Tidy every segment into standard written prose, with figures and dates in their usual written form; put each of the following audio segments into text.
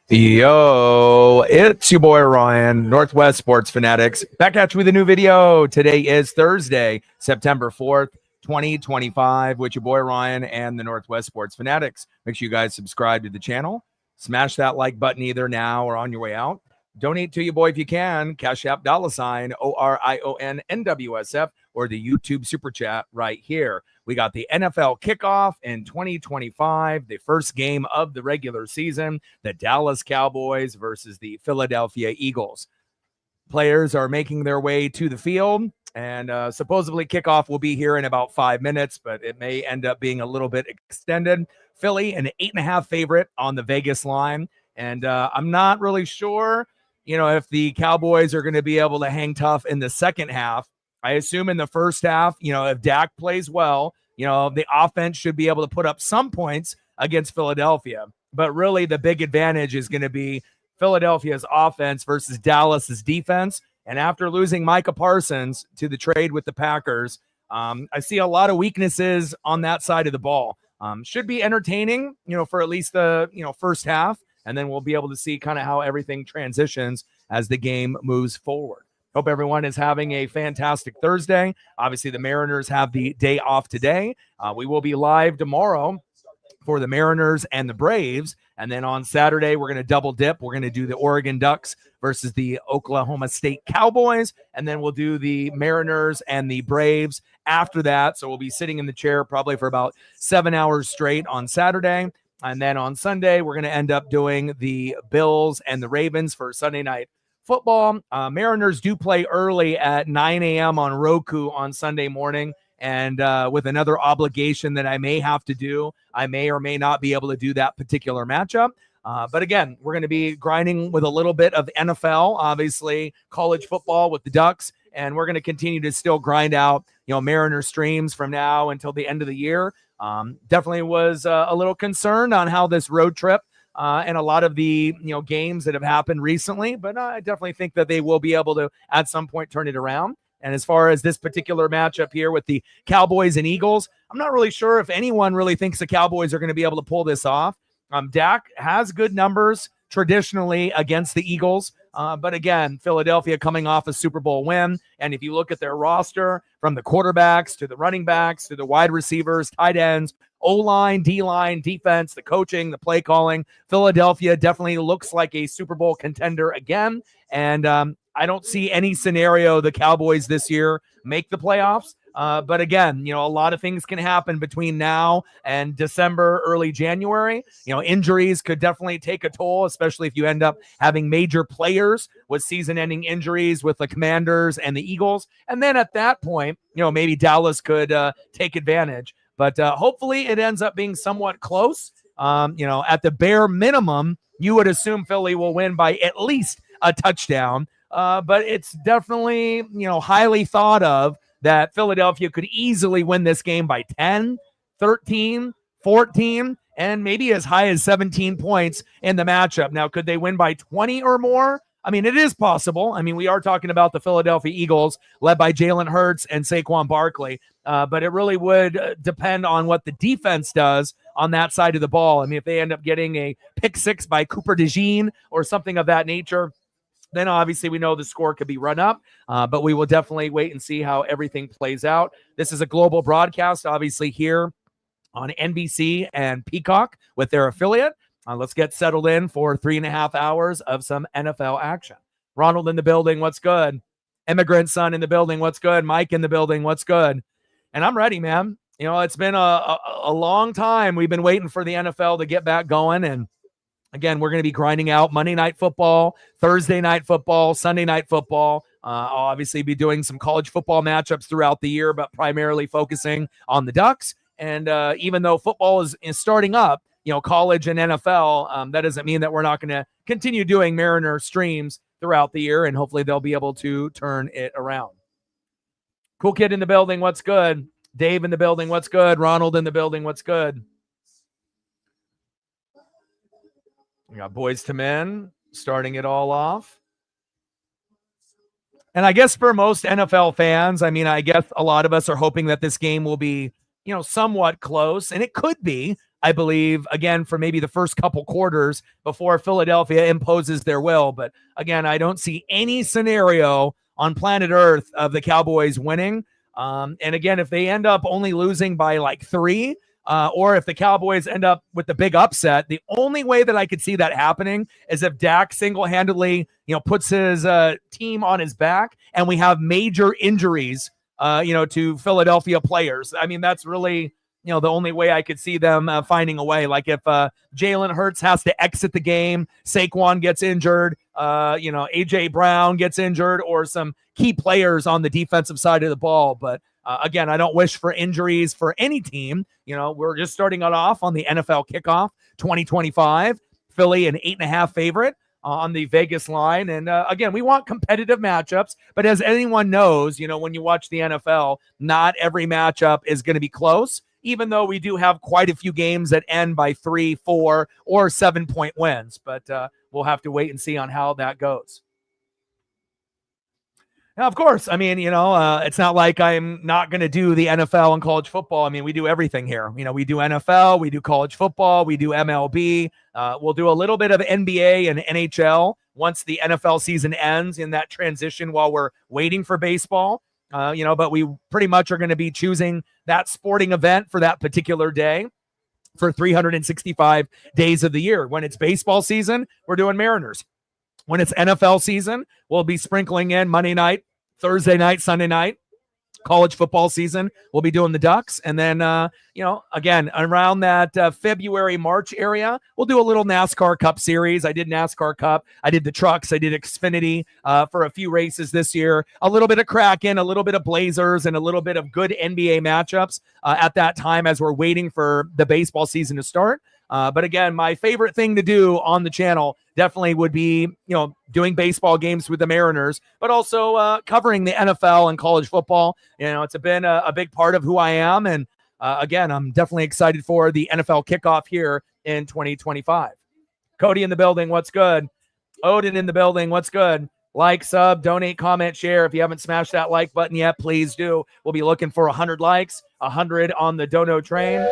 Yo, it's your boy Ryan, Northwest Sports Fanatics, back at you with a new video. Today is Thursday, September 4th, 2025, with your boy Ryan and the Northwest Sports Fanatics. Make sure you guys subscribe to the channel. Smash that like button either now or on your way out. Donate to your boy if you can. Cash App $ ORION NWSF or the YouTube Super Chat right here. We got the NFL Kickoff in 2025, the first game of the regular season, the Dallas Cowboys versus the Philadelphia Eagles. Players are making their way to the field, and supposedly kickoff will be here in about 5 minutes, but it may end up being a little bit extended. Philly, an 8.5 favorite on the Vegas line, and I'm not really sure, if the Cowboys are going to be able to hang tough in the second half. I assume in the first half, if Dak plays well, the offense should be able to put up some points against Philadelphia. But really, the big advantage is going to be Philadelphia's offense versus Dallas's defense. And after losing Micah Parsons to the trade with the Packers, I see a lot of weaknesses on that side of the ball. Should be entertaining, for at least the, first half. And then we'll be able to see kind of how everything transitions as the game moves forward. Hope everyone is having a fantastic Thursday. Obviously, the Mariners have the day off today. We will be live tomorrow for the Mariners and the Braves. And then on Saturday, we're going to double dip. We're going to do the Oregon Ducks versus the Oklahoma State Cowboys. And then we'll do the Mariners and the Braves after that. So we'll be sitting in the chair probably for about 7 hours straight on Saturday. And then on Sunday, we're going to end up doing the Bills and the Ravens for Sunday night football. Mariners do play early at 9 a.m. on Roku on Sunday morning. And with another obligation that I may have to do, I may or may not be able to do that particular matchup. But again, we're going to be grinding with a little bit of NFL, obviously college football with the Ducks. And we're going to continue to still grind out, Mariner streams from now until the end of the year. Definitely was a little concerned on how this road trip and a lot of the games that have happened recently, but I definitely think that they will be able to at some point turn it around. And as far as this particular matchup here with the Cowboys and Eagles, I'm not really sure if anyone really thinks the Cowboys are going to be able to pull this off. Dak has good numbers traditionally against the Eagles. But again, Philadelphia coming off a Super Bowl win. And if you look at their roster from the quarterbacks to the running backs to the wide receivers, tight ends, O-line, D-line, defense, the coaching, the play calling, Philadelphia definitely looks like a Super Bowl contender again. And I don't see any scenario the Cowboys this year make the playoffs. But again, a lot of things can happen between now and December, early January. Injuries could definitely take a toll, especially if you end up having major players with season-ending injuries with the Commanders and the Eagles. And then at that point, maybe Dallas could take advantage. But hopefully it ends up being somewhat close. At the bare minimum, you would assume Philly will win by at least a touchdown. But it's definitely, highly thought of that Philadelphia could easily win this game by 10, 13, 14, and maybe as high as 17 points in the matchup. Now, could they win by 20 or more? I mean, it is possible. I mean, we are talking about the Philadelphia Eagles led by Jalen Hurts and Saquon Barkley, but it really would depend on what the defense does on that side of the ball. I mean, if they end up getting a pick six by Cooper DeJean or something of that nature, then obviously we know the score could be run up, but we will definitely wait and see how everything plays out. This is a global broadcast, obviously here on NBC and Peacock with their affiliate. Let's get settled in for 3.5 hours of some NFL action. Ronald in the building, what's good? Immigrant son in the building, what's good? Mike in the building, what's good? And I'm ready, man. It's been a long time. We've been waiting for the NFL to get back going, and again, we're going to be grinding out Monday Night Football, Thursday Night Football, Sunday Night Football. I'll obviously be doing some college football matchups throughout the year, but primarily focusing on the Ducks. And even though football is starting up, college and NFL, that doesn't mean that we're not going to continue doing Mariner streams throughout the year, and hopefully they'll be able to turn it around. Cool Kid in the building, what's good? Dave in the building, what's good? Ronald in the building, what's good? We got Boys to Men starting it all off. And I guess for most NFL fans, I mean, I guess a lot of us are hoping that this game will be, somewhat close, and it could be. I believe, again, for maybe the first couple quarters before Philadelphia imposes their will. But again, I don't see any scenario on planet Earth of the Cowboys winning. And again, if they end up only losing by like 3, or if the Cowboys end up with the big upset, the only way that I could see that happening is if Dak single-handedly, puts his team on his back and we have major injuries, to Philadelphia players. I mean, that's really, the only way I could see them finding a way. Like if Jalen Hurts has to exit the game, Saquon gets injured, A.J. Brown gets injured, or some key players on the defensive side of the ball. But again, I don't wish for injuries for any team. We're just starting it off on the NFL Kickoff 2025. Philly, an 8.5 favorite on the Vegas line. And again, we want competitive matchups. But as anyone knows, when you watch the NFL, not every matchup is going to be close, even though we do have quite a few games that end by 3, 4, or 7-point wins. But we'll have to wait and see on how that goes. Now, of course, I mean, it's not like I'm not going to do the NFL and college football. I mean, we do everything here. We do NFL, we do college football, we do MLB. We'll do a little bit of NBA and NHL once the NFL season ends in that transition while we're waiting for baseball. But we pretty much are going to be choosing that sporting event for that particular day for 365 days of the year. When it's baseball season, we're doing Mariners. When it's NFL season, we'll be sprinkling in Monday night, Thursday night, Sunday night. College football season, we'll be doing the Ducks. And then, again, around that February, March area, we'll do a little NASCAR Cup series. I did NASCAR Cup. I did the trucks. I did Xfinity for a few races this year. A little bit of Kraken, a little bit of Blazers, and a little bit of good NBA matchups at that time as we're waiting for the baseball season to start. But again, my favorite thing to do on the channel definitely would be, doing baseball games with the Mariners, but also covering the NFL and college football. It's been a big part of who I am. And again, I'm definitely excited for the NFL kickoff here in 2025. Cody in the building. What's good? Odin in the building. What's good? Like, sub, donate, comment, share. If you haven't smashed that like button yet, please do. We'll be looking for 100 likes, 100 on the dono train.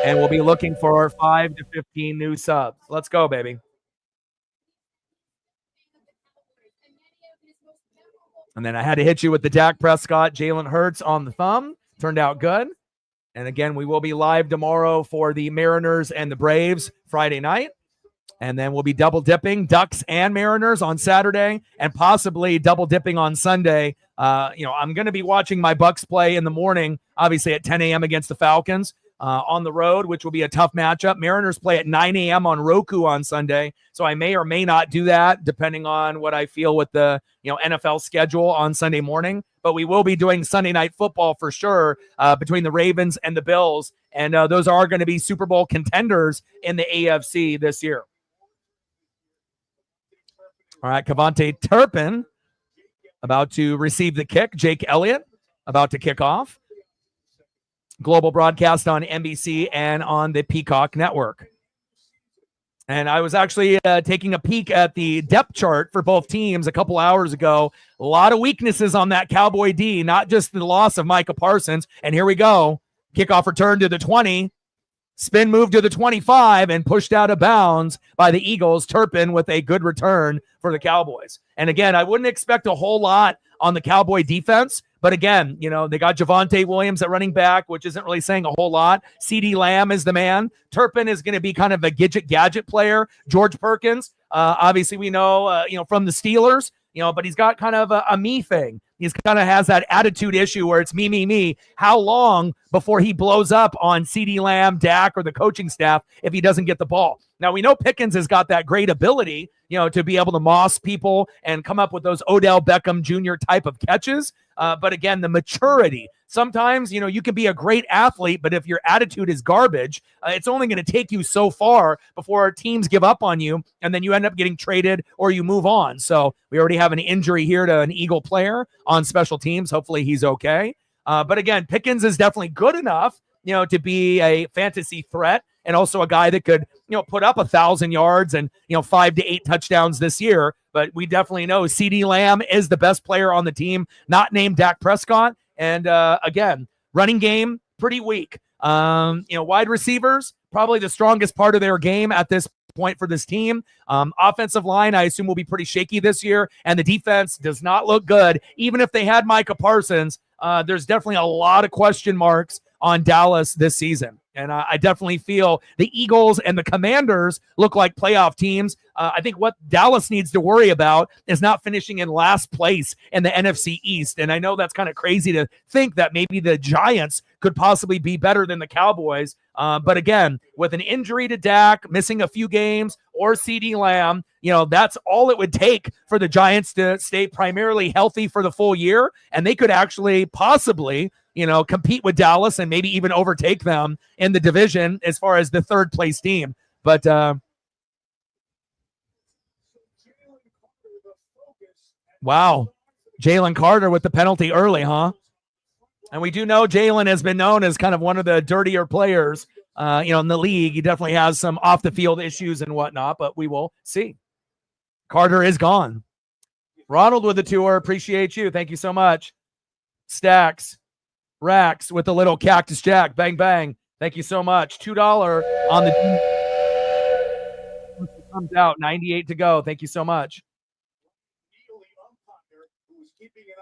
And we'll be looking for 5 to 15 new subs. Let's go, baby. And then I had to hit you with the Dak Prescott, Jalen Hurts on the thumb. Turned out good. And again, we will be live tomorrow for the Mariners and the Braves Friday night. And then we'll be double dipping Ducks and Mariners on Saturday and possibly double dipping on Sunday. I'm going to be watching my Bucks play in the morning, obviously at 10 a.m. against the Falcons. On the road, which will be a tough matchup. Mariners play at 9 a.m. on Roku on Sunday, so I may or may not do that depending on what I feel with the NFL schedule on Sunday morning. But we will be doing Sunday night football for sure between the Ravens and the Bills, and those are going to be Super Bowl contenders in the AFC this year. All right, Cavante Turpin about to receive the kick. Jake Elliott about to kick off. Global broadcast on NBC and on the Peacock Network. And I was actually taking a peek at the depth chart for both teams a couple hours ago. A lot of weaknesses on that Cowboy D, not just the loss of Micah Parsons. And here we go. Kickoff return to the 20. Spin move to the 25 and pushed out of bounds by the Eagles. Turpin with a good return for the Cowboys. And again, I wouldn't expect a whole lot on the Cowboy defense. But again, they got Javonte Williams at running back, which isn't really saying a whole lot. CeeDee Lamb is the man. Turpin is going to be kind of a gadget player. George Perkins, obviously we know, from the Steelers, but he's got kind of a me thing. He's kind of has that attitude issue where it's me. How long before he blows up on CeeDee Lamb, Dak, or the coaching staff if he doesn't get the ball? Now, we know Pickens has got that great ability, to be able to moss people and come up with those Odell Beckham Jr. type of catches. But again, the maturity. Sometimes, you can be a great athlete, but if your attitude is garbage, it's only going to take you so far before teams give up on you, and then you end up getting traded or you move on. So we already have an injury here to an Eagle player on special teams. Hopefully he's okay. But again, Pickens is definitely good enough, to be a fantasy threat and also a guy that could, put up 1,000 yards and, 5 to 8 touchdowns this year. But we definitely know CeeDee Lamb is the best player on the team, not named Dak Prescott. And again, running game, pretty weak. Wide receivers, probably the strongest part of their game at this point for this team. Offensive line, I assume, will be pretty shaky this year, and the defense does not look good. Even if they had Micah Parsons, there's definitely a lot of question marks on Dallas this season. And I definitely feel the Eagles and the Commanders look like playoff teams. I think what Dallas needs to worry about is not finishing in last place in the NFC East. And I know that's kind of crazy to think that maybe the Giants could possibly be better than the Cowboys. But again, with an injury to Dak, missing a few games, or CeeDee Lamb, that's all it would take for the Giants to stay primarily healthy for the full year. And they could actually possibly compete with Dallas and maybe even overtake them in the division as far as the third place team. But wow, Jaylen Carter with the penalty early, huh? And we do know Jaylen has been known as kind of one of the dirtier players, in the league. He definitely has some off the field issues and whatnot, but we will see. Carter is gone. Ronald with the tour. Appreciate you. Thank you so much. Stacks. Racks with a little Cactus Jack. Bang, bang. Thank you so much. $2 on the comes out. 98 to go. Thank you so much.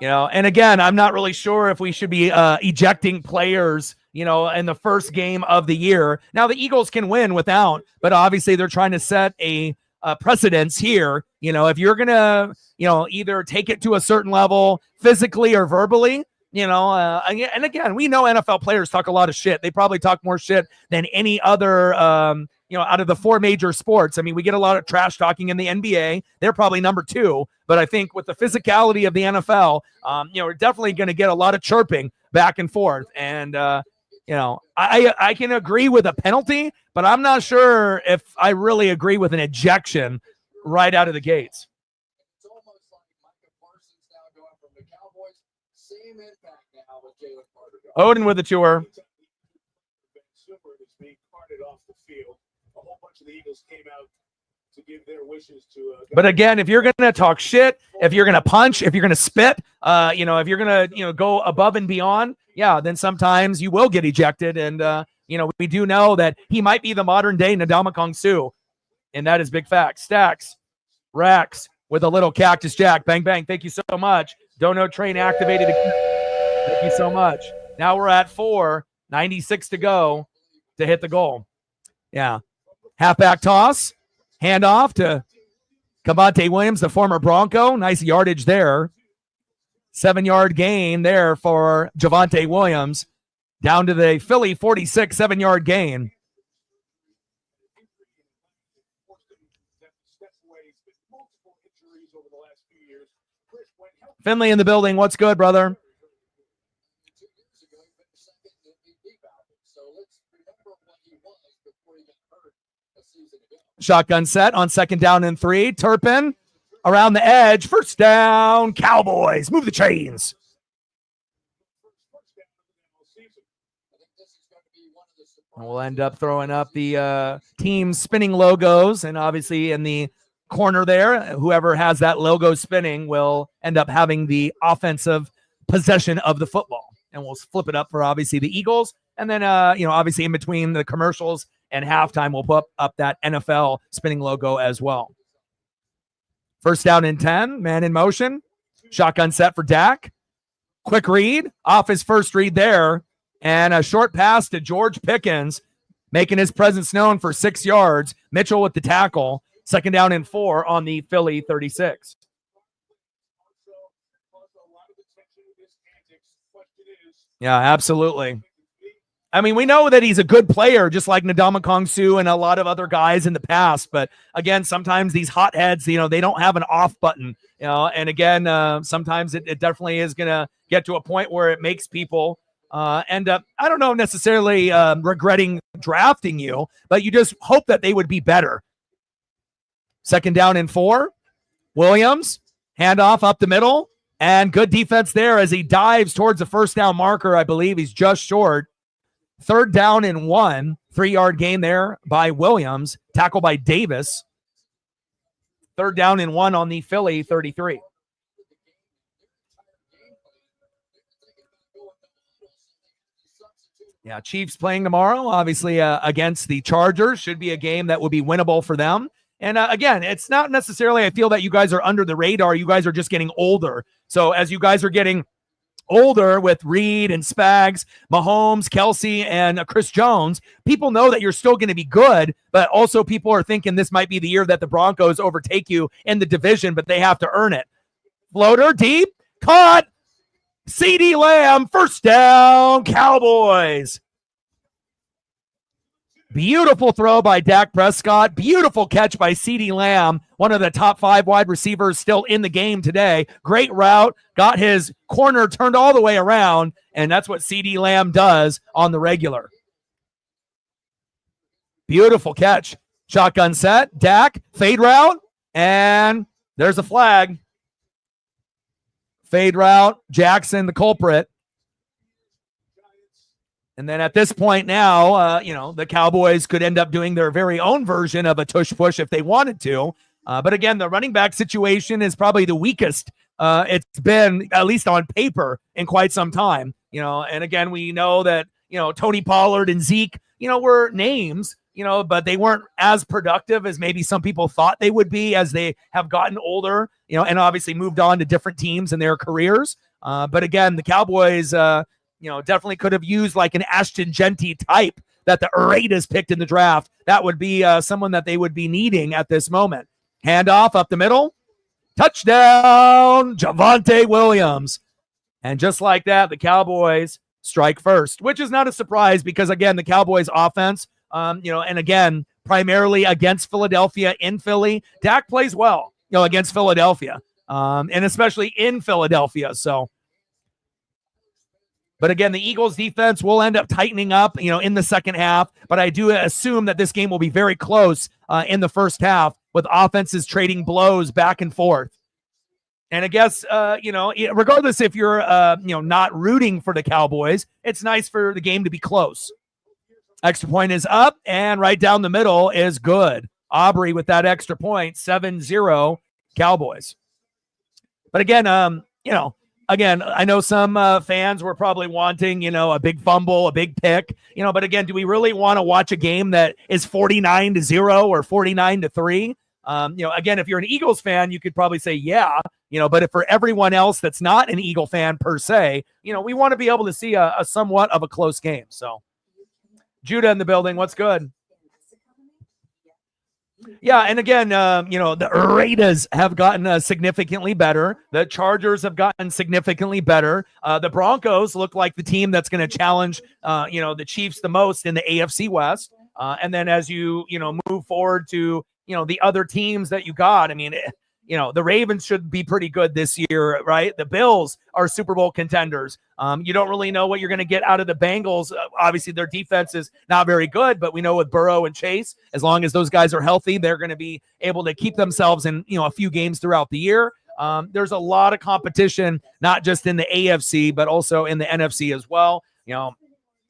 And again, I'm not really sure if we should be ejecting players, in the first game of the year. Now, the Eagles can win without, but obviously they're trying to set a precedence here. If you're going to, either take it to a certain level physically or verbally, and again, we know NFL players talk a lot of shit. They probably talk more shit than any other, out of the four major sports. I mean, we get a lot of trash talking in the NBA. They're probably number 2. But I think with the physicality of the NFL, we're definitely going to get a lot of chirping back and forth. And, I can agree with a penalty, but I'm not sure if I really agree with an ejection right out of the gates. It's almost like Micah Parsons now going from the Cowboys. Same impact now with Jaylen Carter. Odin with the tour. Being carted off the field. A whole bunch of the Eagles came out to give their wishes to. But again, if you're going to talk shit, if you're going to punch, if you're going to spit, if you're going to go above and beyond, then sometimes you will get ejected. And we do know that he might be the modern day Ndamukong Suh, and that is big fact. Stacks, Racks with a little Cactus Jack. Bang bang. Thank you so much. Dono train activated again. Thank you so much. Now we're at 4:96 to go to hit the goal. Yeah. Halfback toss. Handoff to Cavante Williams, the former Bronco. Nice yardage there. 7-yard gain there for Javonte Williams. Down to the Philly 46, 7-yard gain. Finley in the building. What's good, brother? Shotgun set on 2nd down and 3. Turpin around the edge. First down, Cowboys. Move the chains. And we'll end up throwing up the team spinning logos. And obviously in the corner there, whoever has that logo spinning will end up having the offensive possession of the football. And we'll flip it up for obviously the Eagles. And then, obviously in between the commercials and halftime, we'll put up that NFL spinning logo as well. First down and 10, man in motion. Shotgun set for Dak. Quick read, off his first read there. And a short pass to George Pickens, making his presence known for 6 yards. Mitchell with the tackle. 2nd down and 4 on the Philly 36. Yeah, absolutely. I mean, we know that he's a good player, just like Ndamukong Suh and a lot of other guys in the past. But again, sometimes these hotheads, they don't have an off button, and again, sometimes it definitely is going to get to a point where it makes people end up, I don't know, necessarily regretting drafting you, but you just hope that they would be better. 2nd down and 4. Williams, handoff up the middle, and good defense there as he dives towards the first down marker. I believe he's just short. 3rd down and 1, 3-yard gain there by Williams, tackle by Davis. 3rd down and 1 on the Philly 33. Yeah, Chiefs playing tomorrow, obviously against the Chargers. Should be a game that will be winnable for them. And again, it's not necessarily, I feel that you guys are under the radar. You guys are just getting older. So as you guys are getting older with Reed and Spags, Mahomes, Kelsey, and Chris Jones, people know that you're still going to be good, but also people are thinking this might be the year that the Broncos overtake you in the division, but they have to earn it. Floater, deep, caught. CeeDee Lamb, first down, Cowboys. Beautiful throw by Dak Prescott. Beautiful catch by CeeDee Lamb, one of the top 5 wide receivers still in the game today. Great route, got his corner turned all the way around, and that's what CeeDee Lamb does on the regular. Beautiful catch. Shotgun set, Dak, fade route, and there's a flag. Fade route, Jackson, the culprit. And then at this point now, the Cowboys could end up doing their very own version of a tush push if they wanted to. But again, the running back situation is probably the weakest it's been, at least on paper, in quite some time. And again, we know that, Tony Pollard and Zeke, were names, but they weren't as productive as maybe some people thought they would be as they have gotten older, and obviously moved on to different teams in their careers. But again, the Cowboys, definitely could have used like an Ashton Genty type that the Raiders picked in the draft. That would be someone that they would be needing at this moment. Handoff up the middle. Touchdown, Javonte Williams. And just like that, the Cowboys strike first, which is not a surprise because, again, the Cowboys offense, and again, primarily against Philadelphia in Philly, Dak plays well, against Philadelphia, and especially in Philadelphia. But again, the Eagles defense will end up tightening up, in the second half. But I do assume that this game will be very close in the first half with offenses trading blows back and forth. And I guess, regardless if you're, not rooting for the Cowboys, it's nice for the game to be close. Extra point is up, and right down the middle is good. Aubrey with that extra point, 7-0 Cowboys. But again, I know some fans were probably wanting, a big fumble, a big pick, but again, do we really want to watch a game that is 49-0 or 49-3? Again, if you're an Eagles fan, you could probably say, yeah, but if for everyone else that's not an Eagle fan per se, we want to be able to see a somewhat of a close game. So Judah in the building. What's good? Yeah, and again, the Raiders have gotten significantly better. The Chargers have gotten significantly better. The Broncos look like the team that's going to challenge, the Chiefs the most in the AFC West. And then as you, move forward to, the other teams that you got, the Ravens should be pretty good this year, right? The Bills are Super Bowl contenders. You don't really know what you're going to get out of the Bengals. Obviously, their defense is not very good, but we know with Burrow and Chase, as long as those guys are healthy, they're going to be able to keep themselves in, a few games throughout the year. There's a lot of competition, not just in the AFC, but also in the NFC as well.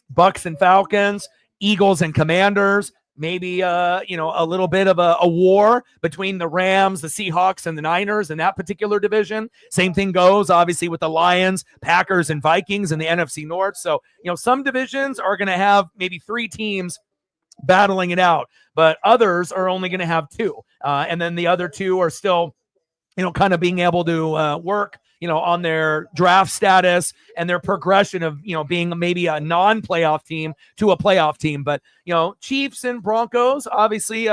Bucks and Falcons, Eagles and Commanders. Maybe, a little bit of a war between the Rams, the Seahawks, and the Niners in that particular division. Same thing goes, obviously, with the Lions, Packers, and Vikings in the NFC North. So, some divisions are going to have maybe 3 teams battling it out, but others are only going to have 2. And then the other 2 are still, kind of being able to work, on their draft status and their progression of, being maybe a non-playoff team to a playoff team. But, Chiefs and Broncos, obviously,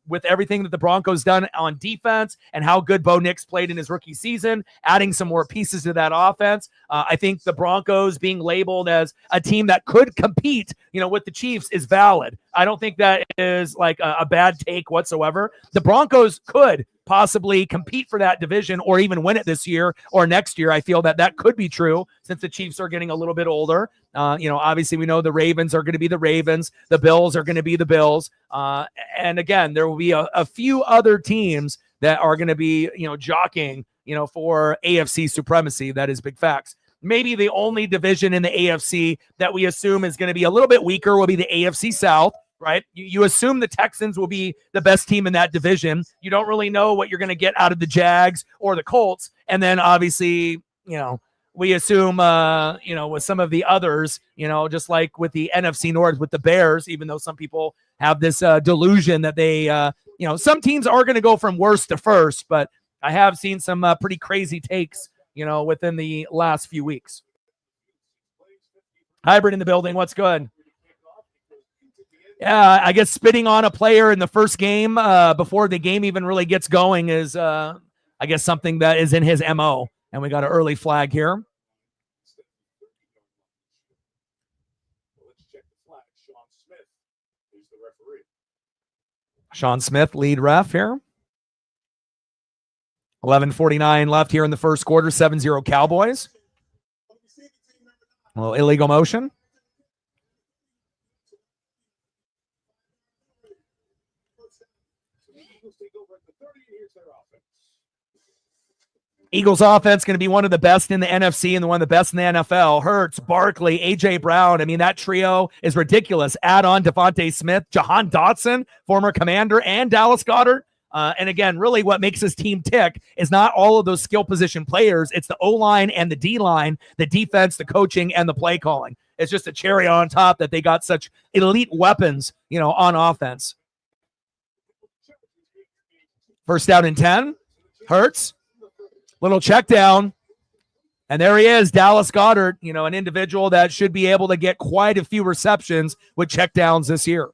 with everything that the Broncos done on defense and how good Bo Nix played in his rookie season, adding some more pieces to that offense. I think the Broncos being labeled as a team that could compete, with the Chiefs is valid. I don't think that is like a bad take whatsoever. The Broncos could possibly compete for that division or even win it this year or next year. I feel that could be true since the Chiefs are getting a little bit older. Obviously we know the Ravens are going to be the Ravens. The Bills are going to be the Bills. And again, there will be a few other teams that are going to be, jockeying, for AFC supremacy. That is big facts. Maybe the only division in the AFC that we assume is going to be a little bit weaker will be the AFC South. Right? You assume the Texans will be the best team in that division. You don't really know what you're going to get out of the Jags or the Colts. And then obviously, we assume, with some of the others, just like with the NFC North with the Bears, even though some people have this delusion that they, some teams are going to go from worst to first, but I have seen some pretty crazy takes, within the last few weeks. Hybrid in the building. What's good? Yeah, I guess spitting on a player in the first game before the game even really gets going is, I guess, something that is in his MO. And we got an early flag here. Let's check the flag. Sean Smith is the referee. Sean Smith, lead ref here. 11:49 left here in the first quarter. 7-0 Cowboys. A little illegal motion. Eagles offense going to be one of the best in the NFC and one of the best in the NFL. Hurts, Barkley, A.J. Brown. I mean, that trio is ridiculous. Add on Devontae Smith, Jahan Dotson, former Commander, and Dallas Goedert. And again, really what makes this team tick is not all of those skill position players. It's the O-line and the D-line, the defense, the coaching, and the play calling. It's just a cherry on top that they got such elite weapons, on offense. First down and 10. Hurts. Little check down. And there he is, Dallas Goedert, an individual that should be able to get quite a few receptions with check downs this year.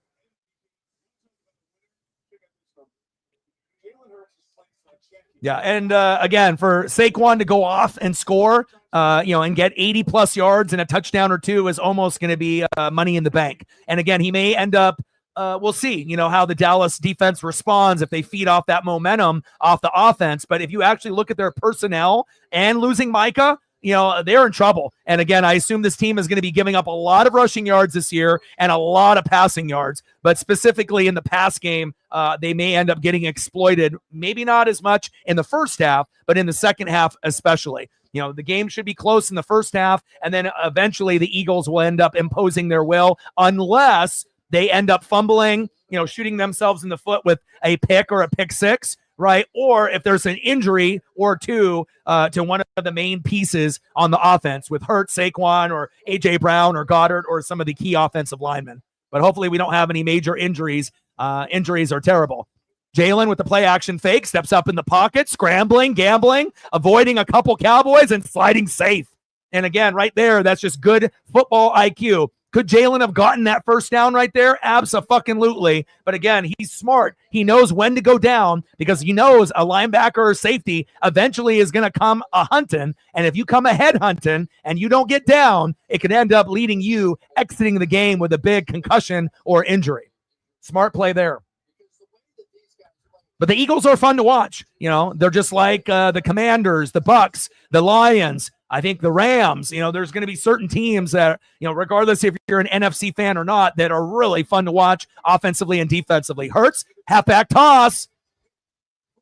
Yeah, and again, for Saquon to go off and score, and get 80-plus yards and a touchdown or two is almost going to be money in the bank. And again, he may end up, we'll see, how the Dallas defense responds if they feed off that momentum off the offense. But if you actually look at their personnel and losing Micah, they're in trouble. And again, I assume this team is going to be giving up a lot of rushing yards this year and a lot of passing yards. But specifically in the pass game, they may end up getting exploited. Maybe not as much in the first half, but in the second half especially. The game should be close in the first half, and then eventually the Eagles will end up imposing their will unless they end up fumbling, shooting themselves in the foot with a pick or a pick six. Right. Or if there's an injury or two to one of the main pieces on the offense with Hurts, Saquon, or A.J. Brown or Goddard or some of the key offensive linemen. But hopefully we don't have any major injuries. Injuries are terrible. Jaylen with the play action fake steps up in the pocket, scrambling, gambling, avoiding a couple Cowboys and sliding safe. And again, right there, that's just good football IQ. Could Jaylen have gotten that first down right there? Abso-fucking-lutely. But again, he's smart. He knows when to go down because he knows a linebacker or safety eventually is going to come a hunting. And if you come ahead hunting and you don't get down, it could end up leading you exiting the game with a big concussion or injury. Smart play there. But the Eagles are fun to watch. They're just like the Commanders, the Bucks, the Lions. I think the Rams, there's going to be certain teams that, regardless if you're an NFC fan or not, that are really fun to watch offensively and defensively. Hurts, halfback toss.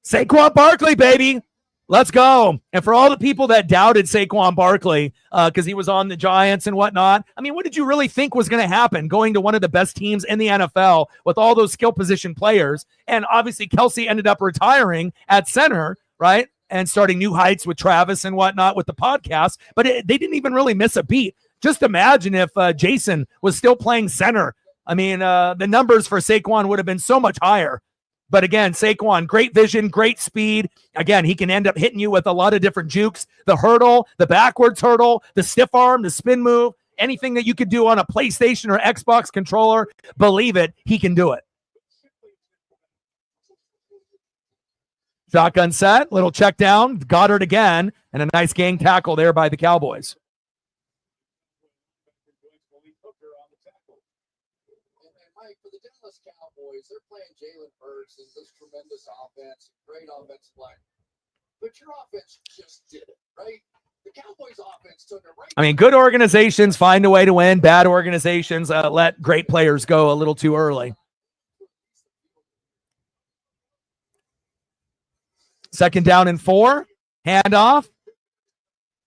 Saquon Barkley, baby. Let's go. And for all the people that doubted Saquon Barkley because he was on the Giants and whatnot, I mean, what did you really think was going to happen going to one of the best teams in the NFL with all those skill position players? And obviously Kelsey ended up retiring at center, right? And starting new heights with Travis and whatnot with the podcast, but they didn't even really miss a beat. Just imagine if Jason was still playing center. I mean, the numbers for Saquon would have been so much higher. But again, Saquon, great vision, great speed. Again, he can end up hitting you with a lot of different jukes. The hurdle, the backwards hurdle, the stiff arm, the spin move, anything that you could do on a PlayStation or Xbox controller, believe it, he can do it. Shotgun set, little check down, Goddard again, and a nice gang tackle there by the Cowboys. And Mike, for the Dallas Cowboys, they're playing Jalen Hurts in this tremendous offense, great offensive line. But your offense just did it, right? The Cowboys offense took it right. I mean, good organizations find a way to win. Bad organizations let great players go a little too early. Second down and 4. Handoff.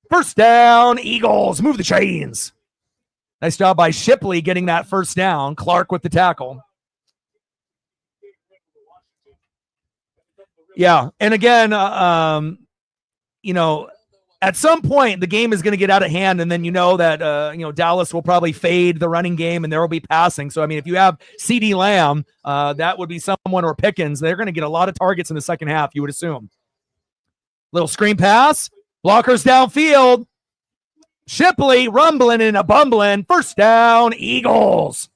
First down, Eagles. Move the chains. Nice job by Shipley getting that first down. Clark with the tackle. Yeah, and again, at some point the game is going to get out of hand, and then that Dallas will probably fade the running game and there will be passing. So I mean, if you have CeeDee Lamb, that would be someone, or Pickens, they're going to get a lot of targets in the second half, you would assume. Little screen pass, blockers downfield, Shipley rumbling and a bumbling, first down, Eagles.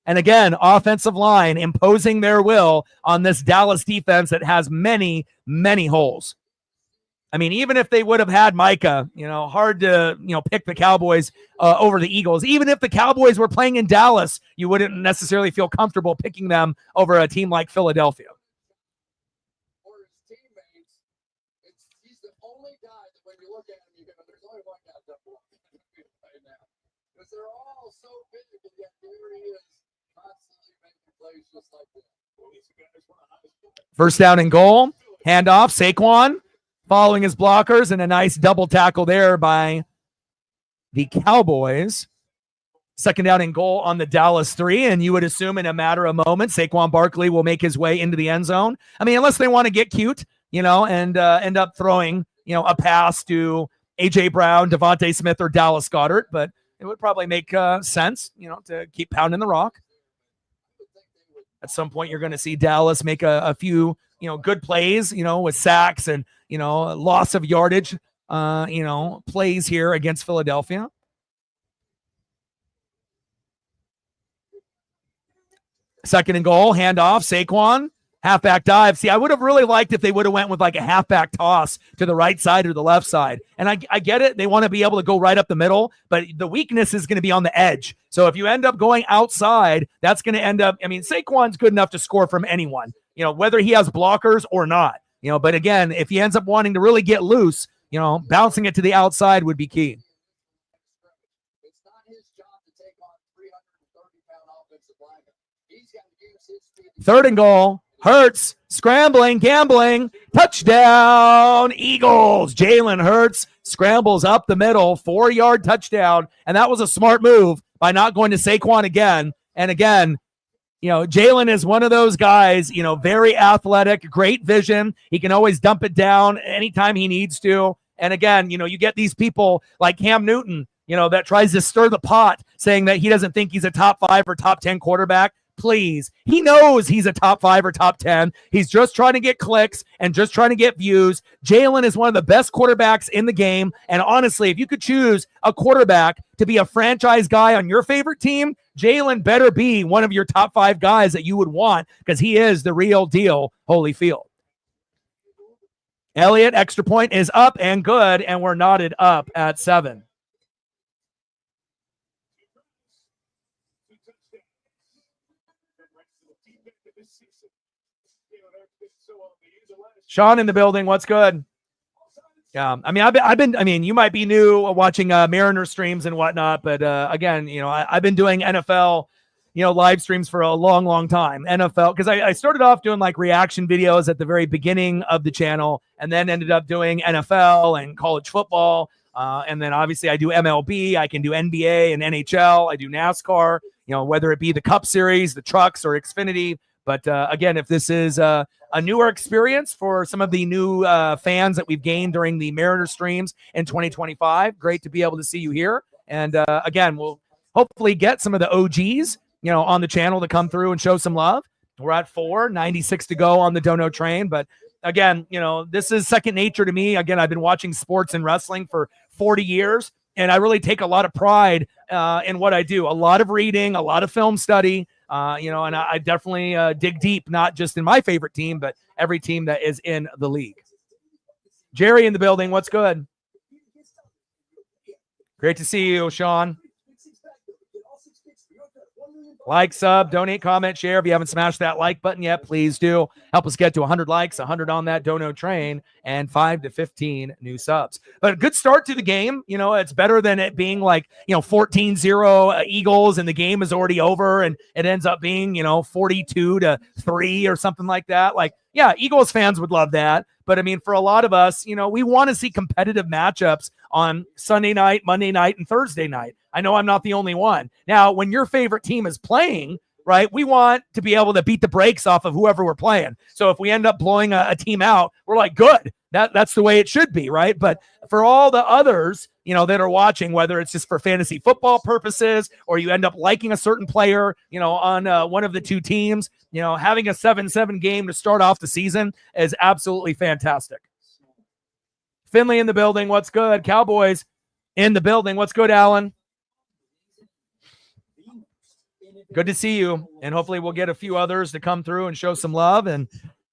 And again, offensive line imposing their will on this Dallas defense that has many, many holes. I mean, even if they would have had Micah, hard to, pick the Cowboys over the Eagles. Even if the Cowboys were playing in Dallas, you wouldn't necessarily feel comfortable picking them over a team like Philadelphia. Or his teammates, he's the only guy that when you look at him, there's only one guy that right now. Because they're all so big, and yet there he is constantly making plays just like that. First down and goal, handoff, Saquon following his blockers, and a nice double tackle there by the Cowboys. Second down and goal on the Dallas 3, and you would assume in a matter of moments, Saquon Barkley will make his way into the end zone. I mean, unless they want to get cute, and end up throwing, a pass to A.J. Brown, Devontae Smith, or Dallas Goedert, but it would probably make sense, to keep pounding the rock. At some point, you're going to see Dallas make a few, good plays, with sacks and, loss of yardage, plays here against Philadelphia. Second and goal, handoff, Saquon, halfback dive. See, I would have really liked if they would have went with like a halfback toss to the right side or the left side. And I get it. They want to be able to go right up the middle, but the weakness is going to be on the edge. So if you end up going outside, that's going to end up, Saquon's good enough to score from anyone, whether he has blockers or not, but again, if he ends up wanting to really get loose, bouncing it to the outside would be key. It's not his job to take on 330-pound offensive linemen. He's got to use his speed. Third and goal, Hurts, scrambling, gambling, touchdown, Eagles. Jalen Hurts scrambles up the middle, 4-yard touchdown, and that was a smart move by not going to Saquon again. And again, Jalen is one of those guys, very athletic, great vision. He can always dump it down anytime he needs to. And again, you get these people like Cam Newton, that tries to stir the pot saying that he doesn't think he's a top 5 or top 10 quarterback. Please. He knows he's a top 5 or top 10. He's just trying to get clicks and just trying to get views. Jalen is one of the best quarterbacks in the game. And honestly, if you could choose a quarterback to be a franchise guy on your favorite team, Jalen better be one of your top 5 guys that you would want, because he is the real deal, Holyfield. Elliott, extra point is up and good, and we're knotted up at 7. Sean in the building. What's good? Yeah. You might be new watching Mariner streams and whatnot, but again, I've been doing NFL, live streams for a long, long time. NFL, because I started off doing like reaction videos at the very beginning of the channel, and then ended up doing NFL and college football. And then obviously I do MLB, I can do NBA and NHL. I do NASCAR, whether it be the Cup Series, the trucks, or Xfinity. But again, if this is a newer experience for some of the new fans that we've gained during the Mariner streams in 2025, great to be able to see you here. And again, we'll hopefully get some of the OGs, on the channel to come through and show some love. We're at 96 to go on the Dono train. But again, this is second nature to me. Again, I've been watching sports and wrestling for 40 years, and I really take a lot of pride in what I do. A lot of reading, a lot of film study. And I definitely dig deep, not just in my favorite team, but every team that is in the league. Jerry in the building. What's good? Great to see you, Sean. Like, sub, donate, comment, share. If you haven't smashed that like button yet, please do. Help us get to 100 likes, 100 on that Dono train, and 5 to 15 new subs. But a good start to the game. It's better than it being like, 14-0 Eagles and the game is already over and it ends up being, 42-3 or something like that. Like, yeah, Eagles fans would love that. But for a lot of us, we want to see competitive matchups on Sunday night, Monday night, and Thursday night. I know I'm not the only one. Now, when your favorite team is playing, right? We want to be able to beat the brakes off of whoever we're playing. So if we end up blowing a team out, we're like, good. That's the way it should be, right? But for all the others, that are watching, whether it's just for fantasy football purposes or you end up liking a certain player, on one of the two teams, having a 7-7 game to start off the season is absolutely fantastic. Finley in the building. What's good? Cowboys in the building. What's good, Alan? Good to see you. And hopefully we'll get a few others to come through and show some love. And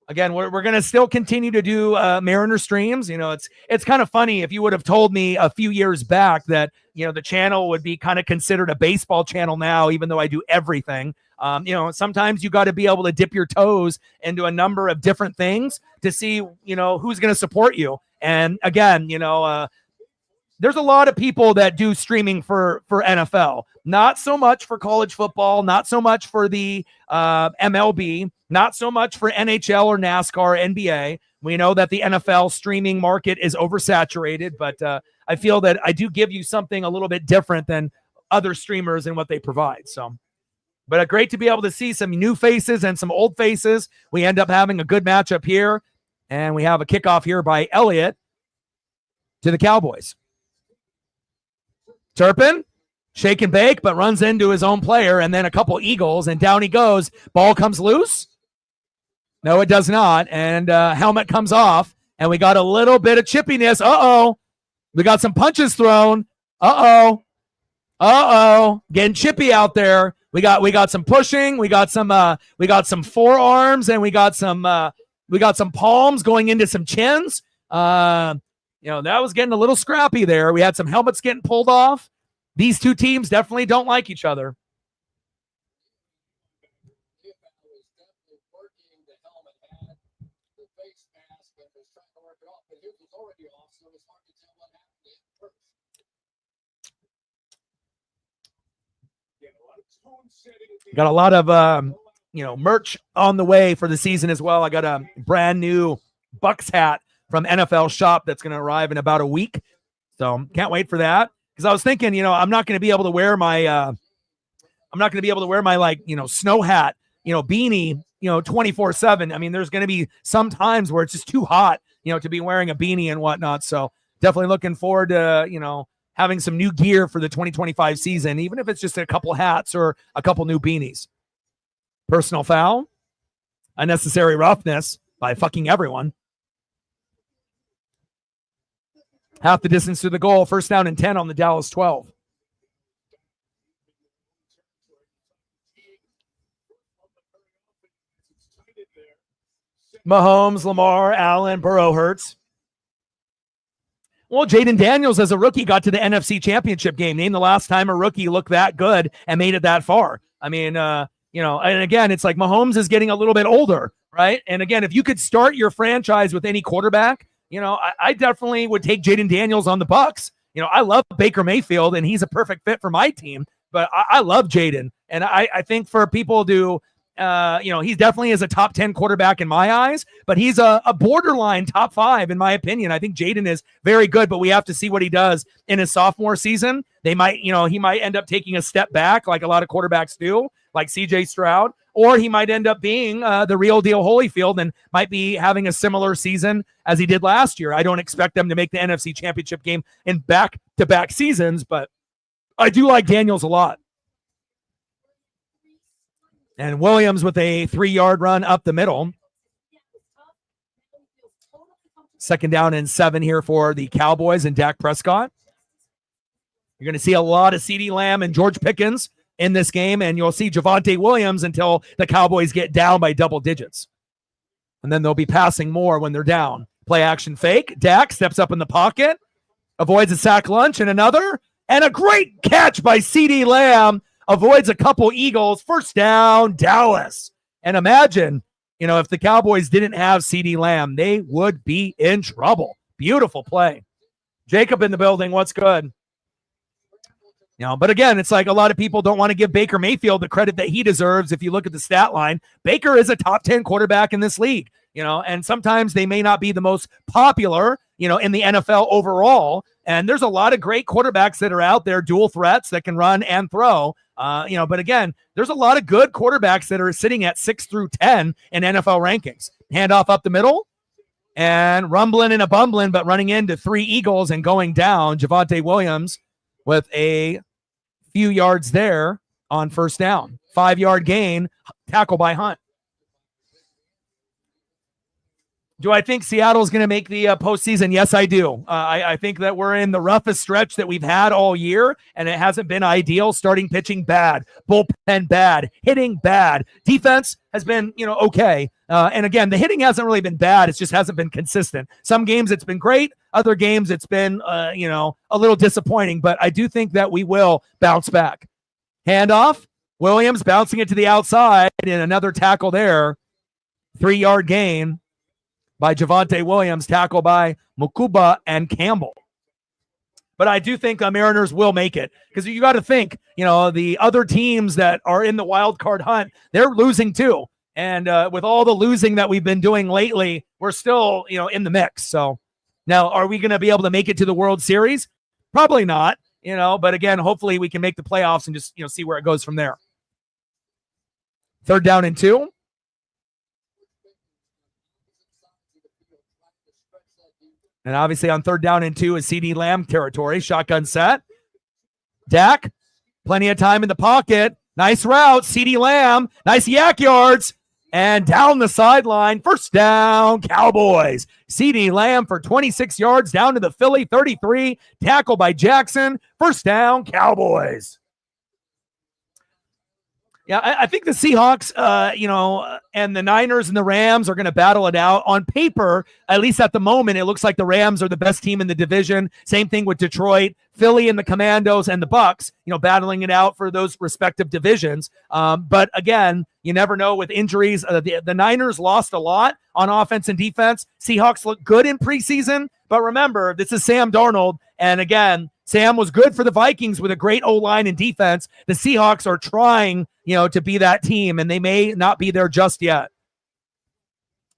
again, we're going to still continue to do Mariner streams. It's kind of funny if you would have told me a few years back that, the channel would be kind of considered a baseball channel now, even though I do everything. Sometimes you got to be able to dip your toes into a number of different things to see, who's going to support you. And again, there's a lot of people that do streaming for NFL, not so much for college football, not so much for the MLB, not so much for NHL or NASCAR or NBA. We know that the NFL streaming market is oversaturated, but I feel that I do give you something a little bit different than other streamers and what they provide. So, but great to be able to see some new faces and some old faces. We end up having a good matchup here, and we have a kickoff here by Elliott to the Cowboys. Turpin, shake and bake, but runs into his own player, and then a couple Eagles, and down he goes. Ball comes loose. No, it does not, and helmet comes off, and we got a little bit of chippiness. Uh-oh. We got some punches thrown. Uh-oh. Getting chippy out there. We got some pushing. We got some forearms, and we got some palms going into some chins. That was getting a little scrappy there. We had some helmets getting pulled off. These two teams definitely don't like each other. Got a lot of merch on the way for the season as well. I got a brand new Bucks hat from NFL Shop that's going to arrive in about a week. So can't wait for that. Because I was thinking, I'm not going to be able to wear my snow hat, beanie, 24/7. I mean, there's going to be some times where it's just too hot, to be wearing a beanie and whatnot. So definitely looking forward to, having some new gear for the 2025 season, even if it's just a couple hats or a couple new beanies. Personal foul, unnecessary roughness by fucking everyone. Half the distance to the goal, 1st down and 10 on the Dallas 12. Mahomes, Lamar, Allen, Burrow, Hurts. Well, Jaden Daniels as a rookie got to the NFC Championship game. Name the last time a rookie looked that good and made it that far. I mean, and again, it's like Mahomes is getting a little bit older, right? And again, if you could start your franchise with any quarterback, I definitely would take Jaden Daniels on the Bucks. I love Baker Mayfield, and he's a perfect fit for my team. But I love Jaden, and I think for people to, he definitely is a top 10 quarterback in my eyes, but he's a borderline top 5 in my opinion. I think Jaden is very good, but we have to see what he does in his sophomore season. He might end up taking a step back like a lot of quarterbacks do, like CJ Stroud, or he might end up being the real deal Holyfield and might be having a similar season as he did last year. I don't expect them to make the NFC Championship game in back-to-back seasons, but I do like Daniels a lot. And Williams with a 3-yard run up the middle. 2nd down and 7 here for the Cowboys and Dak Prescott. You're going to see a lot of CeeDee Lamb and George Pickens in this game, and you'll see Javonte Williams until the Cowboys get down by double digits. And then they'll be passing more when they're down. Play action fake. Dak steps up in the pocket, avoids a sack lunch and another, and a great catch by CeeDee Lamb. Avoids a couple Eagles. 1st down, Dallas. And imagine, if the Cowboys didn't have CeeDee Lamb, they would be in trouble. Beautiful play. Jacob in the building. What's good? But again, it's like a lot of people don't want to give Baker Mayfield the credit that he deserves. If you look at the stat line, Baker is a top 10 quarterback in this league, and sometimes they may not be the most popular, in the NFL overall. And there's a lot of great quarterbacks that are out there, dual threats that can run and throw. But again, there's a lot of good quarterbacks that are sitting at 6 through 10 in NFL rankings. Handoff up the middle and rumbling and a bumbling, but running into 3 Eagles and going down. Javonte Williams with a few yards there on first down. 5-yard gain, tackle by Hunt. Do I think Seattle's going to make the postseason? Yes, I do. I think that we're in the roughest stretch that we've had all year, and it hasn't been ideal. Starting pitching bad, bullpen bad, hitting bad. Defense has been, okay. And again, the hitting hasn't really been bad. It just hasn't been consistent. Some games it's been great. Other games it's been, a little disappointing. But I do think that we will bounce back. Handoff. Williams bouncing it to the outside, and another tackle there. 3-yard gain by Javonte Williams, tackle by Mukuba and Campbell. But I do think the Mariners will make it, because you got to think, the other teams that are in the wild card hunt, they're losing too. And with all the losing that we've been doing lately, we're still, in the mix. So now, are we going to be able to make it to the World Series? Probably not, but again, hopefully we can make the playoffs and just, see where it goes from there. 3rd down and 2. And obviously on 3rd down and 2 is CeeDee Lamb territory. Shotgun set. Dak, plenty of time in the pocket. Nice route. CeeDee Lamb, nice yak yards. And down the sideline, first down, Cowboys. CeeDee Lamb for 26 yards down to the Philly 33. Tackle by Jackson. First down, Cowboys. Yeah, I think the Seahawks, and the Niners and the Rams are going to battle it out. On paper, at least at the moment, it looks like the Rams are the best team in the division. Same thing with Detroit, Philly and the Commandos and the Bucks, battling it out for those respective divisions. But again, you never know with injuries. The Niners lost a lot on offense and defense. Seahawks look good in preseason, but remember, this is Sam Darnold. And again, Sam was good for the Vikings with a great O-line and defense. The Seahawks are trying, to be that team, and they may not be there just yet.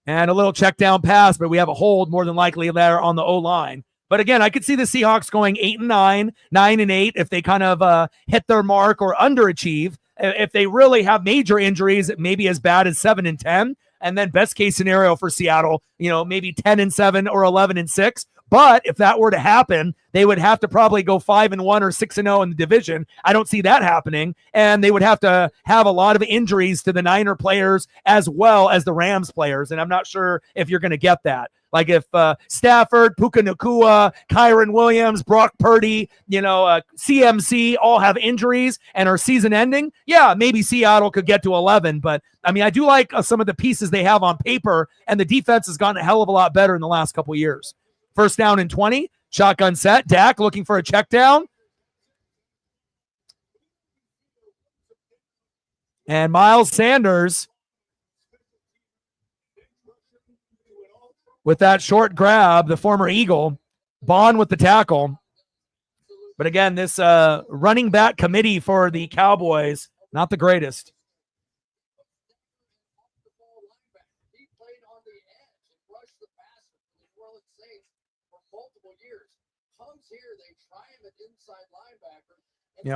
And a little check down pass, but we have a hold more than likely there on the O-line. But again, I could see the Seahawks going 8-9, 9-8 if they kind of hit their mark or underachieve. If they really have major injuries, maybe as bad as 7-10. And then best case scenario for Seattle, maybe 10-7 or 11-6. But if that were to happen, they would have to probably go 5-1 or 6-0 in the division. I don't see that happening. And they would have to have a lot of injuries to the Niner players as well as the Rams players. And I'm not sure if you're going to get that. Like if Stafford, Puka Nacua, Kyron Williams, Brock Purdy, CMC all have injuries and are season ending, yeah, maybe Seattle could get to 11. But, I do like some of the pieces they have on paper, and the defense has gotten a hell of a lot better in the last couple of years. 1st down and 20, shotgun set. Dak looking for a check down. And Miles Sanders with that short grab, the former Eagle. Bond with the tackle. But again, this running back committee for the Cowboys, not the greatest.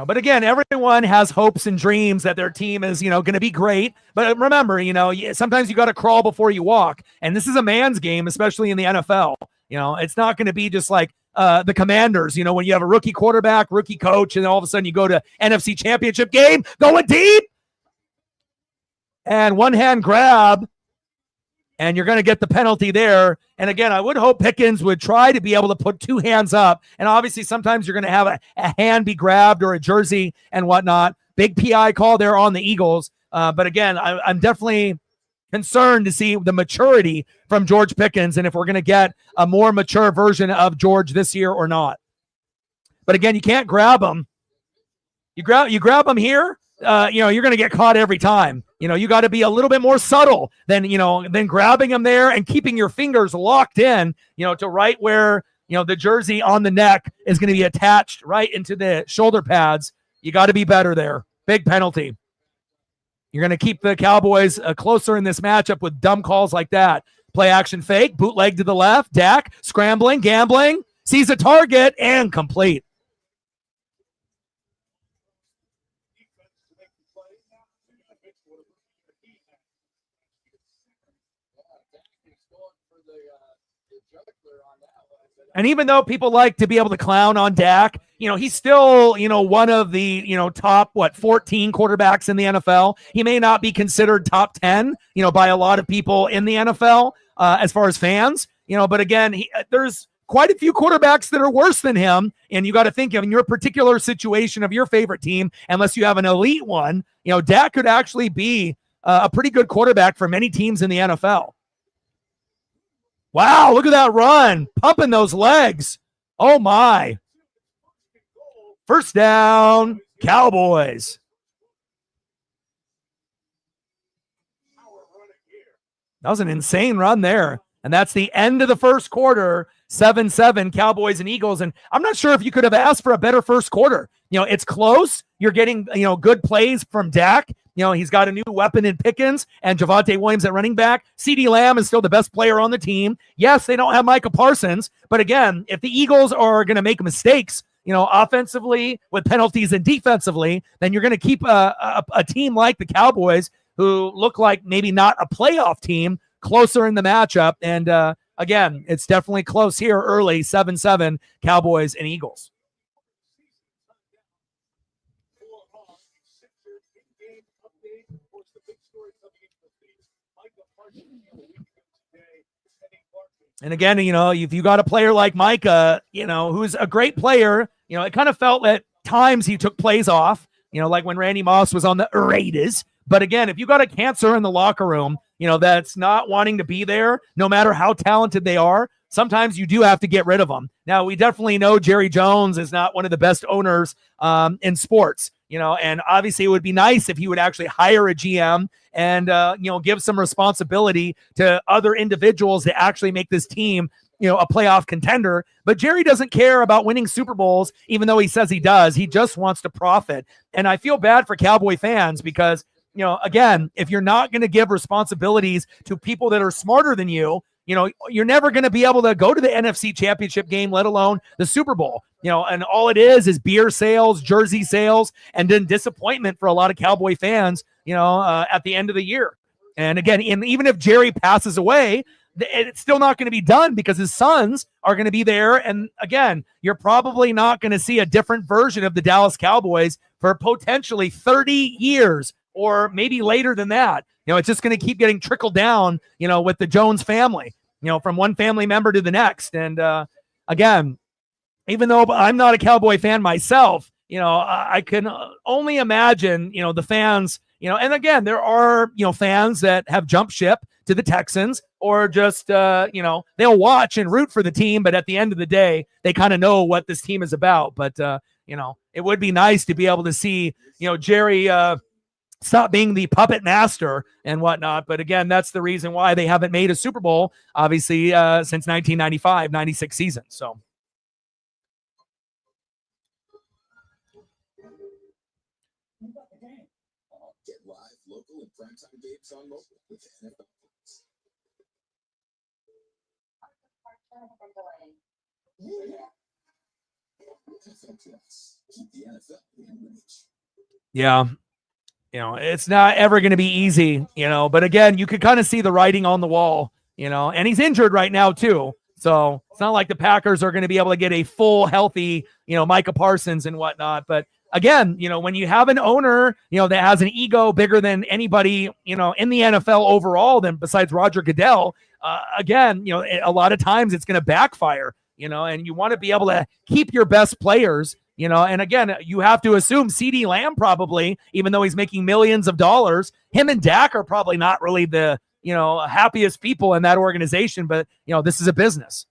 But again, everyone has hopes and dreams that their team is, going to be great. But remember, sometimes you got to crawl before you walk. And this is a man's game, especially in the NFL. It's not going to be just like the Commanders, when you have a rookie quarterback, rookie coach, and all of a sudden you go to NFC Championship game, going deep. And one hand grab. And you're going to get the penalty there. And again, I would hope Pickens would try to be able to put 2 hands up. And obviously, sometimes you're going to have a hand be grabbed or a jersey and whatnot. Big PI call there on the Eagles. But again, I'm definitely concerned to see the maturity from George Pickens and if we're going to get a more mature version of George this year or not. But again, you can't grab him. You grab him here, you're going to get caught every time. You got to be a little bit more subtle than grabbing him there and keeping your fingers locked in, to right where, the jersey on the neck is going to be attached right into the shoulder pads. You got to be better there. Big penalty. You're going to keep the Cowboys closer in this matchup with dumb calls like that. Play action fake, bootleg to the left. Dak scrambling, gambling, sees a target, and complete. And even though people like to be able to clown on Dak, he's still, one of the, top, 14 quarterbacks in the NFL. He may not be considered top 10, by a lot of people in the NFL as far as fans, but again, there's quite a few quarterbacks that are worse than him. And you got to think of in your particular situation of your favorite team, unless you have an elite one, Dak could actually be a pretty good quarterback for many teams in the NFL. Wow, look at that run. Pumping those legs. Oh, my. First down, Cowboys. That was an insane run there. And that's the end of the first quarter, 7-7, Cowboys and Eagles. And I'm not sure if you could have asked for a better first quarter. It's close. You're getting, good plays from Dak. He's got a new weapon in Pickens and Javonte Williams at running back. CeeDee Lamb is still the best player on the team. Yes, they don't have Micah Parsons. But again, if the Eagles are going to make mistakes, offensively with penalties and defensively, then you're going to keep a team like the Cowboys, who look like maybe not a playoff team, closer in the matchup. And again, it's definitely close here early, 7-7, Cowboys and Eagles. And again, if you got a player like Micah, who's a great player, it kind of felt at times he took plays off, like when Randy Moss was on the Raiders. But again, if you got a cancer in the locker room, that's not wanting to be there, no matter how talented they are, sometimes you do have to get rid of them. Now, we definitely know Jerry Jones is not one of the best owners in sports, and obviously it would be nice if he would actually hire a GM and, give some responsibility to other individuals to actually make this team, a playoff contender. But Jerry doesn't care about winning Super Bowls, even though he says he does. He just wants to profit. And I feel bad for Cowboy fans because, again, if you're not going to give responsibilities to people that are smarter than you, you're never going to be able to go to the NFC Championship game, let alone the Super Bowl. And all it is beer sales, jersey sales, and then disappointment for a lot of Cowboy fans, at the end of the year. And again, even if Jerry passes away, it's still not going to be done because his sons are going to be there. And again, you're probably not going to see a different version of the Dallas Cowboys for potentially 30 years or maybe later than that. It's just going to keep getting trickled down, with the Jones family, from one family member to the next. And again, even though I'm not a Cowboy fan myself, I can only imagine, the fans, and again, there are, fans that have jumped ship to the Texans or just, they'll watch and root for the team. But at the end of the day, they kind of know what this team is about. But, it would be nice to be able to see, Jerry stop being the puppet master and whatnot. But again, that's the reason why they haven't made a Super Bowl, obviously, since 1995-96 season. So. Get live, local, and primetime games on mobile with NFL. Yeah. It's not ever going to be easy, but again, you could kind of see the writing on the wall, and he's injured right now too. So it's not like the Packers are going to be able to get a full healthy, Micah Parsons and whatnot. But again, when you have an owner, that has an ego bigger than anybody, in the NFL overall, than besides Roger Goodell, again, a lot of times it's going to backfire, and you want to be able to keep your best players, and again, you have to assume CeeDee Lamb probably, even though he's making millions of dollars, him and Dak are probably not really the, happiest people in that organization, but, this is a business.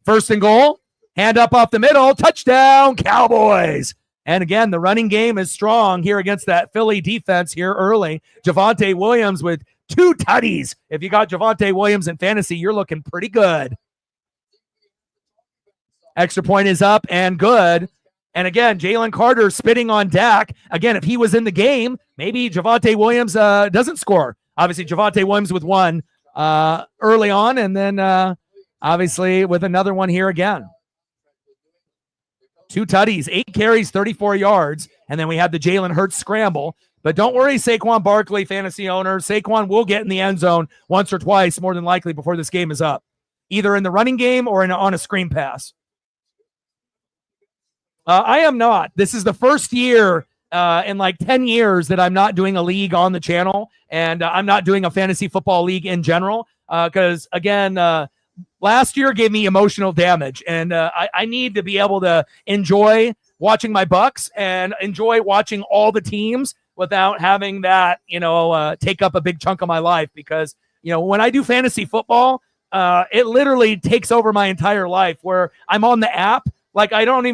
First and goal, hand up off the middle, touchdown, Cowboys. And again, the running game is strong here against that Philly defense here early. Javonte Williams with 2 tutties. If you got Javonte Williams in fantasy, you're looking pretty good. Extra point is up and good. And again, Jaylen Carter spitting on Dak. Again, if he was in the game, maybe Javonte Williams doesn't score. Obviously, Javonte Williams with 1, early on, and then obviously with another one here again. 2 tutties, 8 carries, 34 yards, and then we had the Jalen Hurts scramble. But don't worry, Saquon Barkley, fantasy owners. Saquon will get in the end zone once or twice, more than likely, before this game is up, either in the running game or on a screen pass. I am not. This is the first year in like 10 years that I'm not doing a league on the channel, and I'm not doing a fantasy football league in general because, again, last year gave me emotional damage, and I need to be able to enjoy watching my Bucks and enjoy watching all the teams without having that, take up a big chunk of my life. Because, when I do fantasy football, it literally takes over my entire life, where I'm on the app. Like, I'm not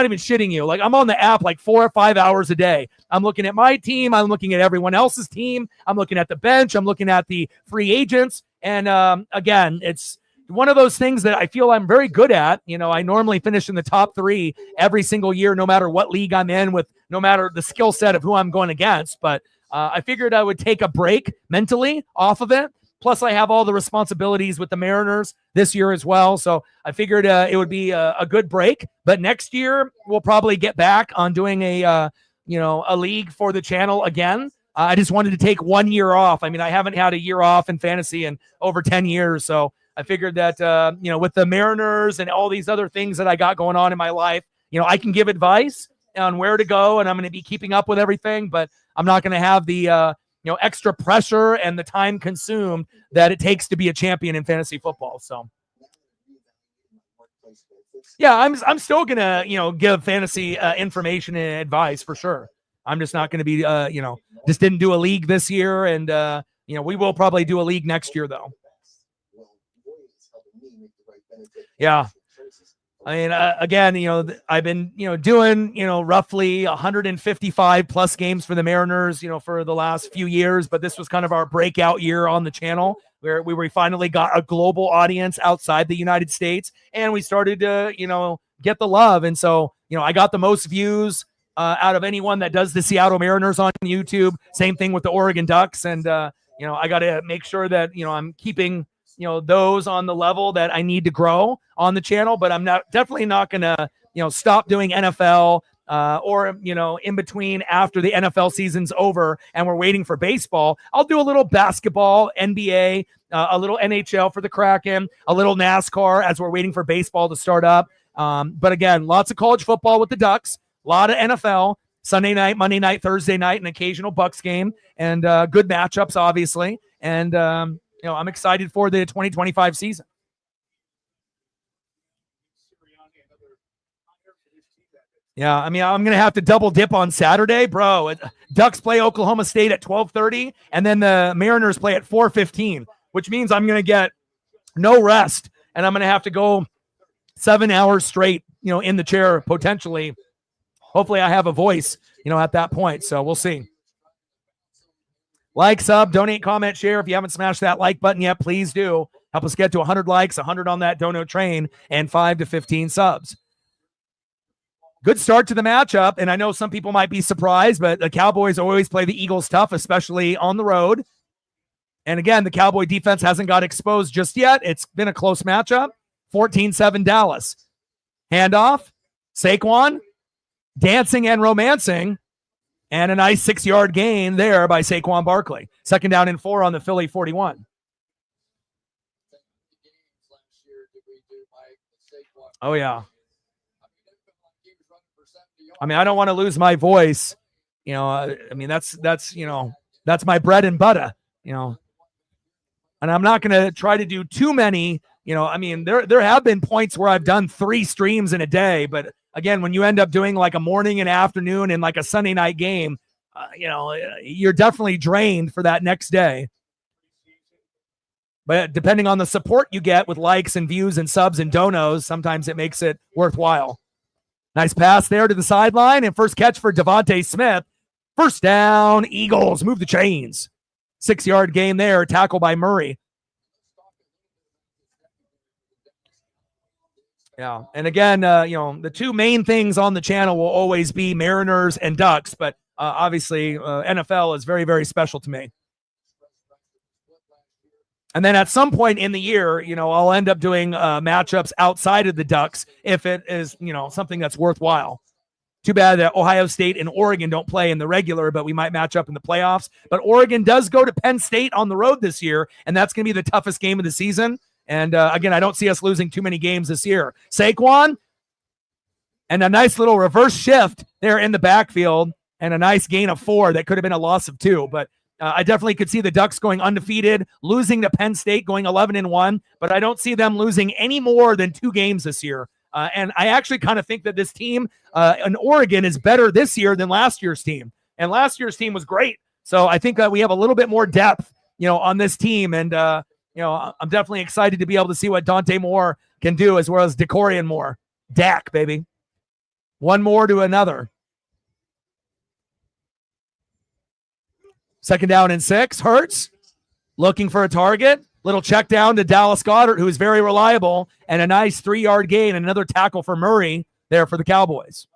even shitting you. Like, I'm on the app like 4 or 5 hours a day. I'm looking at my team. I'm looking at everyone else's team. I'm looking at the bench. I'm looking at the free agents. And again, it's one of those things that I feel I'm very good at. I normally finish in the top 3 every single year, no matter what league I'm in, with no matter the skill set of who I'm going against. But I figured I would take a break mentally off of it. Plus, I have all the responsibilities with the Mariners this year as well. So I figured it would be a good break. But next year, we'll probably get back on doing a league for the channel again. I just wanted to take 1 year off. I mean, I haven't had a year off in fantasy in over 10 years. So I figured that, with the Mariners and all these other things that I got going on in my life, I can give advice on where to go, and I'm going to be keeping up with everything, but I'm not going to have the, extra pressure and the time consumed that it takes to be a champion in fantasy football. So, yeah, I'm still going to, give fantasy information and advice for sure. I'm just not going to be, just didn't do a league this year. And, we will probably do a league next year though. Yeah. I mean, again, I've been, doing, roughly 155 plus games for the Mariners, for the last few years. But this was kind of our breakout year on the channel, where we finally got a global audience outside the United States, and we started to, get the love. And so, I got the most views out of anyone that does the Seattle Mariners on YouTube. Same thing with the Oregon Ducks. And, I got to make sure that, I'm keeping those on the level that I need to grow on the channel, but I'm definitely not going to, stop doing NFL or, in between after the NFL season's over and we're waiting for baseball. I'll do a little basketball, NBA, a little NHL for the Kraken, a little NASCAR as we're waiting for baseball to start up. But again, lots of college football with the Ducks, a lot of NFL, Sunday night, Monday night, Thursday night, an occasional Bucks game, and good matchups, obviously. And, I'm excited for the 2025 season. Yeah, I mean, I'm going to have to double dip on Saturday, bro. Ducks play Oklahoma State at 12:30, and then the Mariners play at 4:15, which means I'm going to get no rest, and I'm going to have to go 7 hours straight, in the chair, potentially. Hopefully I have a voice, at that point, so we'll see. Like, sub, donate, comment, share. If you haven't smashed that like button yet, please do. Help us get to 100 likes, 100 on that dono train, and 5 to 15 subs. Good start to the matchup, and I know some people might be surprised, but the Cowboys always play the Eagles tough, especially on the road. And again, the Cowboy defense hasn't got exposed just yet. It's been a close matchup. 14-7 Dallas. Handoff. Saquon. Dancing and romancing. And a nice 6-yard gain there by Saquon Barkley. 2nd down and 4 on the Philly 41. Oh, yeah. I mean, I don't want to lose my voice. I mean, that's my bread and butter, And I'm not going to try to do too many, I mean, there have been points where I've done 3 streams in a day, but again, when you end up doing like a morning and afternoon and like a Sunday night game, you're definitely drained for that next day. But depending on the support you get with likes and views and subs and donos, sometimes it makes it worthwhile. Nice pass there to the sideline, and first catch for Devontae Smith. 1st down, Eagles move the chains. 6-yard gain there, tackle by Murray. Yeah, and again, the 2 main things on the channel will always be Mariners and Ducks, but obviously NFL is very, very special to me. And then at some point in the year, I'll end up doing matchups outside of the Ducks if it is, something that's worthwhile. Too bad that Ohio State and Oregon don't play in the regular, but we might match up in the playoffs. But Oregon does go to Penn State on the road this year, and that's going to be the toughest game of the season. And again, I don't see us losing too many games this year. Saquon, and a nice little reverse shift there in the backfield, and a nice gain of 4 that could have been a loss of 2. But I definitely could see the Ducks going undefeated, losing to Penn State, going 11-1, but I don't see them losing any more than 2 games this year. And I actually kind of think that this team in Oregon is better this year than last year's team. And last year's team was great. So I think that we have a little bit more depth, on this team. And, I'm definitely excited to be able to see what Dante Moore can do, as well as Decorian Moore. Dak, baby. One more to another. 2nd down and 6. Hurts looking for a target. Little check down to Dallas Goedert, who is very reliable, and a nice 3-yard gain and another tackle for Murray there for the Cowboys.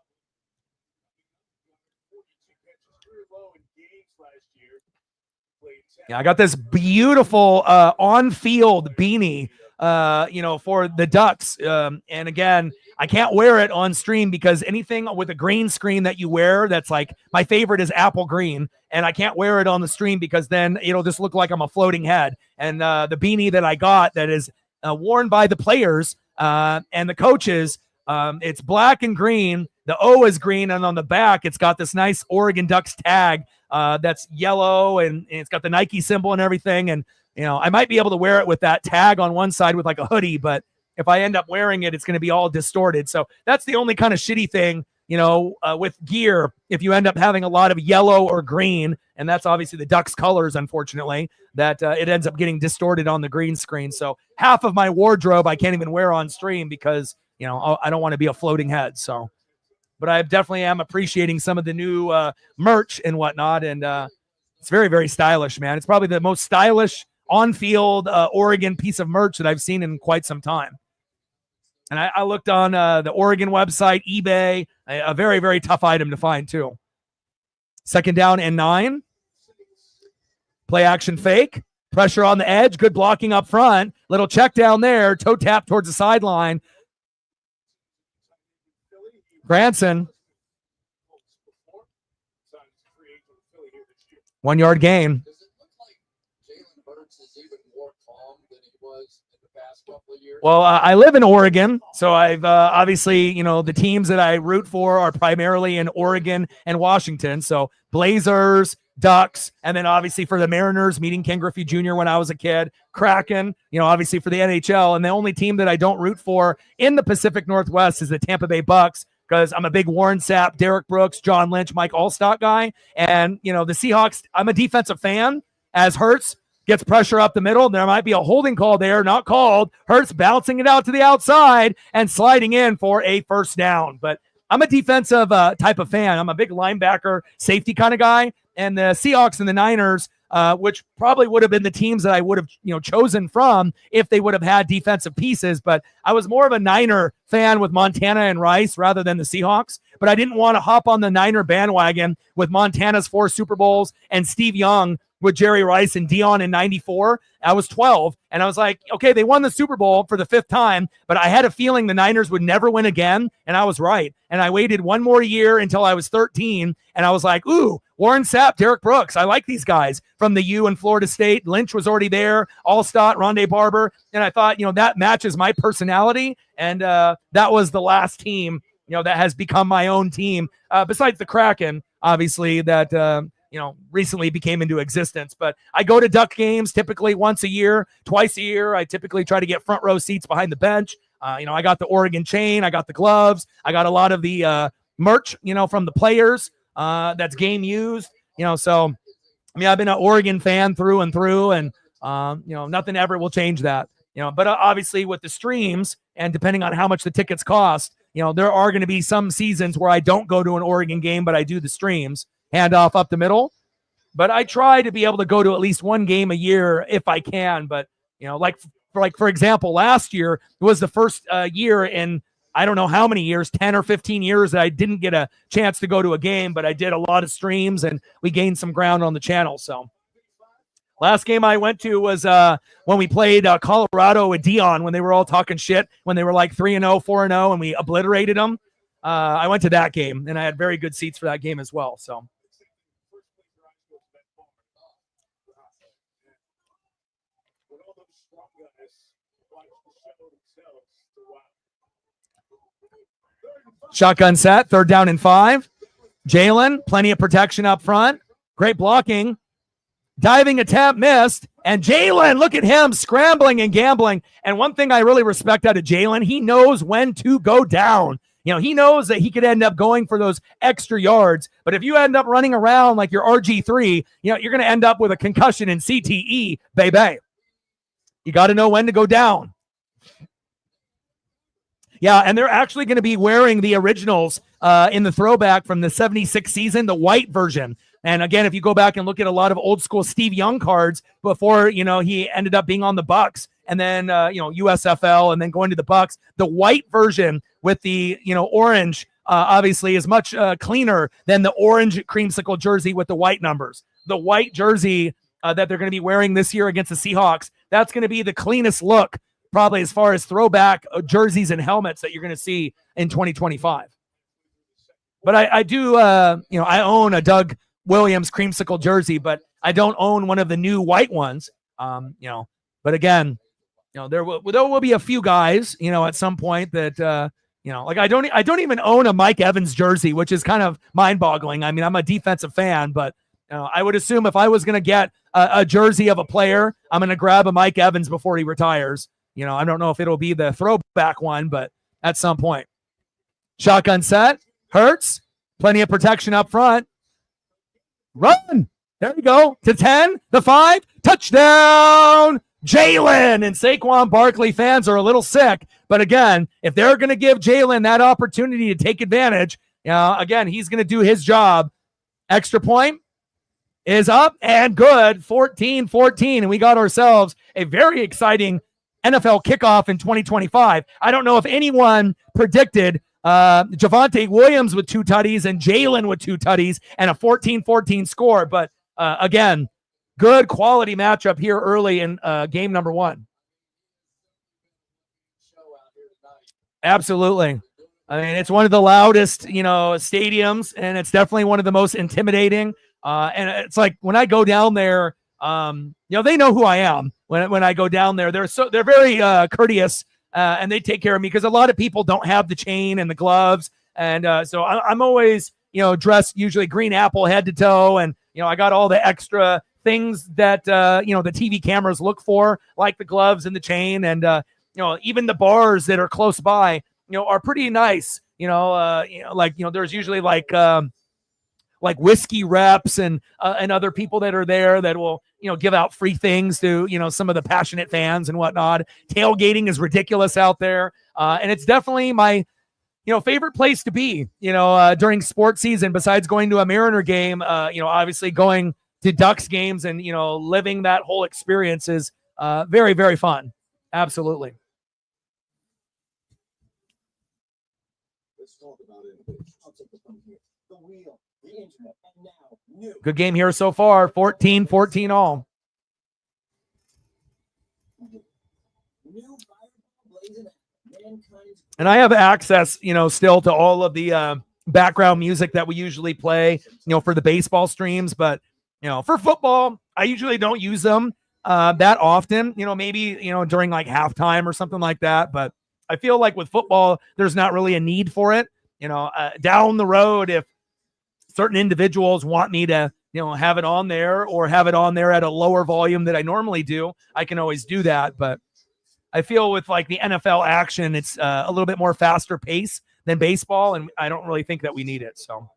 Yeah, I got this beautiful on-field beanie, for the Ducks. And again, I can't wear it on stream because anything with a green screen that you wear, that's like, my favorite is apple green, and I can't wear it on the stream because then it'll just look like I'm a floating head. And the beanie that I got that is worn by the players and the coaches, it's black and green. The O is green, and on the back, it's got this nice Oregon Ducks tag that's yellow, and it's got the Nike symbol and everything. And, I might be able to wear it with that tag on one side with like a hoodie, but if I end up wearing it, it's going to be all distorted. So that's the only kind of shitty thing, with gear, if you end up having a lot of yellow or green, and that's obviously the Ducks colors, unfortunately, that it ends up getting distorted on the green screen. So half of my wardrobe I can't even wear on stream because, I don't want to be a floating head. So, but I definitely am appreciating some of the new merch and whatnot. And it's very, very stylish, man. It's probably the most stylish on-field Oregon piece of merch that I've seen in quite some time. And I looked on the Oregon website, eBay, a very, very tough item to find too. 2nd down and 9. Play action fake. Pressure on the edge. Good blocking up front. Little check down there. Toe tap towards the sideline. Granson. 1-yard gain. Does it look like Jaylen Hurts is even more calm than he was in the past couple of years? Well, I live in Oregon, so I've obviously, the teams that I root for are primarily in Oregon and Washington. So Blazers, Ducks, and then obviously for the Mariners, meeting Ken Griffey Jr. when I was a kid, Kraken, obviously for the NHL. And the only team that I don't root for in the Pacific Northwest is the Tampa Bay Bucks, because I'm a big Warren Sapp, Derek Brooks, John Lynch, Mike Allstott guy. And, the Seahawks, I'm a defensive fan. As Hurts gets pressure up the middle, there might be a holding call there, not called. Hurts bouncing it out to the outside and sliding in for a 1st down. But I'm a defensive type of fan. I'm a big linebacker, safety kind of guy. And the Seahawks and the Niners, which probably would have been the teams that I would have, chosen from if they would have had defensive pieces. But I was more of a Niner fan with Montana and Rice rather than the Seahawks. But I didn't want to hop on the Niner bandwagon with Montana's 4 Super Bowls and Steve Young with Jerry Rice and Dion in 94. I was 12, and I was like, okay, they won the Super Bowl for the 5th time, but I had a feeling the Niners would never win again, and I was right. And I waited one more year until I was 13, and I was like, ooh, Warren Sapp, Derek Brooks, I like these guys from the U and Florida State. Lynch was already there, Allstott, Rondé Barber, and I thought, that matches my personality, and that was the last team, that has become my own team, besides the Kraken, obviously, that recently became into existence. But I go to Duck games typically once a year, twice a year. I typically try to get front row seats behind the bench. I got the Oregon chain, I got the gloves, I got a lot of the merch, from the players that's game used, so I've been an Oregon fan through and through, and nothing ever will change that, but obviously with the streams and depending on how much the tickets cost, there are going to be some seasons where I don't go to an Oregon game, but I do the streams. Handoff up the middle. But I try to be able to go to at least one game a year if I can. But, for example, last year was the first year in I don't know how many years, 10 or 15 years that I didn't get a chance to go to a game, but I did a lot of streams and we gained some ground on the channel. So Last game I went to was when we played Colorado with Dion, when they were all talking shit, when they were like 3-0, 4-0, and we obliterated them. I went to that game, and I had very good seats for that game as well. So. Shotgun set, 3rd down and 5. Jaylen, plenty of protection up front. Great blocking. Diving attempt missed. And Jaylen, look at him scrambling and gambling. And one thing I really respect out of Jaylen, he knows when to go down. You know, he knows that he could end up going for those extra yards. But if you end up running around like your RG3, you know, you're going to end up with a concussion in CTE, baby. You got to know when to go down. Yeah, and they're actually going to be wearing the originals in the throwback from the 76 season, the white version. And again, if you go back and look at a lot of old school Steve Young cards before, you know, he ended up being on the Bucks and then, you know, USFL and then going to the Bucks, the white version with the, you know, orange obviously is much cleaner than the orange creamsicle jersey with the white numbers. The white jersey that they're going to be wearing this year against the Seahawks, that's going to be the cleanest look probably as far as throwback jerseys and helmets that you're going to see in 2025. But I do, you know, I own a Doug Williams creamsicle jersey, but I don't own one of the new white ones. You know, but again, you know, there will be a few guys, you know, at some point that, you know, like I don't even own a Mike Evans jersey, which is kind of mind boggling. I mean, I'm a defensive fan, but you know, I would assume if I was going to get a jersey of a player, I'm going to grab a Mike Evans before he retires. You know, I don't know if it'll be the throwback one, but at some point. Shotgun set. Hurts. Plenty of protection up front. Run. There you go. To 10. The 5. Touchdown. Jaylen. And Saquon Barkley fans are a little sick. But again, if they're going to give Jaylen that opportunity to take advantage, again, he's going to do his job. Extra point is up and good. 14-14. And we got ourselves a very exciting NFL kickoff in 2025. I don't know if anyone predicted Javonte Williams with 2 tutties and Jaylen with 2 tutties and a 14-14 score. But again, good quality matchup here early in game number 1. Absolutely. I mean, it's one of the loudest, you know, stadiums, and it's definitely one of the most intimidating. And it's like when I go down there, you know, they know who I am when I go down there. They're very courteous, and they take care of me because a lot of people don't have the chain and the gloves. And so I'm always, you know, dressed usually green apple head to toe. And, you know, I got all the extra things that, you know, the TV cameras look for, like the gloves and the chain. And, you know, even the bars that are close by, you know, are pretty nice. Like, you know, there's usually like whiskey reps and other people that are there that will, you know, give out free things to, you know, some of the passionate fans and whatnot. Tailgating is ridiculous out there. And it's definitely my, you know, favorite place to be, you know, during sports season, besides going to a Mariner game, you know, obviously going to Ducks games and, you know, living that whole experience is very, very fun. Absolutely. Let's talk about it. I'll take it from here. The wheel. The internet, and now new. Good game here so far. 14-14 all. And I have access, you know, still to all of the background music that we usually play, you know, for the baseball streams. But, you know, for football, I usually don't use them that often, you know, maybe, you know, during like halftime or something like that. But I feel like with football, there's not really a need for it. You know, down the road, if certain individuals want me to, you know, have it on there or have it on there at a lower volume that I normally do, I can always do that. But I feel with like the NFL action, it's a little bit more faster pace than baseball, and I don't really think that we need it. So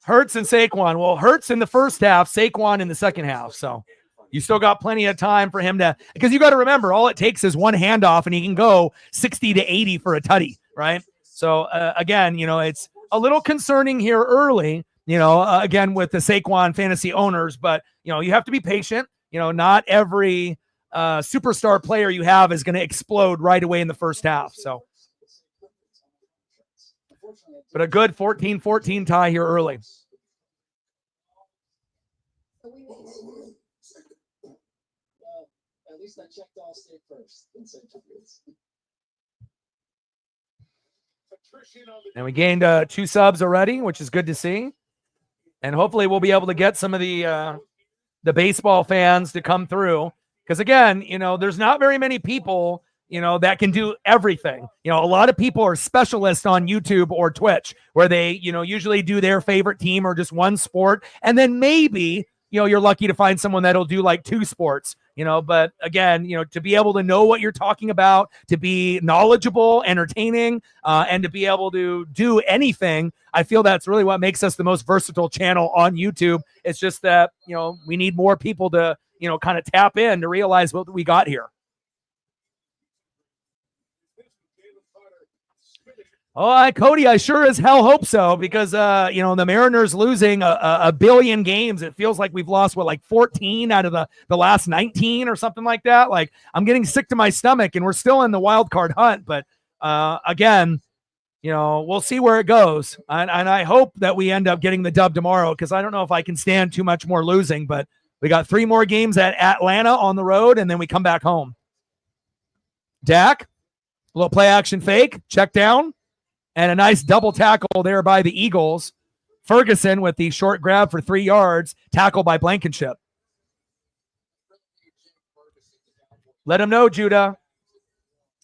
Hurts and Saquon. Well, Hurts in the first half, Saquon in the second half. So you still got plenty of time for him to, because you got to remember, all it takes is one handoff and he can go 60 to 80 for a tutty, right? So, again, you know, it's a little concerning here early, you know, again, with the Saquon fantasy owners, but, you know, you have to be patient. You know, not every superstar player you have is going to explode right away in the first half. So, but a good 14-14 tie here early. least I checked all state first in Central Fields. And we gained 2 subs already, which is good to see. And hopefully we'll be able to get some of the baseball fans to come through. Because again, there's not very many people, that can do everything. A lot of people are specialists on YouTube or Twitch where they, usually do their favorite team or just one sport. And then maybe, you're lucky to find someone that'll do like 2 sports, but again, to be able to know what you're talking about, to be knowledgeable, entertaining, and to be able to do anything, I feel that's really what makes us the most versatile channel on YouTube. It's just that, we need more people to, kind of tap in to realize what we got here. Oh, Cody, I sure as hell hope so because, the Mariners losing a billion games. It feels like we've lost, 14 out of the last 19 or something like that. Like, I'm getting sick to my stomach, and we're still in the wild card hunt. But, again, we'll see where it goes. And I hope that we end up getting the dub tomorrow because I don't know if I can stand too much more losing. But we got 3 more games at Atlanta on the road, and then we come back home. Dak, a little play action fake, check down. And a nice double tackle there by the Eagles. Ferguson with the short grab for 3 yards, tackle by Blankenship. Let him know, Judah.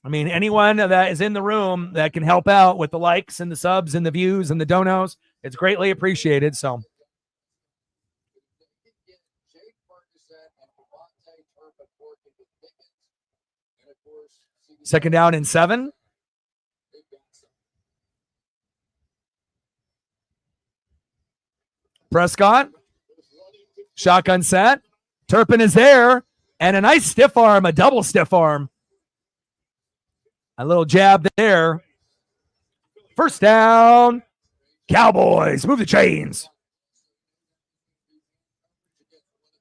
I mean, anyone that is in the room that can help out with the likes and the subs and the views and the donos, it's greatly appreciated. So, second down and 7. Prescott, shotgun set. Turpin is there, and a nice stiff arm, a double stiff arm. A little jab there. First down, Cowboys, move the chains.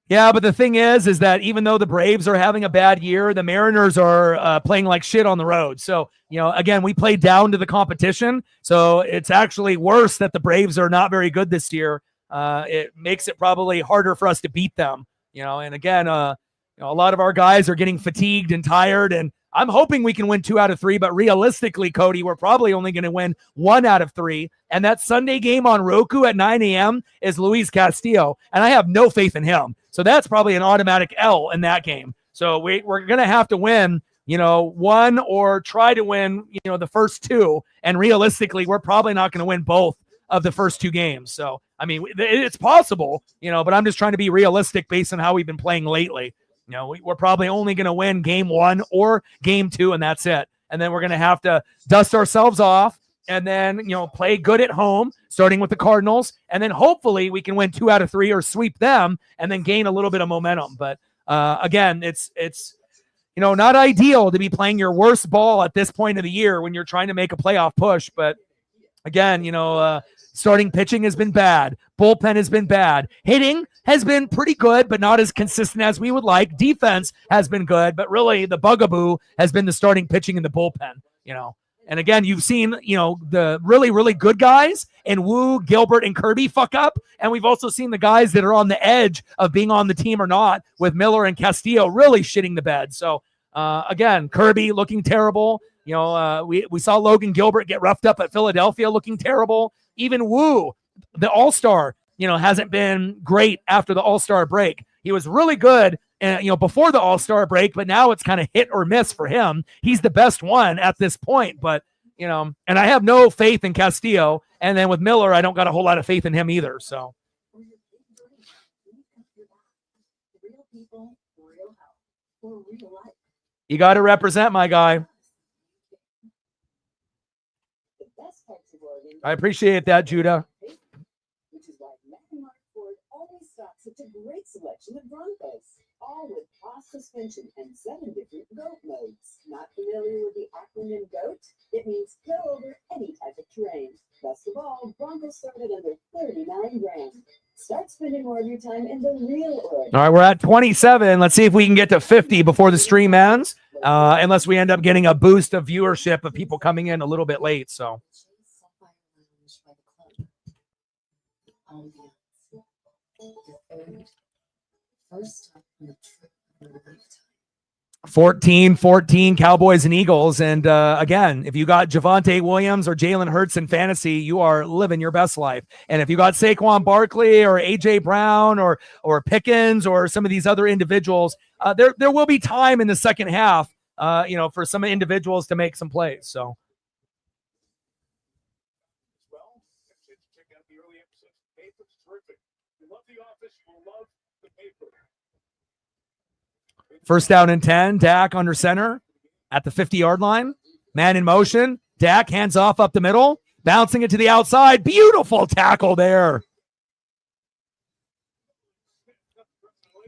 Yeah, but the thing is that even though the Braves are having a bad year, the Mariners are playing like shit on the road. So, again, we play down to the competition. So it's actually worse that the Braves are not very good this year. It makes it probably harder for us to beat them, and again, a lot of our guys are getting fatigued and tired, and I'm hoping we can win 2 out of 3, but realistically, Cody, we're probably only going to win 1 out of 3. And that Sunday game on Roku at 9 a.m. is Luis Castillo, and I have no faith in him. So that's probably an automatic L in that game. So we're going to have to win, 1 or try to win, the first 2. And realistically, we're probably not going to win both of the first 2 games. So, I mean, it's possible, but I'm just trying to be realistic based on how we've been playing lately. We're probably only going to win game 1 or game 2, and that's it. And then we're going to have to dust ourselves off and then, play good at home, starting with the Cardinals. And then hopefully we can win 2 out of 3 or sweep them and then gain a little bit of momentum. But again, it's not ideal to be playing your worst ball at this point of the year when you're trying to make a playoff push. But again, starting pitching has been bad. Bullpen has been bad. Hitting has been pretty good, but not as consistent as we would like. Defense has been good, but really the bugaboo has been the starting pitching and the bullpen, And again, you've seen, the really, really good guys and Wu, Gilbert, and Kirby fuck up. And we've also seen the guys that are on the edge of being on the team or not with Miller and Castillo really shitting the bed. So, again, Kirby looking terrible. We saw Logan Gilbert get roughed up at Philadelphia looking terrible. Even Wu, the All-Star, hasn't been great after the All-Star break. He was really good, before the All-Star break, but now it's kind of hit or miss for him. He's the best one at this point, but, and I have no faith in Castillo. And then with Miller, I don't got a whole lot of faith in him either, so. You got to represent, my guy. I appreciate that, Judah. Which is why Mac Ford always stocks such a great selection of Broncos, all with cross suspension and 7 different GOAT modes. Not familiar with the acronym GOAT? It means go over any type of terrain. Best of all, Broncos start at under 39 grand. Start spending more of your time in the real world. All right, we're at 27. Let's see if we can get to 50 before the stream ends, unless we end up getting a boost of viewership of people coming in a little bit late, so. First time on a trip in a lifetime. 14-14 Cowboys and Eagles. And again, if you got Javonte Williams or Jalen Hurts in fantasy, you are living your best life. And if you got Saquon Barkley or AJ Brown or Pickens or some of these other individuals, there will be time in the second half, for some individuals to make some plays. So. First down and 10, Dak under center at the 50-yard line. Man in motion. Dak hands off up the middle, bouncing it to the outside. Beautiful tackle there.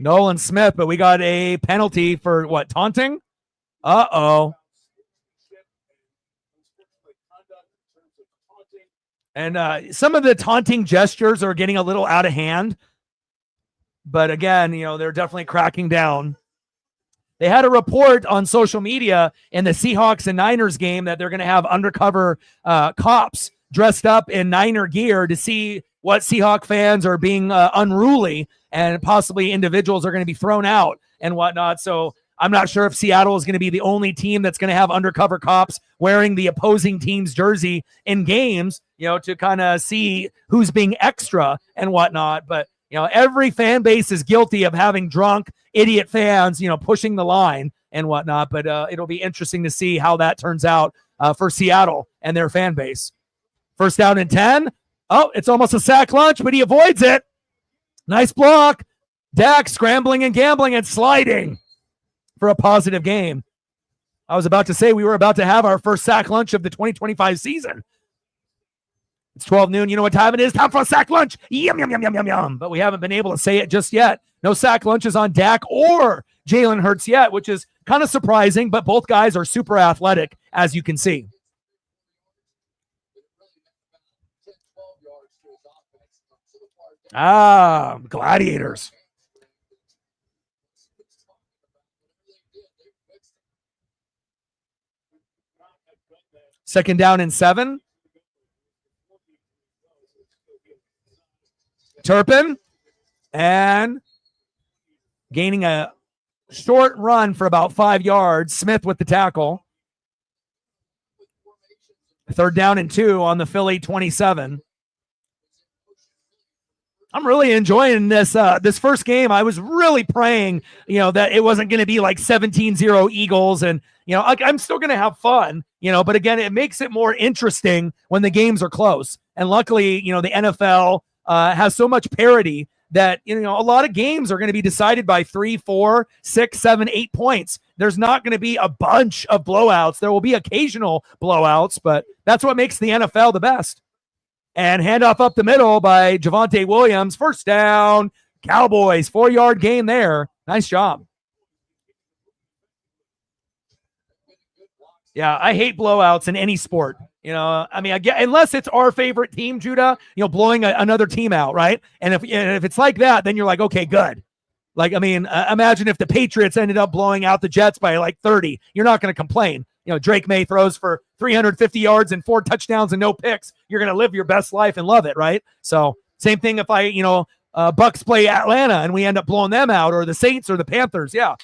Nolan Smith, but we got a penalty for what, taunting? Uh-oh. And some of the taunting gestures are getting a little out of hand. But again, they're definitely cracking down. They had a report on social media in the Seahawks and Niners game that they're going to have undercover cops dressed up in Niner gear to see what Seahawk fans are being unruly, and possibly individuals are going to be thrown out and whatnot. So I'm not sure if Seattle is going to be the only team that's going to have undercover cops wearing the opposing team's jersey in games, to kind of see who's being extra and whatnot. But every fan base is guilty of having drunk idiot fans, pushing the line and whatnot. But it'll be interesting to see how that turns out for Seattle and their fan base. First down and 10. Oh, it's almost a sack lunch, but he avoids it. Nice block. Dak scrambling and gambling and sliding for a positive game. I was about to say we were about to have our first sack lunch of the 2025 season. It's 12 noon. You know what time it is? Time for a sack lunch. Yum, yum, yum, yum, yum, yum. But we haven't been able to say it just yet. No sack lunches on Dak or Jalen Hurts yet, which is kind of surprising, but both guys are super athletic, as you can see. Gladiators. Second down and 7. Turpin, and gaining a short run for about 5 yards. Smith with the tackle. Third down and 2 on the Philly 27. I'm really enjoying this this first game. I was really praying, that it wasn't going to be like 17-0 Eagles, and I'm still going to have fun, but again, it makes it more interesting when the games are close. And luckily, the NFL has so much parity that, a lot of games are going to be decided by 3, 4, 6, 7, 8 points. There's not going to be a bunch of blowouts. There will be occasional blowouts, but that's what makes the NFL the best. And handoff up the middle by Javonte Williams. First down, Cowboys, 4-yard gain there. Nice job. Yeah, I hate blowouts in any sport. I get, unless it's our favorite team, Judah, blowing another team out, right? And if it's like that, then you're like, okay, good. Like, imagine if the Patriots ended up blowing out the Jets by like 30. You're not going to complain. Drake May throws for 350 yards and 4 touchdowns and no picks. You're going to live your best life and love it, right? So same thing if Bucks play Atlanta and we end up blowing them out, or the Saints or the Panthers. Yeah,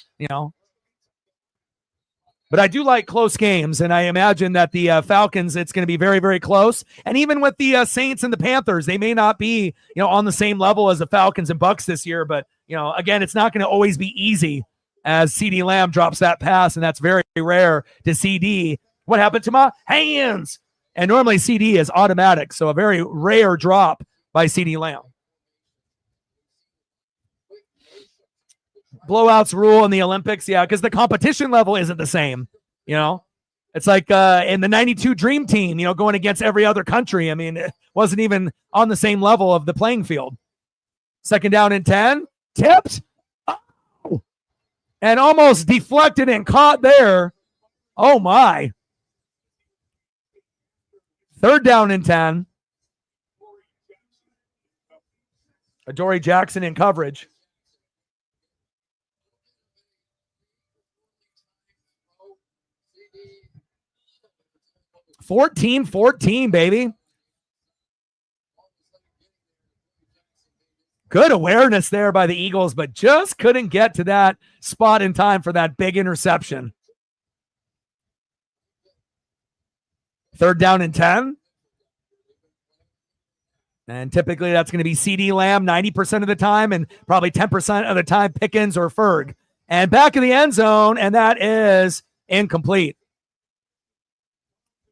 But I do like close games, and I imagine that the Falcons, it's going to be very, very close. And even with the Saints and the Panthers, they may not be, on the same level as the Falcons and Bucks this year. But, again, it's not going to always be easy, as CeeDee Lamb drops that pass, and that's very rare to CeeDee. What happened to my hands? And normally CeeDee is automatic, so a very rare drop by CeeDee Lamb. Blowouts rule in the Olympics, yeah, because the competition level isn't the same. It's like in the 92 Dream Team, going against every other country. It wasn't even on the same level of the playing field. Second down and 10, tipped, and almost deflected and caught there. Oh my. Third down and 10. Adoree Jackson in coverage. 14-14, baby. Good awareness there by the Eagles, but just couldn't get to that spot in time for that big interception. 3rd down and 10. And typically that's going to be CD Lamb 90% of the time, and probably 10% of the time Pickens or Ferg. And back in the end zone, and that is incomplete.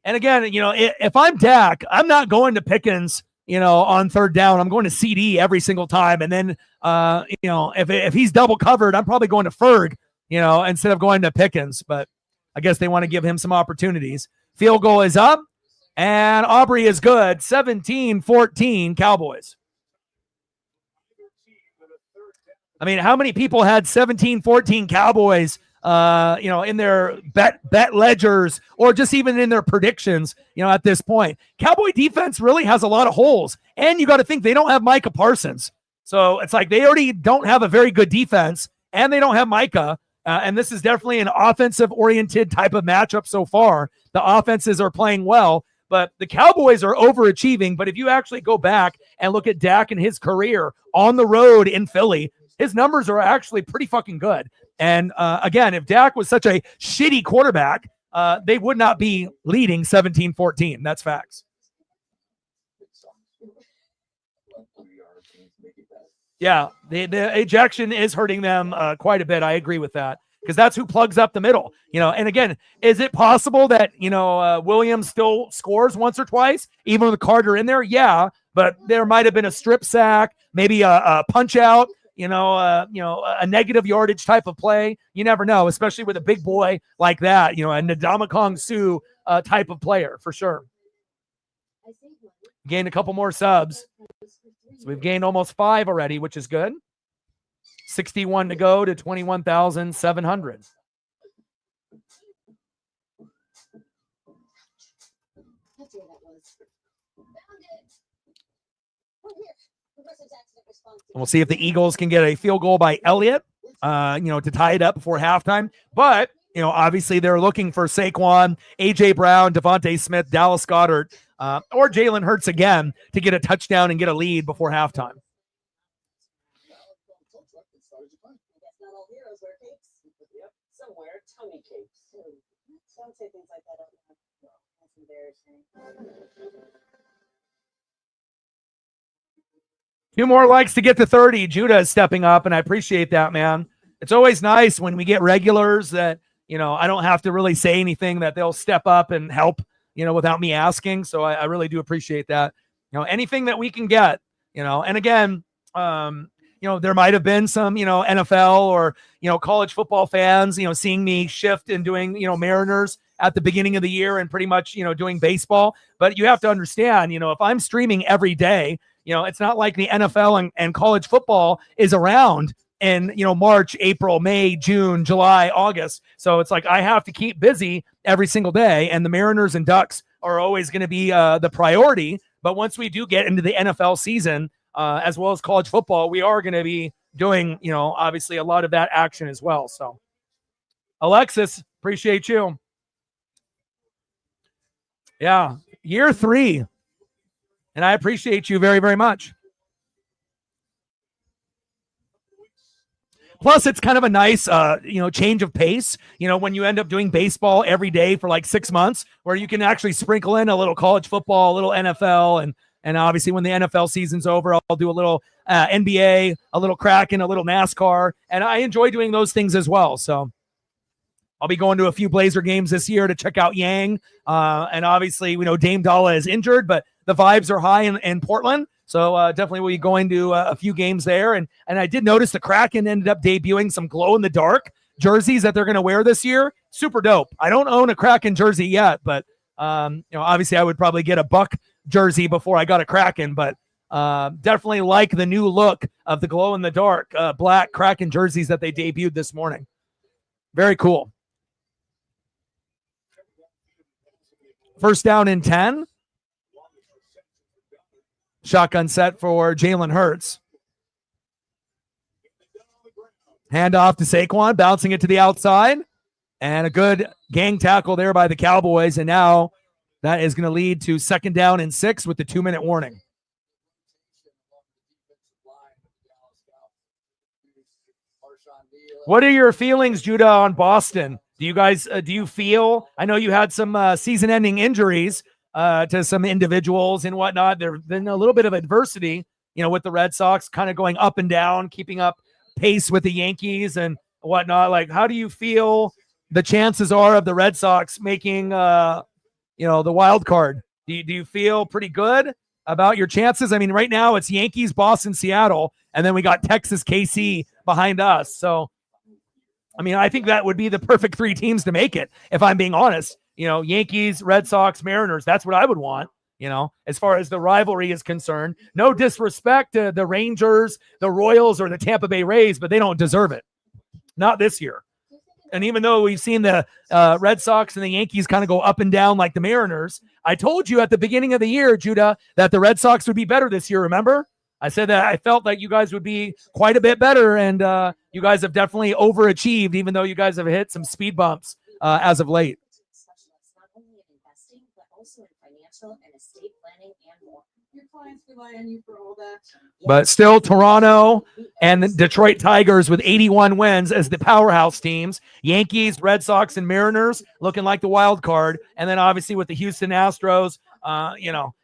And again, if I'm Dak, I'm not going to Pickens, on 3rd down. I'm going to CD every single time. And then, if he's double covered, I'm probably going to Ferg, instead of going to Pickens. But I guess they want to give him some opportunities. Field goal is up, and Aubrey is good. 17-14 Cowboys. I mean, how many people had 17-14 Cowboys, in their bet ledgers, or just even in their predictions, at this point? Cowboy defense really has a lot of holes, and you got to think they don't have Micah Parsons. So it's like they already don't have a very good defense, and they don't have Micah. And this is definitely an offensive-oriented type of matchup so far. The offenses are playing well, but the Cowboys are overachieving. But if you actually go back and look at Dak and his career on the road in Philly, his numbers are actually pretty fucking good. And again, if Dak was such a shitty quarterback, they would not be leading 17-14. That's facts. Yeah, the ejection is hurting them quite a bit. I agree with that, because that's who plugs up the middle. And again, is it possible that, Williams still scores once or twice, even with Carter in there? Yeah, but there might have been a strip sack, maybe a punch out, a negative yardage type of play. You never know, especially with a big boy like that, a Ndamukong Suh type of player, for sure. Gained a couple more subs. So we've gained almost 5 already, which is good. 61 to go to 21,700. And we'll see if the Eagles can get a field goal by Elliott, to tie it up before halftime. But, obviously they're looking for Saquon, A.J. Brown, Devontae Smith, Dallas Goedert, or Jalen Hurts again to get a touchdown and get a lead before halftime. Don't say things like that. That's embarrassing. 2 more likes to get to 30. Judah is stepping up, and I appreciate that, man. It's always nice when we get regulars that, I don't have to really say anything, that they'll step up and help, without me asking. So I really do appreciate that. Anything that we can get, and again, there might have been some, NFL or, college football fans, seeing me shift and doing, Mariners at the beginning of the year and pretty much, doing baseball. But you have to understand, if I'm streaming every day, it's not like the NFL and college football is around in, March, April, May, June, July, August. So it's like I have to keep busy every single day. And the Mariners and Ducks are always going to be the priority. But once we do get into the NFL season, as well as college football, we are going to be doing, obviously a lot of that action as well. So, Alexis, appreciate you. Yeah, year 3. And I appreciate you very, very much. Plus, it's kind of a nice, change of pace, when you end up doing baseball every day for like 6 months, where you can actually sprinkle in a little college football, a little NFL, and obviously when the NFL season's over, I'll do a little NBA, a little Kraken, a little NASCAR, and I enjoy doing those things as well. So I'll be going to a few Blazer games this year to check out Yang, and obviously we know Dame Dalla is injured, but the vibes are high in Portland. So definitely we'll be going to a few games there. And I did notice the Kraken ended up debuting some glow-in-the-dark jerseys that they're going to wear this year. Super dope. I don't own a Kraken jersey yet, but obviously I would probably get a Buck jersey before I got a Kraken. But definitely like the new look of the glow-in-the-dark black Kraken jerseys that they debuted this morning. Very cool. 1st down and 10. Shotgun set for Jalen Hurts. Hand off to Saquon, bouncing it to the outside. And a good gang tackle there by the Cowboys. And now that is going to lead to 2nd down and 6 with the 2-minute warning. What are your feelings, Judah, on Boston? Do you guys, do you feel, I know you had some season-ending injuries to some individuals and whatnot. There's been a little bit of adversity, with the Red Sox kind of going up and down, keeping up pace with the Yankees and whatnot. Like, how do you feel the chances are of the Red Sox making, the wild card? Do you feel pretty good about your chances? I mean, right now it's Yankees, Boston, Seattle, and then we got Texas, KC behind us. So, I mean, I think that would be the perfect 3 teams to make it, if I'm being honest. Yankees, Red Sox, Mariners. That's what I would want, as far as the rivalry is concerned. No disrespect to the Rangers, the Royals, or the Tampa Bay Rays, but they don't deserve it. Not this year. And even though we've seen the Red Sox and the Yankees kind of go up and down like the Mariners, I told you at the beginning of the year, Judah, that the Red Sox would be better this year, remember? I said that I felt that you guys would be quite a bit better, and you guys have definitely overachieved, even though you guys have hit some speed bumps as of late. Not only in investing, but also in financial and estate planning and more. Your clients rely on you for all that. But still, Toronto and the Detroit Tigers with 81 wins as the powerhouse teams. Yankees, Red Sox, and Mariners looking like the wild card. And then obviously with the Houston Astros,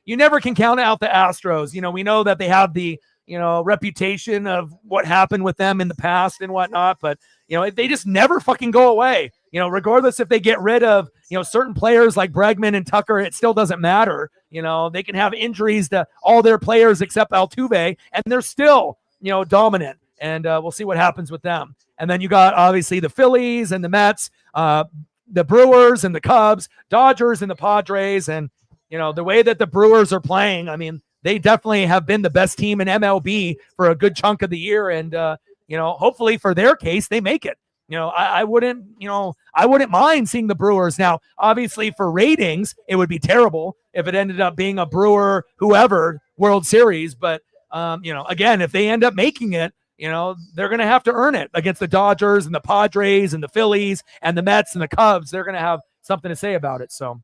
you never can count out the Astros. We know that they have the, reputation of what happened with them in the past and whatnot, but, they just never fucking go away. Regardless if they get rid of, certain players like Bregman and Tucker, it still doesn't matter. They can have injuries to all their players except Altuve, and they're still, dominant. And we'll see what happens with them. And then you got obviously the Phillies and the Mets, the Brewers and the Cubs, Dodgers and the Padres. And, the way that the Brewers are playing, I mean, they definitely have been the best team in MLB for a good chunk of the year. And, hopefully for their case, they make it. I wouldn't mind seeing the Brewers. Now, obviously for ratings, it would be terrible if it ended up being a Brewer, whoever World Series. But, again, if they end up making it, they're going to have to earn it against the Dodgers and the Padres and the Phillies and the Mets and the Cubs. They're going to have something to say about it. So,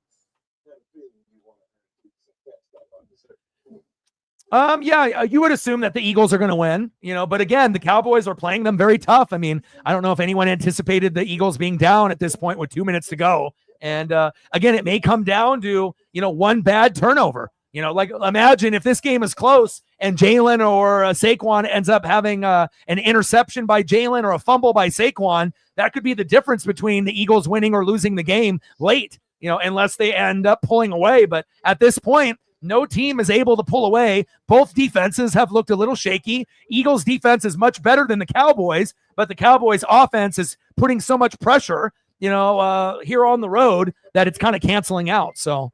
yeah, you would assume that the Eagles are going to win, but again, the Cowboys are playing them very tough. I mean, I don't know if anyone anticipated the Eagles being down at this point with 2 minutes to go. And, again, it may come down to, one bad turnover. Like imagine if this game is close and Jaylen or Saquon ends up having an interception by Jaylen or a fumble by Saquon. That could be the difference between the Eagles winning or losing the game late, unless they end up pulling away. But at this point, no team is able to pull away. Both defenses have looked a little shaky. Eagles defense is much better than the Cowboys, but the Cowboys offense is putting so much pressure, here on the road that it's kind of canceling out. So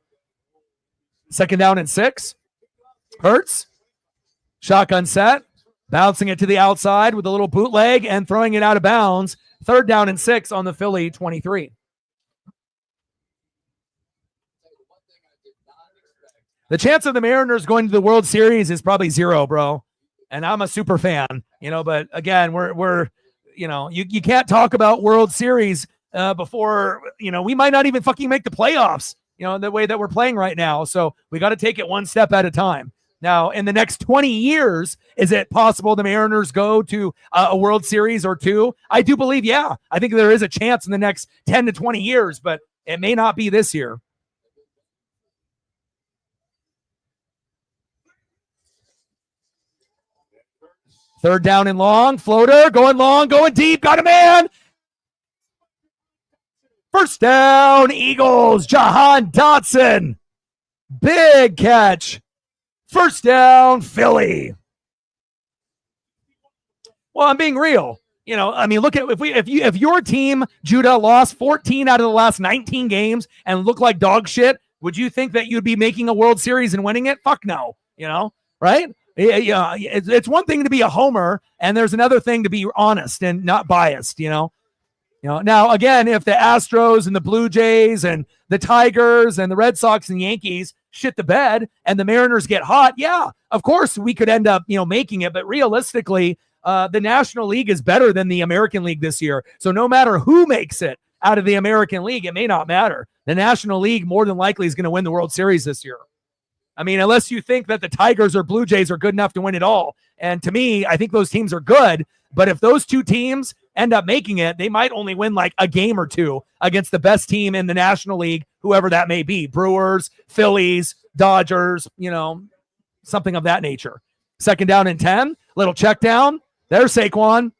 2nd down and 6. Hurts. Shotgun set. Bouncing it to the outside with a little bootleg and throwing it out of bounds. 3rd down and 6 on the Philly 23. The chance of the Mariners going to the World Series is probably 0, bro. And I'm a super fan, but again, we're you can't talk about World Series before, we might not even fucking make the playoffs, the way that we're playing right now. So we got to take it one step at a time. Now, in the next 20 years, is it possible the Mariners go to a World Series or 2? I do believe, yeah. I think there is a chance in the next 10 to 20 years, but it may not be this year. Third down and long, floater, going long, going deep, got a man. First down, Eagles, Jahan Dotson. Big catch. First down, Philly. Well, I'm being real. Look at if your team, Judah, lost 14 out of the last 19 games and looked like dog shit, would you think that you'd be making a World Series and winning it? Fuck no. Right? Yeah, it's one thing to be a homer, and there's another thing to be honest and not biased. Now again, if the Astros and the Blue Jays and the Tigers and the Red Sox and Yankees shit the bed, and the Mariners get hot, yeah, of course we could end up making it. But realistically, the National League is better than the American League this year. So no matter who makes it out of the American League, it may not matter. The National League more than likely is going to win the World Series this year. I mean, unless you think that the Tigers or Blue Jays are good enough to win it all. And to me, I think those teams are good. But if those two teams end up making it, they might only win like a game or two against the best team in the National League, whoever that may be, Brewers, Phillies, Dodgers, something of that nature. 2nd down and 10, little check down. There's Saquon.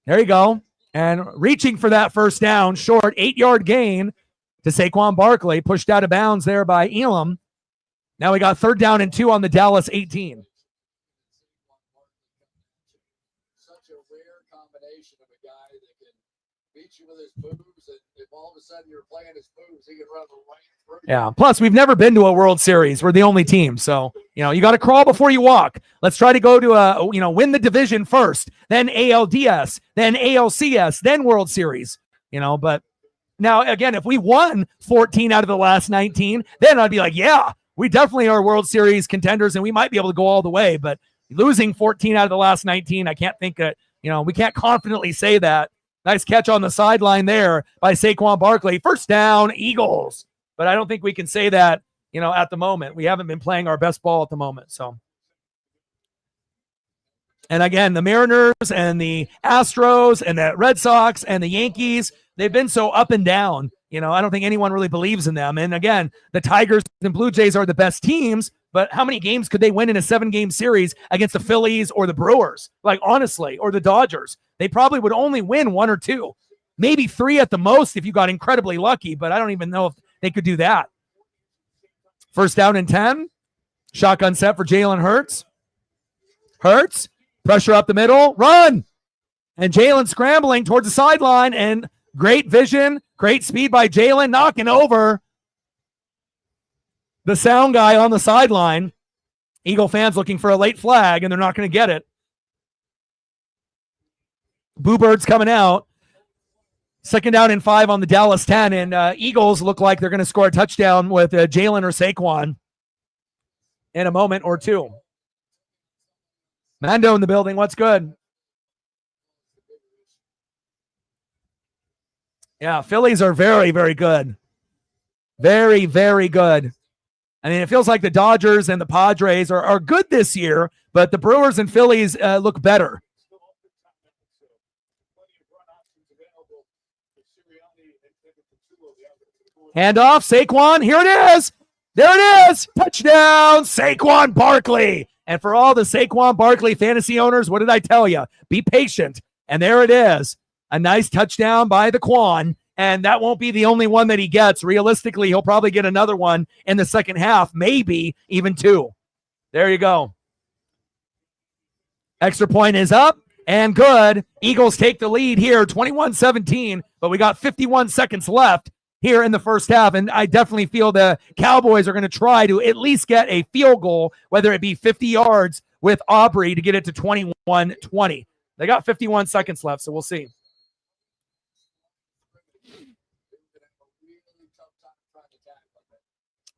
There you go. And reaching for that 1st down, short, 8-yard gain to Saquon Barkley, pushed out of bounds there by Elam. Now we got 3rd down and 2 on the Dallas 18. Such a rare combination of a guy that can beat you with his moves, and if all of a sudden you're playing his moves, he can run right through you. Yeah. Plus, we've never been to a World Series. We're the only team. So, you got to crawl before you walk. Let's try to go to win the division first, then ALDS, then ALCS, then World Series, but now again, if we won 14 out of the last 19, then I'd be like, yeah, we definitely are World Series contenders and we might be able to go all the way, but losing 14 out of the last 19, I can't think that, we can't confidently say that. Nice catch on the sideline there by Saquon Barkley. 1st down, Eagles. But I don't think we can say that, at the moment. We haven't been playing our best ball at the moment. So, and again, the Mariners and the Astros and the Red Sox and the Yankees, they've been so up and down. I don't think anyone really believes in them. And again, the Tigers and Blue Jays are the best teams, but how many games could they win in a 7-game series against the Phillies or the Brewers? Like, honestly, or the Dodgers? They probably would only win 1 or 2, maybe 3 at the most if you got incredibly lucky, but I don't even know if they could do that. 1st down and 10. Shotgun set for Jalen Hurts. Hurts, pressure up the middle, run. And Jalen scrambling towards the sideline, and great vision, great speed by Jalen, knocking over the sound guy on the sideline. Eagle fans looking for a late flag, and they're not going to get it. Boo Bird's coming out. 2nd down and 5 on the Dallas 10, and Eagles look like they're going to score a touchdown with Jalen or Saquon in a moment or two. Mando in the building. What's good? Yeah, Phillies are very, very good. Very, very good. I mean, it feels like the Dodgers and the Padres are good this year, but the Brewers and Phillies look better. Handoff, Saquon, here it is. There it is. Touchdown, Saquon Barkley. And for all the Saquon Barkley fantasy owners, what did I tell you? Be patient. And there it is. A nice touchdown by the Quan. And that won't be the only one that he gets. Realistically, he'll probably get another one in the second half, maybe even 2. There you go. Extra point is up and good. Eagles take the lead here, 21-17, but we got 51 seconds left here in the first half, and I definitely feel the Cowboys are going to try to at least get a field goal, whether it be 50 yards with Aubrey to get it to 21-20. They got 51 seconds left, so we'll see.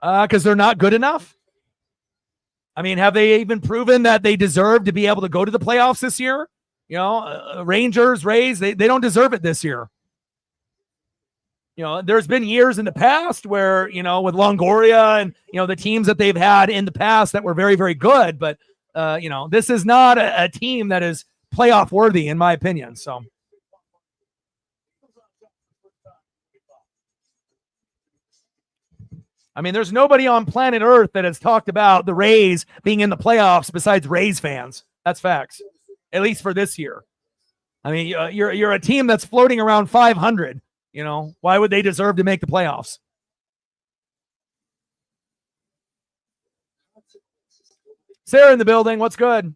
Because they're not good enough? I mean, have they even proven that they deserve to be able to go to the playoffs this year? Rangers, Rays, they don't deserve it this year. There's been years in the past where, with Longoria and, the teams that they've had in the past that were very, very good. But, this is not a team that is playoff worthy, in my opinion. So. I mean, there's nobody on planet Earth that has talked about the Rays being in the playoffs besides Rays fans. That's facts, at least for this year. I mean, you're a team that's floating around 500. Why would they deserve to make the playoffs? Sarah in the building. What's good?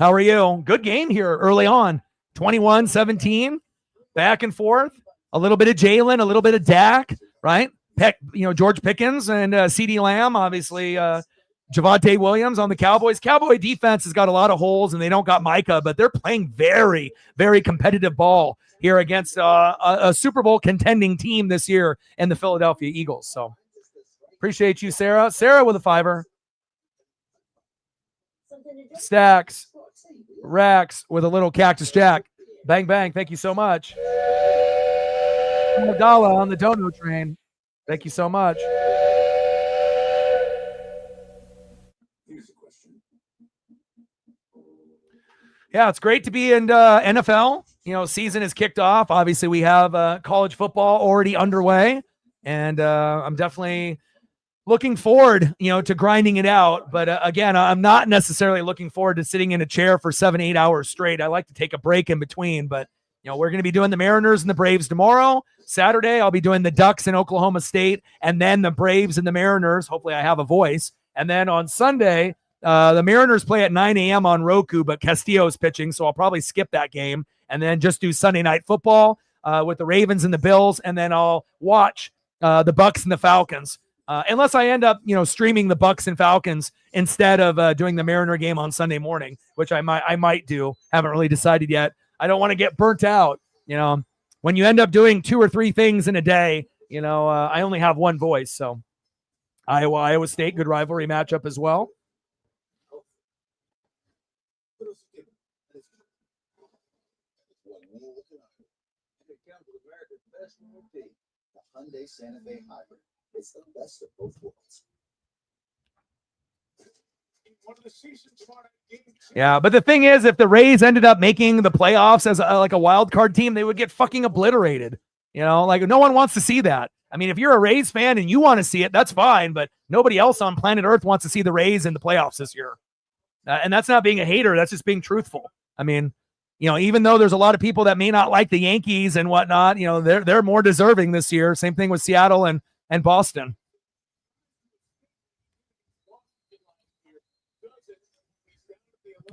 How are you? Good game here early on. 21-17. Back and forth. A little bit of Jalen, a little bit of Dak, right? George Pickens and CeeDee Lamb, obviously Javonte Williams on the Cowboys. Cowboy defense has got a lot of holes, and they don't got Micah, but they're playing very, very competitive ball here against a Super Bowl contending team this year in the Philadelphia Eagles. So appreciate you, Sarah. Sarah with a $5. Stacks, Rax with a little Cactus Jack. Bang, bang. Thank you so much. Abdallah on the dono train. Thank you so much. Yeah, it's great to be in NFL. Season is kicked off. Obviously, we have college football already underway, and I'm definitely looking forward, to grinding it out. But again, I'm not necessarily looking forward to sitting in a chair for 7-8 hours straight. I like to take a break in between. But we're going to be doing the Mariners and the Braves tomorrow. Saturday, I'll be doing the Ducks in Oklahoma State, and then the Braves and the Mariners. Hopefully, I have a voice. And then on Sunday, the Mariners play at 9 a.m. on Roku, but Castillo's pitching, so I'll probably skip that game and then just do Sunday Night Football with the Ravens and the Bills, and then I'll watch the Bucks and the Falcons. Unless I end up, streaming the Bucks and Falcons instead of doing the Mariner game on Sunday morning, which I might do. Haven't really decided yet. I don't want to get burnt out. When you end up doing 2 or 3 things in a day, I only have one voice. So Iowa State, good rivalry matchup as well. The Hyundai Santa Fe Hybrid. It's the best of both worlds. Yeah, but the thing is, if the Rays ended up making the playoffs as a wild card team, they would get fucking obliterated. No one wants to see that. I mean, if you're a Rays fan and you want to see it, that's fine, but nobody else on planet Earth wants to see the Rays in the playoffs this year. And that's not being a hater. That's just being truthful. I mean, even though there's a lot of people that may not like the Yankees and whatnot, they're more deserving this year. Same thing with Seattle and Boston.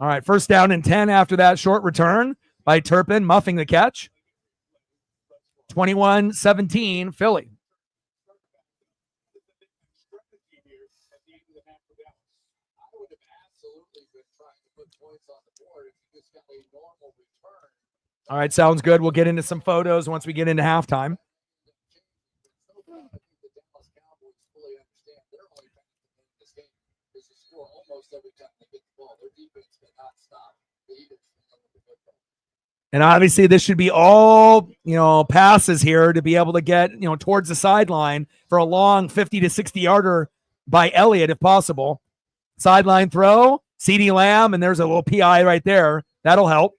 All right, first down and 10 after that short return by Turpin, muffing the catch. 21-17, Philly. All right, sounds good. We'll get into some photos once we get into halftime. And obviously this should be all, passes here to be able to get, towards the sideline for a long 50 to 60 yarder by Elliott if possible. Sideline throw, CeeDee Lamb, and there's a little PI right there. That'll help.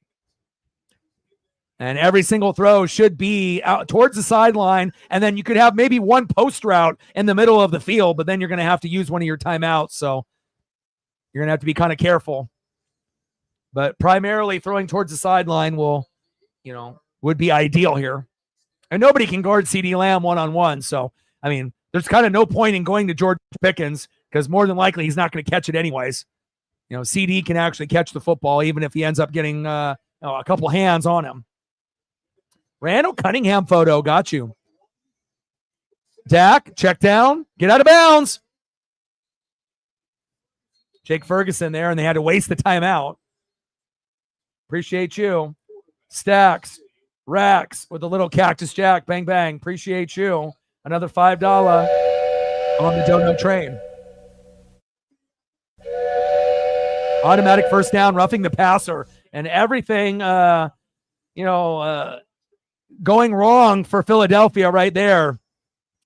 And every single throw should be out towards the sideline. And then you could have maybe one post route in the middle of the field, but then you're going to have to use one of your timeouts. So you're going to have to be kind of careful. But primarily throwing towards the sideline would be ideal here. And nobody can guard CeeDee Lamb one-on-one. So, I mean, there's kind of no point in going to George Pickens because more than likely he's not going to catch it anyways. CD can actually catch the football even if he ends up getting a couple hands on him. Randall Cunningham photo, got you. Dak, check down, get out of bounds. Jake Ferguson there, and they had to waste the timeout. Appreciate you. Stacks, Racks with a little Cactus Jack, bang, bang. Appreciate you. Another $5 on the Donut train. Automatic first down, roughing the passer, and everything, going wrong for Philadelphia right there.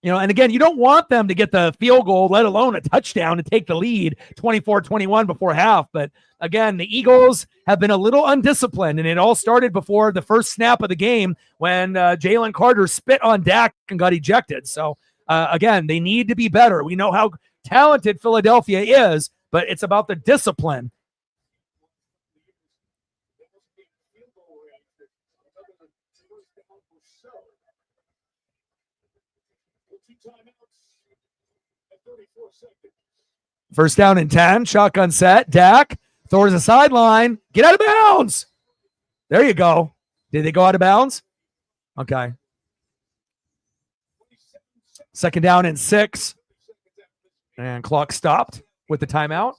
And again, you don't want them to get the field goal, let alone a touchdown to take the lead 24-21 before half. But again, the Eagles have been a little undisciplined, and it all started before the first snap of the game when Jaylen Carter spit on Dak and got ejected. So again, they need to be better. We know how talented Philadelphia is, but it's about the discipline. First down and 10, shotgun set. Dak throws a sideline. Get out of bounds. There you go. Did they go out of bounds? Okay. Second down and 6. And clock stopped with the timeout.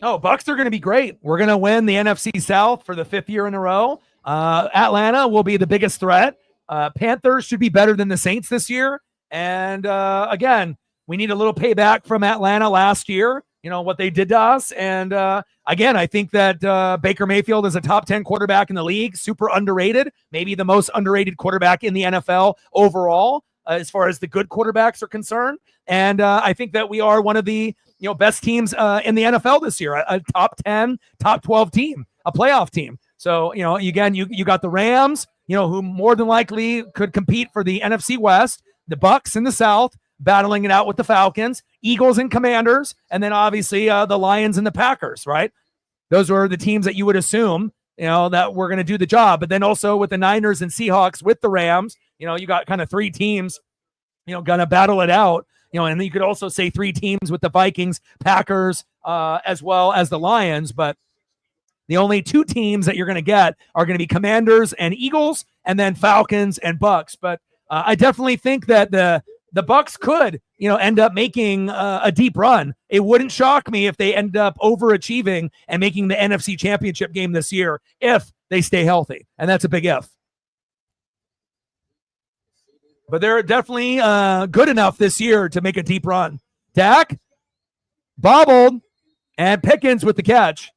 Oh, Bucks are going to be great. We're going to win the NFC South for the 5th year in a row. Atlanta will be the biggest threat. Panthers should be better than the Saints this year. And again, we need a little payback from Atlanta last year, what they did to us. And again, I think that Baker Mayfield is a top 10 quarterback in the league, super underrated, maybe the most underrated quarterback in the NFL overall. as far as the good quarterbacks are concerned. And I think that we are one of the best teams in the NFL this year, a top 10, top 12 team, a playoff team. So, again, you got the Rams, who more than likely could compete for the NFC West, the Bucks in the South, battling it out with the Falcons, Eagles and Commanders, and then obviously the Lions and the Packers, right? Those were the teams that you would assume, that were going to do the job. But then also with the Niners and Seahawks with the Rams, you got kind of three teams, going to battle it out. And then you could also say three teams with the Vikings, Packers, as well as the Lions. But the only two teams that you're going to get are going to be Commanders and Eagles, and then Falcons and Bucks. But I definitely think that the Bucks could, end up making a deep run. It wouldn't shock me if they end up overachieving and making the NFC Championship game this year if they stay healthy. And that's a big if. But they're definitely good enough this year to make a deep run. Dak bobbled, and Pickens with the catch.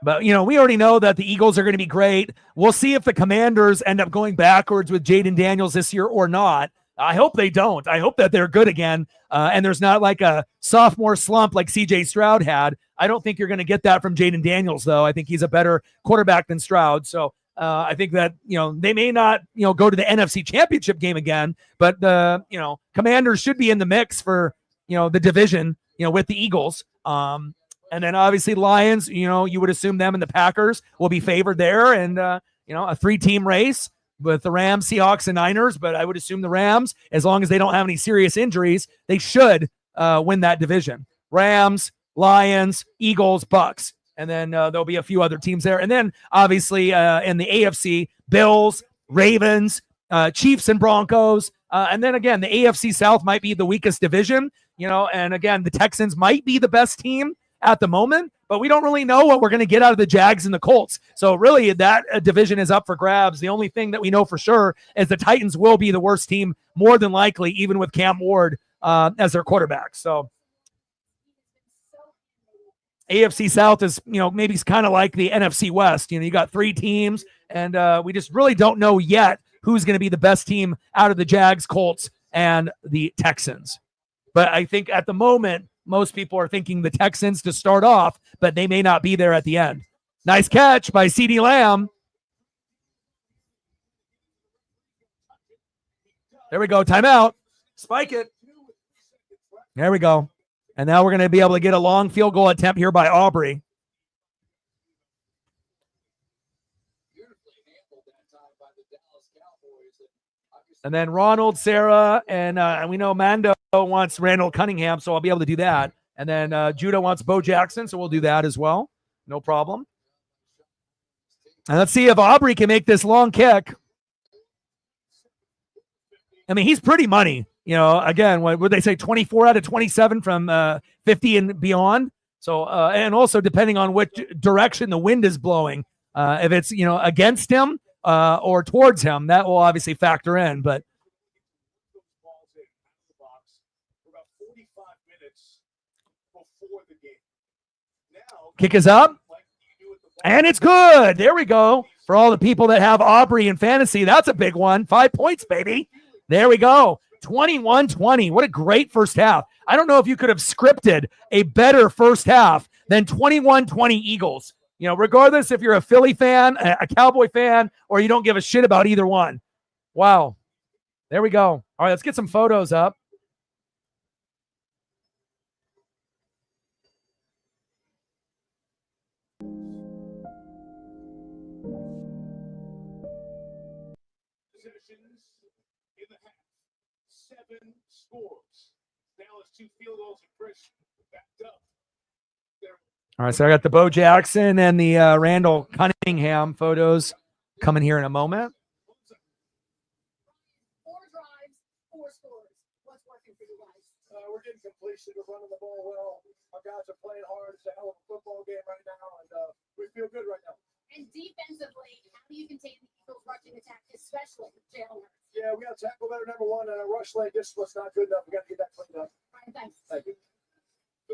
But, we already know that the Eagles are going to be great. We'll see if the Commanders end up going backwards with Jaden Daniels this year or not. I hope they don't. I hope that they're good again. And there's not like a sophomore slump like CJ Stroud had. I don't think you're going to get that from Jaden Daniels, though. I think he's a better quarterback than Stroud. So I think that, they may not, go to the NFC Championship game again, but the, Commanders should be in the mix for, the division, with the Eagles. And then obviously Lions, you would assume them and the Packers will be favored there. And, a 3-team race with the Rams, Seahawks, and Niners. But I would assume the Rams, as long as they don't have any serious injuries, they should win that division. Rams, Lions, Eagles, Bucks. And then there'll be a few other teams there. And then obviously in the AFC, Bills, Ravens, Chiefs, and Broncos. And then again, the AFC South might be the weakest division, and again, the Texans might be the best team at the moment, but we don't really know what we're going to get out of the Jags and the Colts. So really that division is up for grabs. The only thing that we know for sure is the Titans will be the worst team, more than likely, even with Cam Ward as their quarterback. So AFC South is, maybe it's kind of like the NFC West. You got 3 teams, and we just really don't know yet who's going to be the best team out of the Jags, Colts, and the Texans. But I think at the moment, most people are thinking the Texans to start off, but they may not be there at the end. Nice catch by CeeDee Lamb. There we go. Timeout. Spike it. There we go. And now we're going to be able to get a long field goal attempt here by Aubrey. And then Ronald, Sarah, and we know Mando wants Randall Cunningham, so I'll be able to do that. And then Judah wants Bo Jackson, so we'll do that as well. No problem. And let's see if Aubrey can make this long kick. I mean, he's pretty money. Again, what would they say, 24 out of 27 from 50 and beyond? So, and also depending on which direction the wind is blowing, if it's, against him, or towards him, that will obviously factor in. But kick is up, and it's good. There we go. For all the people that have Aubrey in fantasy, that's a big one. 5 points, baby. There we go. 21-20. What a great first half. I don't know if you could have scripted a better first half than 21-20 Eagles. Regardless if you're a Philly fan, a Cowboy fan, or you don't give a shit about either one. Wow. There we go. All right, let's get some photos up. Possessions in the half. 7 scores. Dallas 2 field goals and Chris backed up. All right, so I got the Bo Jackson and the Randall Cunningham photos coming here in a moment. 4 drives, 4 scores. What's working for you guys? We're getting completion. We're running the ball well. Our guys are playing hard. It's a hell of a football game right now, and we feel good right now. And defensively, how do you contain the Eagles' rushing attack, especially Jaylen Carter? Yeah, we got to tackle better, number one. Rush lane just was not good enough. We got to get that cleaned up. All right, thanks. Thank you.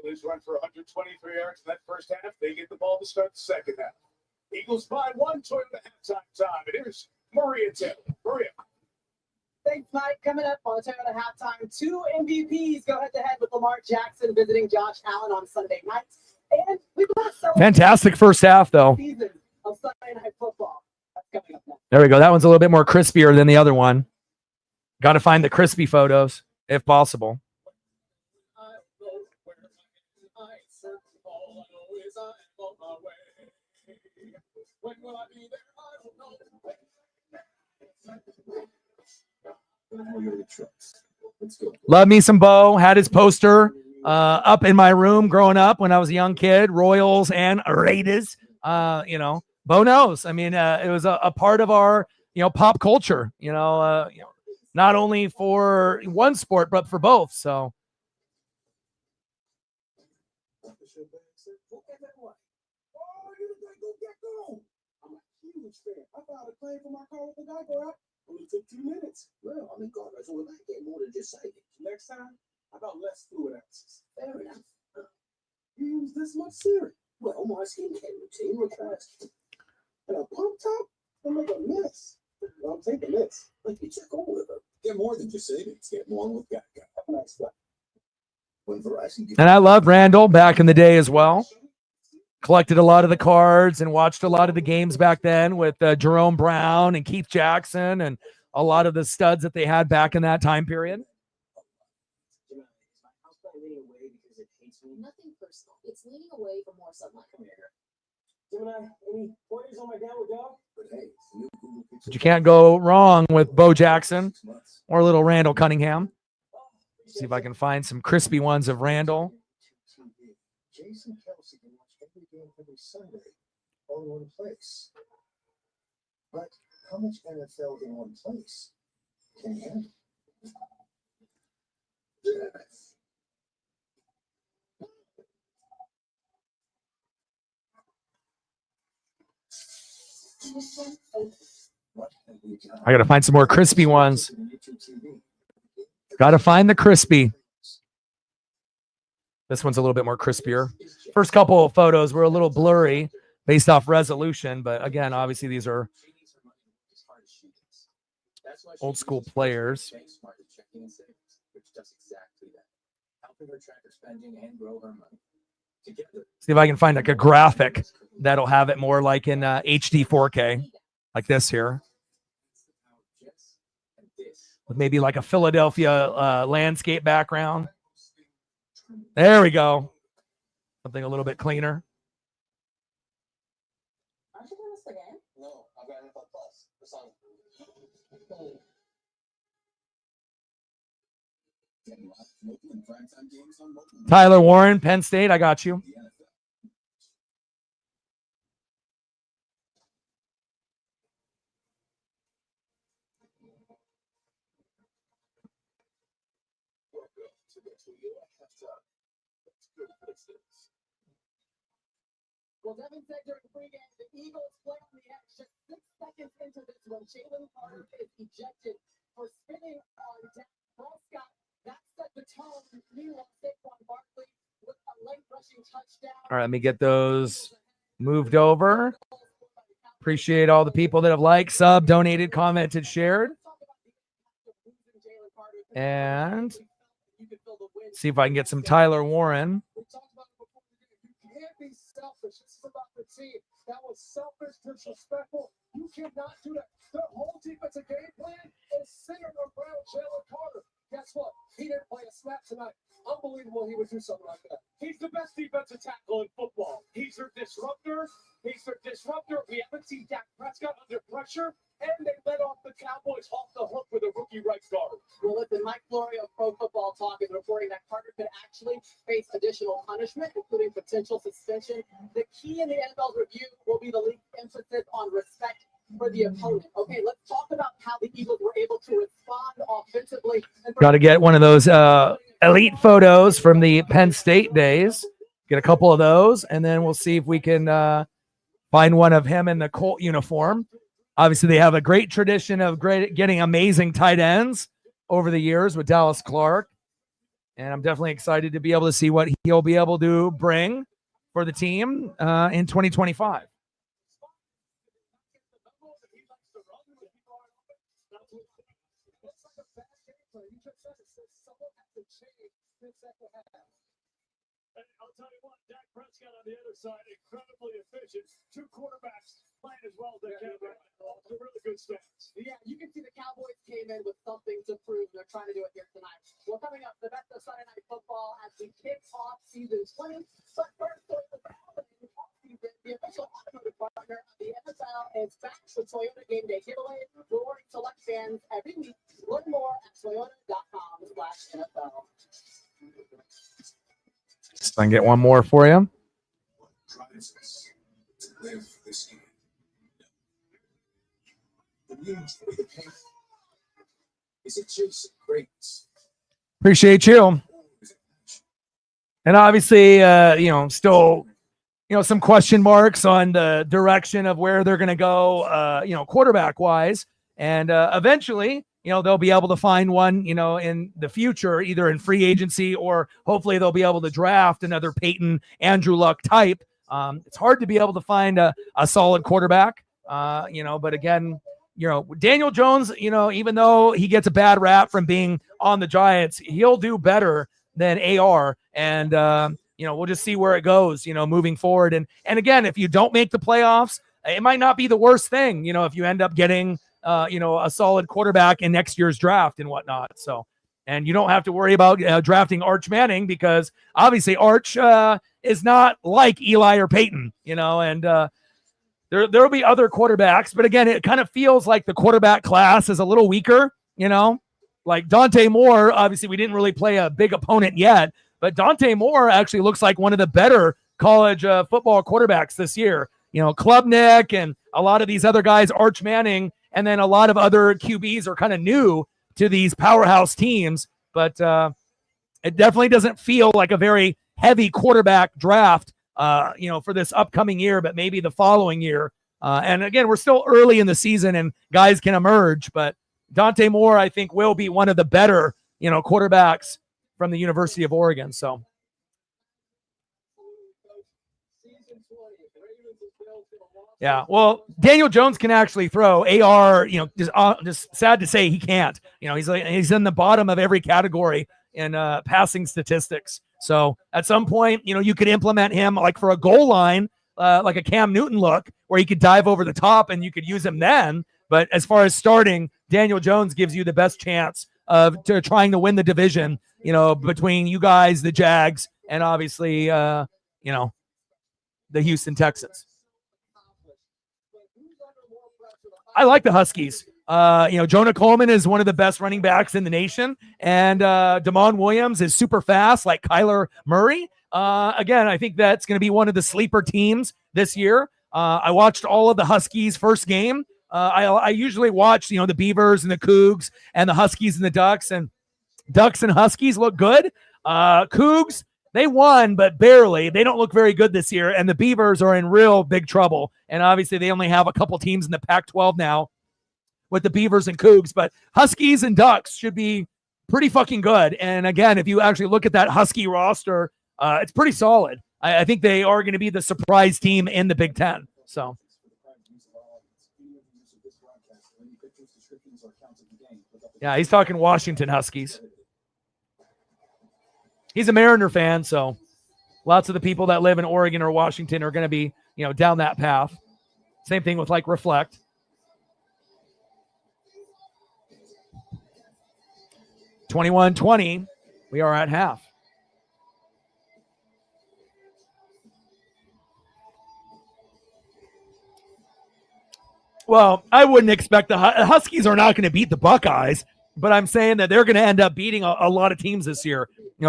Phillies run for 123 yards in that first half. They get the ball to start the second half. Eagles by 1, Toyota halftime time. And here's Maria Taylor. Maria. Thanks, Mike. Coming up on the Toyota halftime, 2 MVPs go head-to-head with Lamar Jackson visiting Josh Allen on Sunday night. And we've got some Fantastic first half, though. season of Sunday Night Football. That's coming up next. There we go. That one's a little bit more crispier than the other one. Got to find the crispy photos, if possible. Love me some Bo. Had his poster up in my room growing up when I was a young kid. Royals and Raiders. Bo knows. I mean, it was a part of our pop culture. Not only for one sport but for both. So. I filed a claim for my car with the diaper out. Only took 2 minutes. Well, I mean, God, that's all that get more than just savings. Next time, how about less fluid ounces? Fair enough. You use this much serum? Well, my skincare routine requires and a pump top will make a mess. I'm taking this. Like you check all of them. Get more than just savings. Get more with Geico. Nice one. When Verizon gives And I loved Randall back in the day as well. Collected a lot of the cards and watched a lot of the games back then with Jerome Brown and Keith Jackson and a lot of the studs that they had back in that time period. Nothing personal. It's leaning away from more sunlight. Come here. Gemini, any pointers on my downward dog? But hey, But you can't go wrong with Bo Jackson or little Randall Cunningham. See if I can find some crispy ones of Randall. Jason Kelsey can watch every game every Sunday, all in one place. But how much NFL in one place can you handle? I got to find some more crispy ones. Got to find the crispy. This one's a little bit more crispier. First couple of photos were a little blurry based off resolution, but again, obviously these are old school players. See if I can find like a graphic that'll have it more like in HD 4K, like this here. With maybe like a Philadelphia landscape background. There we go. Something a little bit cleaner. Aren't you going to miss the game? No, I've got NFL Plus. The song. Tyler Warren, Penn State, I got you. Well, Devin said during pregame, the Eagles play on the edge just 6 seconds into this when Jaylen Carter is ejected for spinning on Dak Prescott. That set the tone. Meanwhile, Saquon Barkley with a late rushing touchdown. All right, let me get those moved over. Appreciate all the people that have liked, sub, donated, commented, shared. And see if I can get some Tyler Warren. Be selfish. This is about the team. That was selfish, disrespectful. You cannot do that. Their whole defensive game plan is centered around Jaylen Carter. Guess what? He didn't play a snap tonight. Unbelievable he would do something like that. He's the best defensive tackle in football. He's their disruptor. We haven't seen Dak Prescott under pressure, and they let off the Cowboys off the hook with a rookie right guard. Well, listen, Mike Florio of Pro Football Talk is reporting that Carter could actually face additional punishment, including potential suspension. The key in the NFL's review will be the league's emphasis on respect for the opponent. Okay, let's talk about how the Eagles were able to respond offensively. Got to get one of those elite photos from the Penn State days. Get a couple of those, and then we'll see if we can find one of him in the Colt uniform. Obviously, they have a great tradition of getting amazing tight ends over the years with Dallas Clark. And I'm definitely excited to be able to see what he'll be able to bring for the team in 2025. I'll tell you what, Dak Prescott on the other side, incredibly efficient. 2 quarterbacks playing as well as they can. They're really good stats. Yeah, you can see the Cowboys came in with something to prove. They're trying to do it here tonight. Well, coming up, the best of Sunday Night Football as we kick off season 20. But first, the official automotive partner of the NFL is back with Toyota Game Day giveaway, rewarding select fans every week. Learn more at toyota.com/NFL. So I can get one more for you. Drives us to live this game. The means for the pain. Is it just greatness? Appreciate you. And obviously, still, some question marks on the direction of where they're going to go, quarterback wise. And eventually, they'll be able to find one, in the future, either in free agency or hopefully they'll be able to draft another Peyton, Andrew Luck type. It's hard to be able to find a solid quarterback, but again, Daniel Jones, even though he gets a bad rap from being on the Giants, he'll do better than AR. And, we'll just see where it goes, moving forward. And again, if you don't make the playoffs, it might not be the worst thing, if you end up getting, a solid quarterback in next year's draft and whatnot. So, and you don't have to worry about drafting Arch Manning because obviously Arch is not like Eli or Peyton, and there'll be other quarterbacks. But again, it kind of feels like the quarterback class is a little weaker, like Dante Moore. Obviously, we didn't really play a big opponent yet, but Dante Moore actually looks like one of the better college football quarterbacks this year. Klubnik and a lot of these other guys, Arch Manning, and then a lot of other QBs are kind of new to these powerhouse teams, but it definitely doesn't feel like a very heavy quarterback draft, for this upcoming year, but maybe the following year. And again, we're still early in the season and guys can emerge, but Dante Moore, I think, will be one of the better, quarterbacks from the University of Oregon. So. Yeah, well, Daniel Jones can actually throw. AR, just sad to say he can't. He's in the bottom of every category in passing statistics. So at some point, you could implement him like for a goal line, like a Cam Newton look, where he could dive over the top and you could use him then. But as far as starting, Daniel Jones gives you the best chance of trying to win the division, between you guys, the Jags, and obviously, the Houston Texans. I like the Huskies. Jonah Coleman is one of the best running backs in the nation, and Damon Williams is super fast, like Kyler Murray. Again, I think that's going to be one of the sleeper teams this year. I watched all of the Huskies' first game. I usually watch, the Beavers and the Cougs and the Huskies and the Ducks, and Ducks and Huskies look good. Cougs, they won, but barely. They don't look very good this year, and the Beavers are in real big trouble. And obviously, they only have a couple teams in the Pac-12 now with the Beavers and Cougs, but Huskies and Ducks should be pretty fucking good. And again, if you actually look at that Husky roster, it's pretty solid. I think they are going to be the surprise team in the Big Ten. So. Yeah, he's talking Washington Huskies. He's a Mariner fan, so lots of the people that live in Oregon or Washington are going to be, down that path. Same thing with like Reflect. (21-20). We are at half. Well, I wouldn't expect the Huskies are not going to beat the Buckeyes, but I'm saying that they're going to end up beating a lot of teams this year,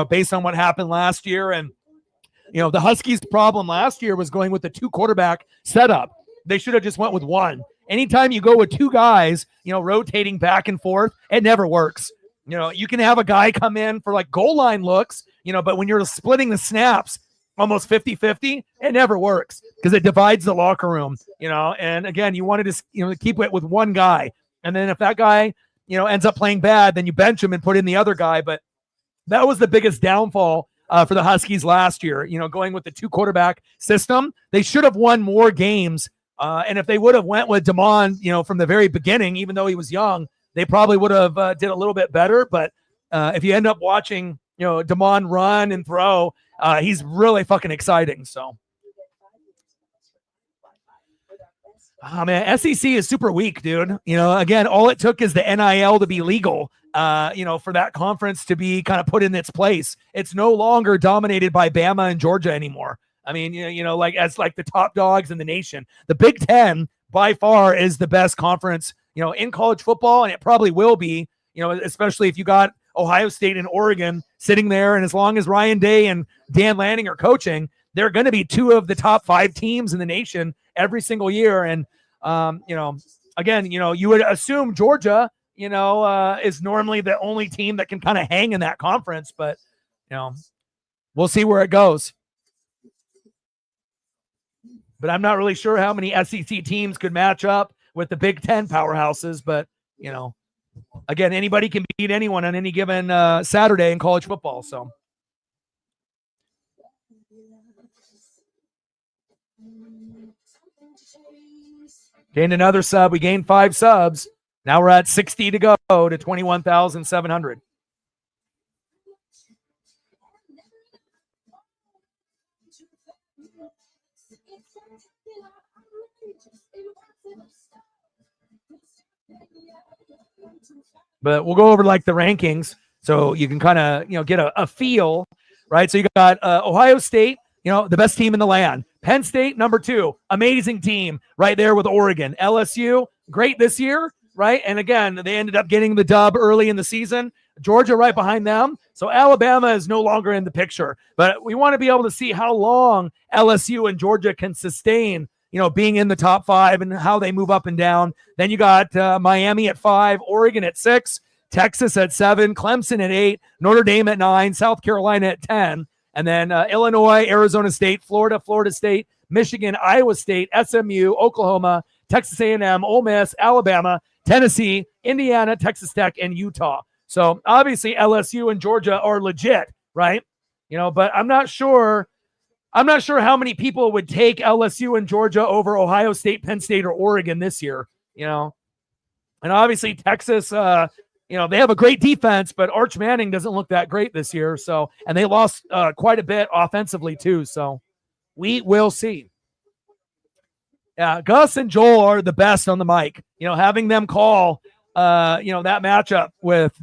based on what happened last year. And, the Huskies' problem last year was going with the 2 quarterback setup. They should have just went with 1. Anytime you go with 2 guys, rotating back and forth, it never works. You can have a guy come in for like goal line looks, but when you're splitting the snaps almost 50-50, it never works because it divides the locker room, and again, you wanted to, keep it with 1 guy. And then if that guy, ends up playing bad, then you bench him and put in the other guy. But That was the biggest downfall for the Huskies last year. Going with the 2-quarterback system, they should have won more games. And if they would have went with Damon, from the very beginning, even though he was young, they probably would have did a little bit better. But if you end up watching, Damon run and throw, he's really fucking exciting. So. Oh, man, SEC is super weak, dude. Again, all it took is the NIL to be legal, for that conference to be kind of put in its place. It's no longer dominated by Bama and Georgia anymore. I mean, as the top dogs in the nation. The Big Ten by far is the best conference, in college football, and it probably will be, especially if you got Ohio State and Oregon sitting there. And as long as Ryan Day and Dan Lanning are coaching, they're going to be 2 of the top 5 teams in the nation every single year. And, again, you would assume Georgia, is normally the only team that can kind of hang in that conference, but, we'll see where it goes. But I'm not really sure how many SEC teams could match up with the Big Ten powerhouses. But, again, anybody can beat anyone on any given Saturday in college football. So. Gained another sub. We gained 5 subs. Now we're at 60 to go to 21,700. But we'll go over the rankings so you can kind of, get a feel, right? So you got Ohio State, the best team in the land. Penn State, number 2, amazing team right there with Oregon. LSU, great this year, right? And again, they ended up getting the dub early in the season. Georgia right behind them. So Alabama is no longer in the picture. But we want to be able to see how long LSU and Georgia can sustain, being in the top 5 and how they move up and down. Then you got Miami at 5, Oregon at 6, Texas at 7, Clemson at 8, Notre Dame at 9, South Carolina at 10. And then Illinois, Arizona State, Florida, Florida State, Michigan, Iowa State, SMU, Oklahoma, Texas A&M, Ole Miss, Alabama, Tennessee, Indiana, Texas Tech, and Utah. So obviously LSU and Georgia are legit, right? But I'm not sure how many people would take LSU and Georgia over Ohio State, Penn State, or Oregon this year, And obviously Texas, they have a great defense, but Arch Manning doesn't look that great this year. So, and they lost quite a bit offensively too. So we will see. Yeah, Gus and Joel are the best on the mic. Having them call, that matchup with,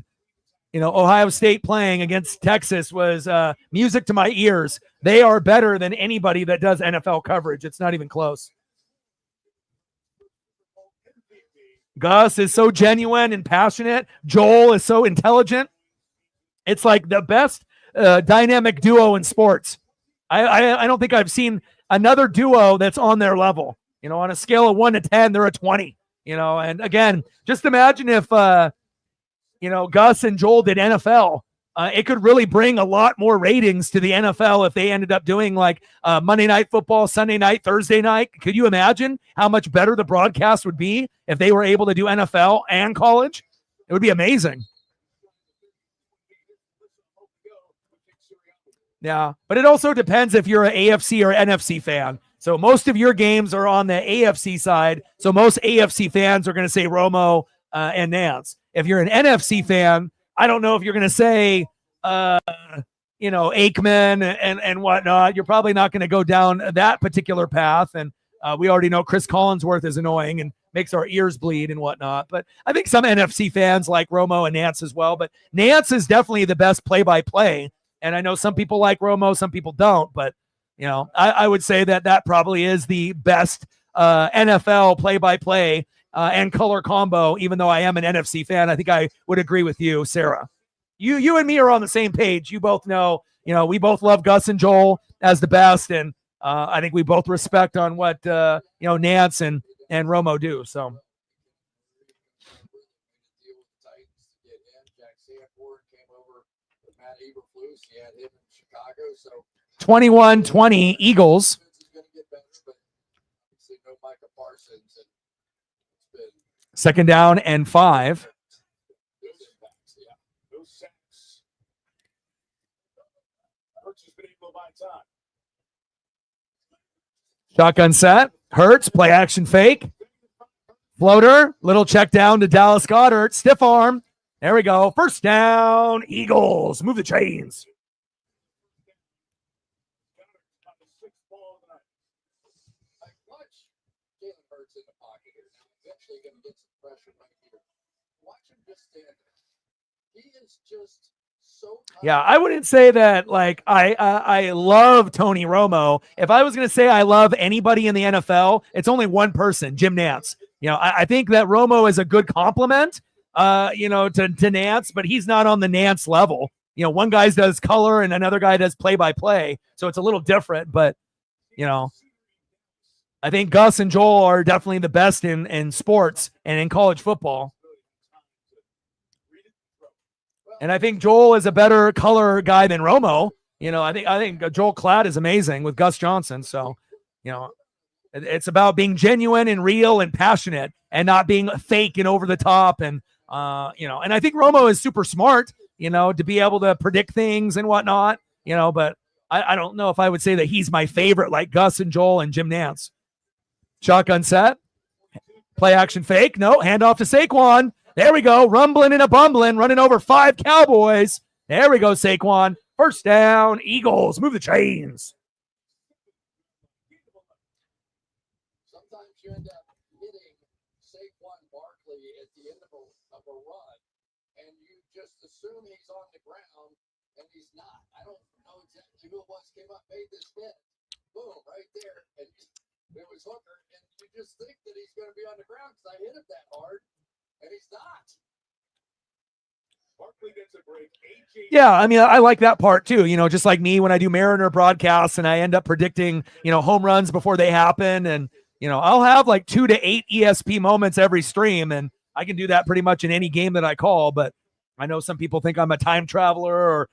Ohio State playing against Texas was music to my ears. They are better than anybody that does NFL coverage. It's not even close. Gus is so genuine and passionate. Joel is so intelligent. It's like the best dynamic duo in sports. I don't think I've seen another duo that's on their level. On a scale of 1 to 10, they're a 20. And again, just imagine if Gus and Joel did NFL. It could really bring a lot more ratings to the NFL if they ended up doing Monday Night Football, Sunday night, Thursday night. Could you imagine how much better the broadcast would be if they were able to do NFL and college? It would be amazing. Yeah, but it also depends if you're an AFC or NFC fan. So most of your games are on the AFC side. So most AFC fans are going to say Romo and Nance. If you're an NFC fan, I don't know if you're going to say, Aikman and whatnot. You're probably not going to go down that particular path. And we already know Chris Collinsworth is annoying and makes our ears bleed and whatnot. But I think some NFC fans like Romo and Nance as well. But Nance is definitely the best play-by-play. And I know some people like Romo, some people don't. But, I would say that probably is the best NFL play-by-play and color combo, even though I am an NFC fan. I think I would agree with you, Sarah. You and me are on the same page. You both know, we both love Gus and Joel as the best. And I think we both respect on what, Nance and Romo do. So. He had him in Chicago, so 21-20 Eagles. Second down and 5. time. Shotgun set. Hurts. Play action fake. Floater. Little check down to Dallas Goedert. Stiff arm. There we go. First down. Eagles. Move the chains. Watch Jalen Hurts in the pocket here. Now, eventually going to get some pressure right here. Watch him just stand there. He is just so. Yeah, I wouldn't say that like I love Tony Romo. If I was going to say I love anybody in the NFL, it's only one person, Jim Nantz. You know, I think that Romo is a good compliment, to Nance, but he's not on the Nance level. You know, one guy does color and another guy does play-by-play, so it's a little different. But I think Gus and Joel are definitely the best in sports and in college football. And I think Joel is a better color guy than Romo. I think Joel Klatt is amazing with Gus Johnson. So, it's about being genuine and real and passionate and not being fake and over the top. And, and I think Romo is super smart, to be able to predict things and whatnot, but I don't know if I would say that he's my favorite, like Gus and Joel and Jim Nantz. Shotgun set. Play action fake. No, hand off to Saquon. There we go. Rumbling and a bumbling, running over 5 Cowboys. There we go, Saquon. First down, Eagles. Move the chains. Sometimes you end up hitting Saquon Barkley at the end of a run, and you just assume he's on the ground, and he's not. I don't know exactly who it was came up, made this hit. Boom, right there. And it was Hooker, and you just think that he's going to be on the ground because I hit him that hard. And he's not. Barkley gets a break. Yeah, I mean, I like that part too. Just like me when I do Mariner broadcasts and I end up predicting, home runs before they happen. And, I'll have like 2 to 8 ESP moments every stream. And I can do that pretty much in any game that I call. But I know some people think I'm a time traveler or,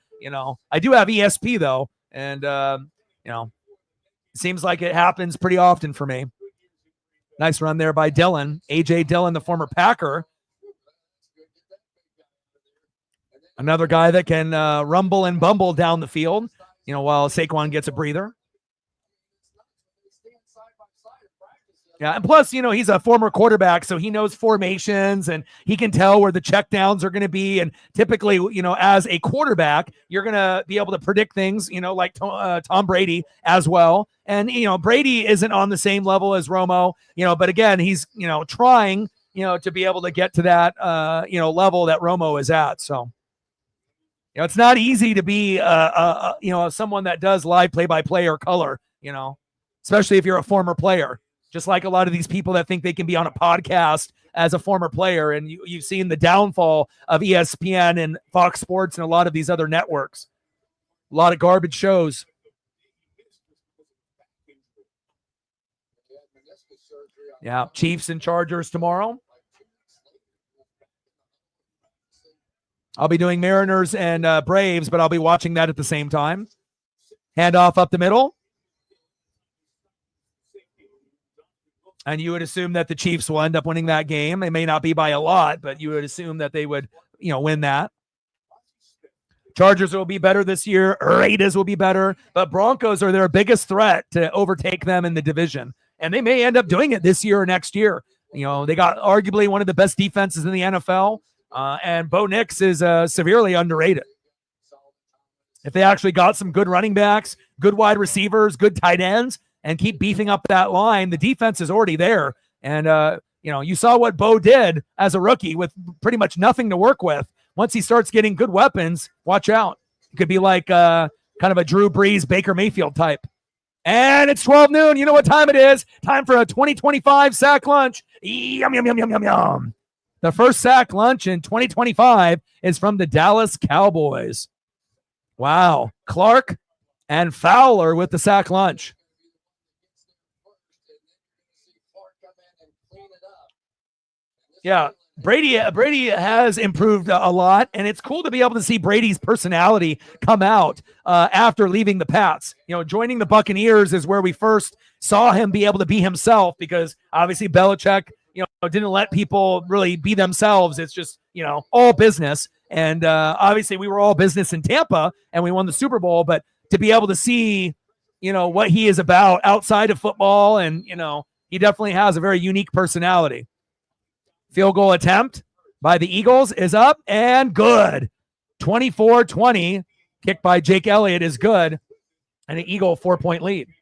I do have ESP though. And, it seems like it happens pretty often for me. Nice run there by Dillon. A.J. Dillon, the former Packer. Another guy that can rumble and bumble down the field, while Saquon gets a breather. Yeah, and plus, he's a former quarterback, so he knows formations and he can tell where the checkdowns are going to be. And typically, as a quarterback, you're going to be able to predict things, like Tom Brady as well. And, Brady isn't on the same level as Romo, but again, he's, trying, to be able to get to that, level that Romo is at. So, it's not easy to be, someone that does live play-by-play or color, especially if you're a former player. Just like a lot of these people that think they can be on a podcast as a former player. And you've seen the downfall of ESPN and Fox Sports and a lot of these other networks. A lot of garbage shows. Yeah, Chiefs and Chargers tomorrow. I'll be doing Mariners and Braves, but I'll be watching that at the same time. Handoff up the middle. And you would assume that the Chiefs will end up winning that game. It may not be by a lot, but you would assume that they would, win that. Chargers will be better this year. Raiders will be better. But Broncos are their biggest threat to overtake them in the division. And they may end up doing it this year or next year. They got arguably one of the best defenses in the NFL. And Bo Nix is severely underrated. If they actually got some good running backs, good wide receivers, good tight ends, and keep beefing up that line, the defense is already there. And, you saw what Bo did as a rookie with pretty much nothing to work with. Once he starts getting good weapons, watch out. It could be like kind of a Drew Brees, Baker Mayfield type. And it's 12 noon. You know what time it is? Time for a 2025 sack lunch. Yum, yum, yum, yum, yum, yum. The first sack lunch in 2025 is from the Dallas Cowboys. Wow. Clark and Fowler with the sack lunch. Yeah, Brady has improved a lot, and it's cool to be able to see Brady's personality come out after leaving the Pats. Joining the Buccaneers is where we first saw him be able to be himself, because obviously Belichick, didn't let people really be themselves. It's just, all business. And obviously we were all business in Tampa, and we won the Super Bowl. But to be able to see, what he is about outside of football. And, he definitely has a very unique personality. Field goal attempt by the Eagles is up and good. 24-20. Kick by Jake Elliott is good. And an Eagle 4-point lead. It's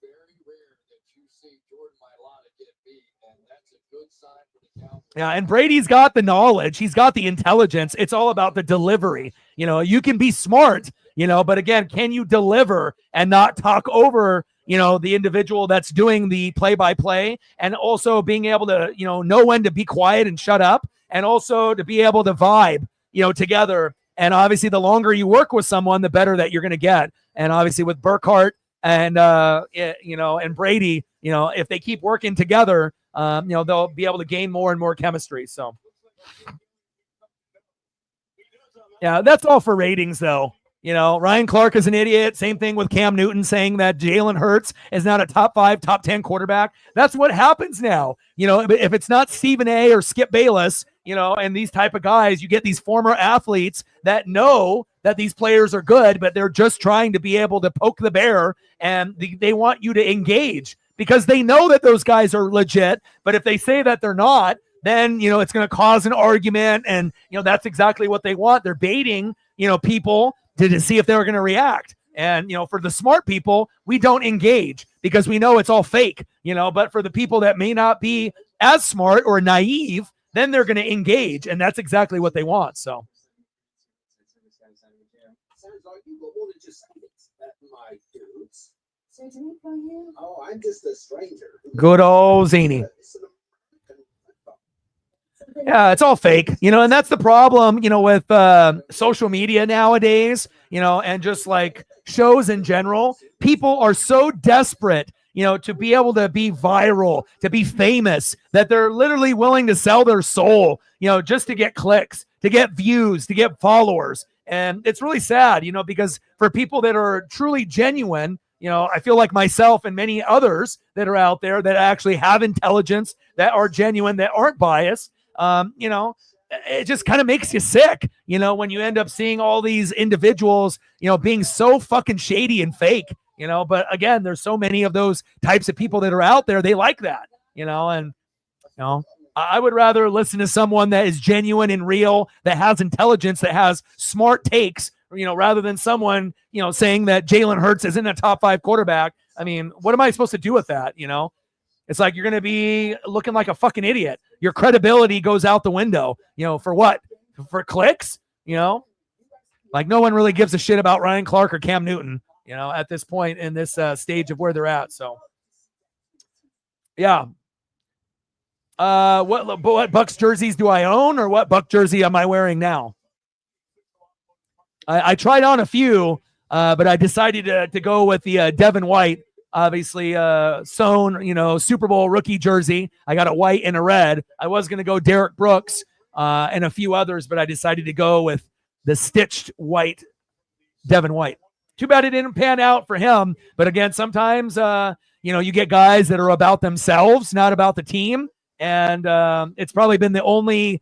very rare that you see Jordan Mailata get beat, and that's a good sign for the Cowboys. Yeah, and Brady's got the knowledge. He's got the intelligence. It's all about the delivery. You can be smart, but again, can you deliver and not talk over, the individual that's doing the play-by-play, and also being able to, know when to be quiet and shut up, and also to be able to vibe, together. And obviously the longer you work with someone, the better that you're going to get. And obviously with Burkhardt and, and Brady, if they keep working together, they'll be able to gain more and more chemistry. So, yeah, that's all for ratings, though. Ryan Clark is an idiot. Same thing with Cam Newton saying that Jalen Hurts is not a top 5, top 10 quarterback. That's what happens now. If it's not Stephen A or Skip Bayless, and these type of guys, you get these former athletes that know that these players are good, but they're just trying to be able to poke the bear, and they want you to engage because they know that those guys are legit. But if they say that they're not, then, it's going to cause an argument. And, that's exactly what they want. They're baiting, people to see if they're going to react. And, for the smart people, we don't engage because we know it's all fake, but for the people that may not be as smart or naive, then they're going to engage. And that's exactly what they want. So. Sounds like you got more than just savings at my dudes. So do we for you? Oh, I'm just a stranger. Good old Zany. Yeah, it's all fake, and that's the problem, with social media nowadays, and just like shows in general. People are so desperate, to be able to be viral, to be famous, that they're literally willing to sell their soul, just to get clicks, to get views, to get followers. And it's really sad, because for people that are truly genuine, I feel like myself and many others that are out there that actually have intelligence, that are genuine, that aren't biased, it just kind of makes you sick, when you end up seeing all these individuals, being so fucking shady and fake, but again, there's so many of those types of people that are out there. They like that, and, I would rather listen to someone that is genuine and real, that has intelligence, that has smart takes, rather than someone, saying that Jalen Hurts isn't a top 5 quarterback. I mean, what am I supposed to do with that? It's like you're going to be looking like a fucking idiot. Your credibility goes out the window, for what? For clicks, like no one really gives a shit about Ryan Clark or Cam Newton, at this point in this stage of where they're at. So, yeah. What Bucks jerseys do I own, or what Buck jersey am I wearing now? I tried on a few, but I decided to go with the Devin White. Obviously, sewn, Super Bowl rookie jersey. I got a white and a red. I was going to go Derek Brooks and a few others, but I decided to go with the stitched white Devin White. Too bad it didn't pan out for him. But again, sometimes, you get guys that are about themselves, not about the team. And it's probably been the only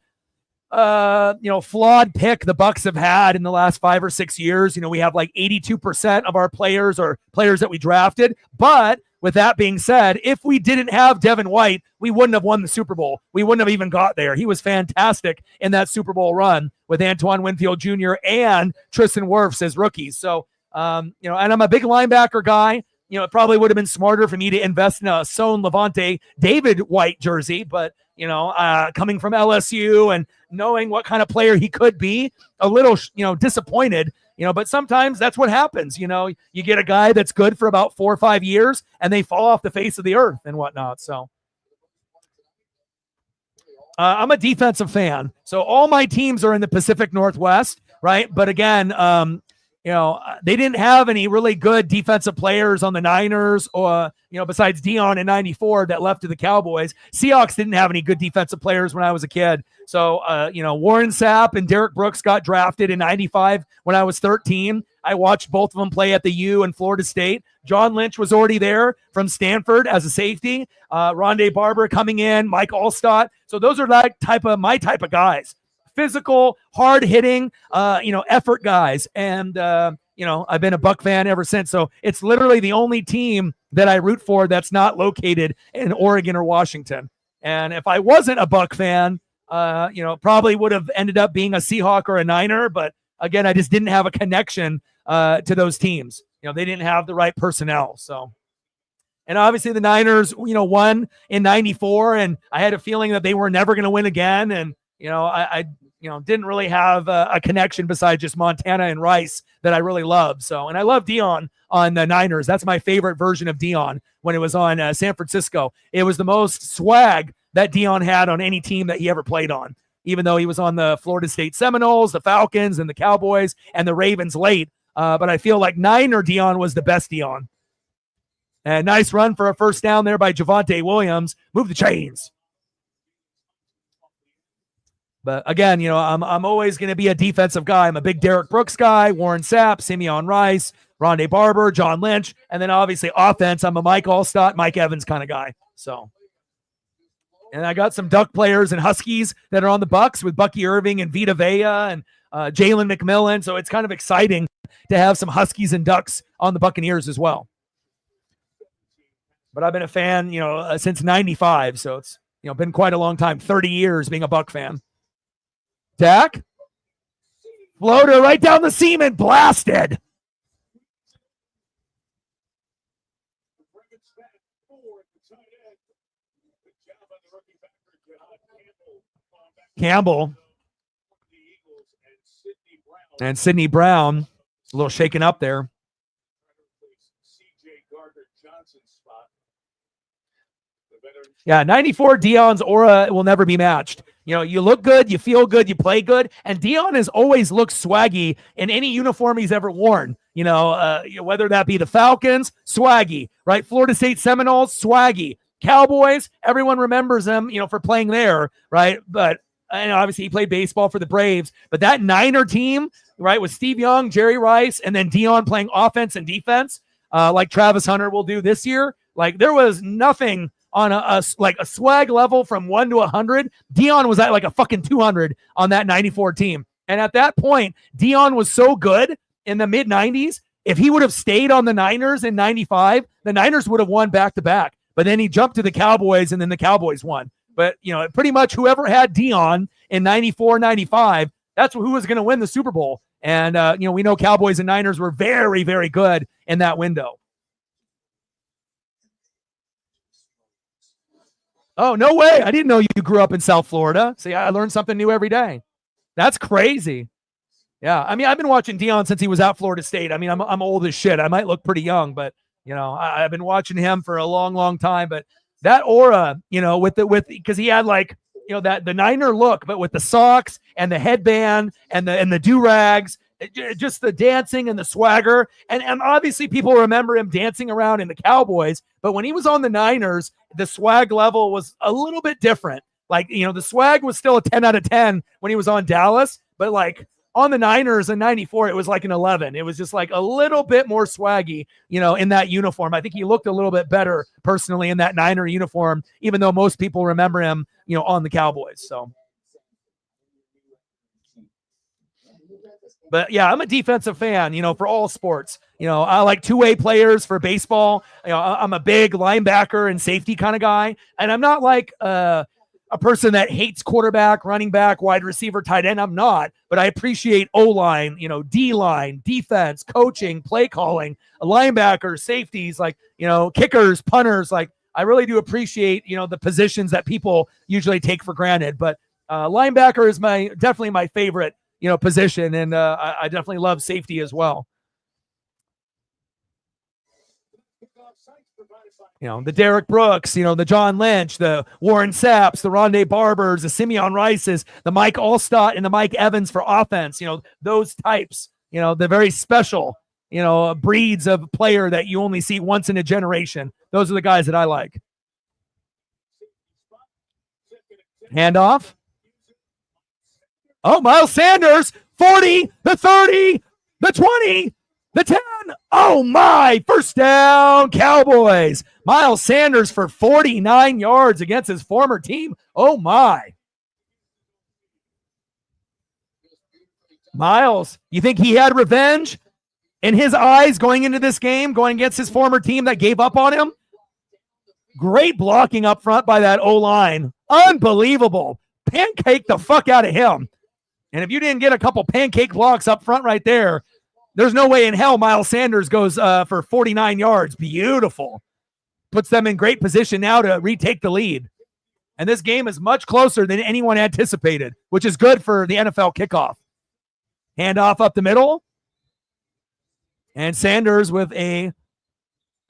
flawed pick the Bucks have had in the last 5 or 6 years. We have like 82% of our players are players that we drafted. But with that being said, if we didn't have Devin White, we wouldn't have won the Super Bowl. We wouldn't have even got there. He was fantastic in that Super Bowl run with Antoine Winfield Jr. and Tristan Wirfs as rookies. So, and I'm a big linebacker guy. It probably would have been smarter for me to invest in a sewn Levante David White jersey, but coming from LSU and knowing what kind of player he could be, a little, disappointed, but sometimes that's what happens. You get a guy that's good for about 4 or 5 years and they fall off the face of the earth and whatnot. So I'm a defensive fan. So all my teams are in the Pacific Northwest, right? But again, they didn't have any really good defensive players on the Niners or, besides Dion in 94 that left to the Cowboys. Seahawks didn't have any good defensive players when I was a kid. So, Warren Sapp and Derek Brooks got drafted in 95 when I was 13. I watched both of them play at the U in Florida State. John Lynch was already there from Stanford as a safety. Rondé Barber coming in, Mike Allstott. So those are my type of guys. physical, hard hitting, effort guys. And, I've been a Buck fan ever since. So it's literally the only team that I root for that's not located in Oregon or Washington. And if I wasn't a Buck fan, probably would have ended up being a Seahawk or a Niner. But again, I just didn't have a connection to those teams. They didn't have the right personnel. So, and obviously the Niners, won in 94, and I had a feeling that they were never going to win again. And, I didn't really have a connection besides just Montana and Rice that I really loved. So, and I love Dion on the Niners. That's my favorite version of Dion when it was on San Francisco. It was the most swag that Dion had on any team that he ever played on, even though he was on the Florida State Seminoles, the Falcons, and the Cowboys, and the Ravens late. But I feel like Niner Dion was the best Dion. And nice run for a first down there by Javonte Williams. Move the chains. But again, I'm always going to be a defensive guy. I'm a big Derek Brooks guy, Warren Sapp, Simeon Rice, Rondé Barber, John Lynch, and then obviously offense. I'm a Mike Allstott, Mike Evans kind of guy. So, and I got some Duck players and Huskies that are on the Bucks with Bucky Irving and Vita Vea and Jalen McMillan. So it's kind of exciting to have some Huskies and Ducks on the Buccaneers as well. But I've been a fan, since 95. So it's, been quite a long time, 30 years being a Buck fan. Dak, floater right down the seam and blasted. Campbell and Sidney Brown, a little shaken up there. Yeah, 94 Dion's aura will never be matched. You look good, you feel good, you play good, and Dion has always looked swaggy in any uniform he's ever worn. Whether that be the Falcons, swaggy, right? Florida State Seminoles, swaggy. Cowboys, everyone remembers him, for playing there, right? But obviously he played baseball for the Braves. But that Niner team, right, with Steve Young, Jerry Rice, and then Dion playing offense and defense, like Travis Hunter will do this year. Like there was nothing on a swag level from 1 to 100. Dion was at like a fucking 200 on that 94 team. And at that point, Dion was so good in the mid 90s. If he would have stayed on the Niners in 95, the Niners would have won back to back. But then he jumped to the Cowboys and then the Cowboys won. But, pretty much whoever had Dion in 94, 95, that's who was going to win the Super Bowl. And, we know Cowboys and Niners were very, very good in that window. Oh, no way. I didn't know you grew up in South Florida. See, I learned something new every day. That's crazy. Yeah. I mean, I've been watching Dion since he was at Florida State. I mean, I'm old as shit. I might look pretty young, but, I've been watching him for a long, long time. But that aura, because he had like, the Niner look, but with the socks and the headband and the do-rags, just the dancing and the swagger. And obviously people remember him dancing around in the Cowboys, but when he was on the Niners, the swag level was a little bit different. Like, the swag was still a 10 out of 10 when he was on Dallas, but like on the Niners in 94, it was like an 11. It was just like a little bit more swaggy, in that uniform. I think he looked a little bit better personally in that Niner uniform, even though most people remember him, on the Cowboys. So, but yeah, I'm a defensive fan, for all sports. I like two-way players for baseball. I'm a big linebacker and safety kind of guy. And I'm not like a person that hates quarterback, running back, wide receiver, tight end. I'm not, but I appreciate O-line, D-line, defense, coaching, play calling, linebackers, safeties, like, kickers, punters. Like, I really do appreciate, the positions that people usually take for granted. But linebacker is definitely my favorite, position. And I definitely love safety as well. The Derek Brooks, the John Lynch, the Warren Sapps, the Rondé Barbers, the Simeon Rices, the Mike Allstott, and the Mike Evans for offense. Those types, the very special, breeds of player that you only see once in a generation. Those are the guys that I like. Handoff. Oh, Miles Sanders, 40, the 30, the 20, the 10. Oh, my. First down, Cowboys. Miles Sanders for 49 yards against his former team. Oh, my. Miles, you think he had revenge in his eyes going into this game, going against his former team that gave up on him? Great blocking up front by that O-line. Unbelievable. Pancake the fuck out of him. And if you didn't get a couple pancake blocks up front right there, there's no way in hell Miles Sanders goes for 49 yards. Beautiful. Puts them in great position now to retake the lead. And this game is much closer than anyone anticipated, which is good for the NFL kickoff. Handoff up the middle. And Sanders with a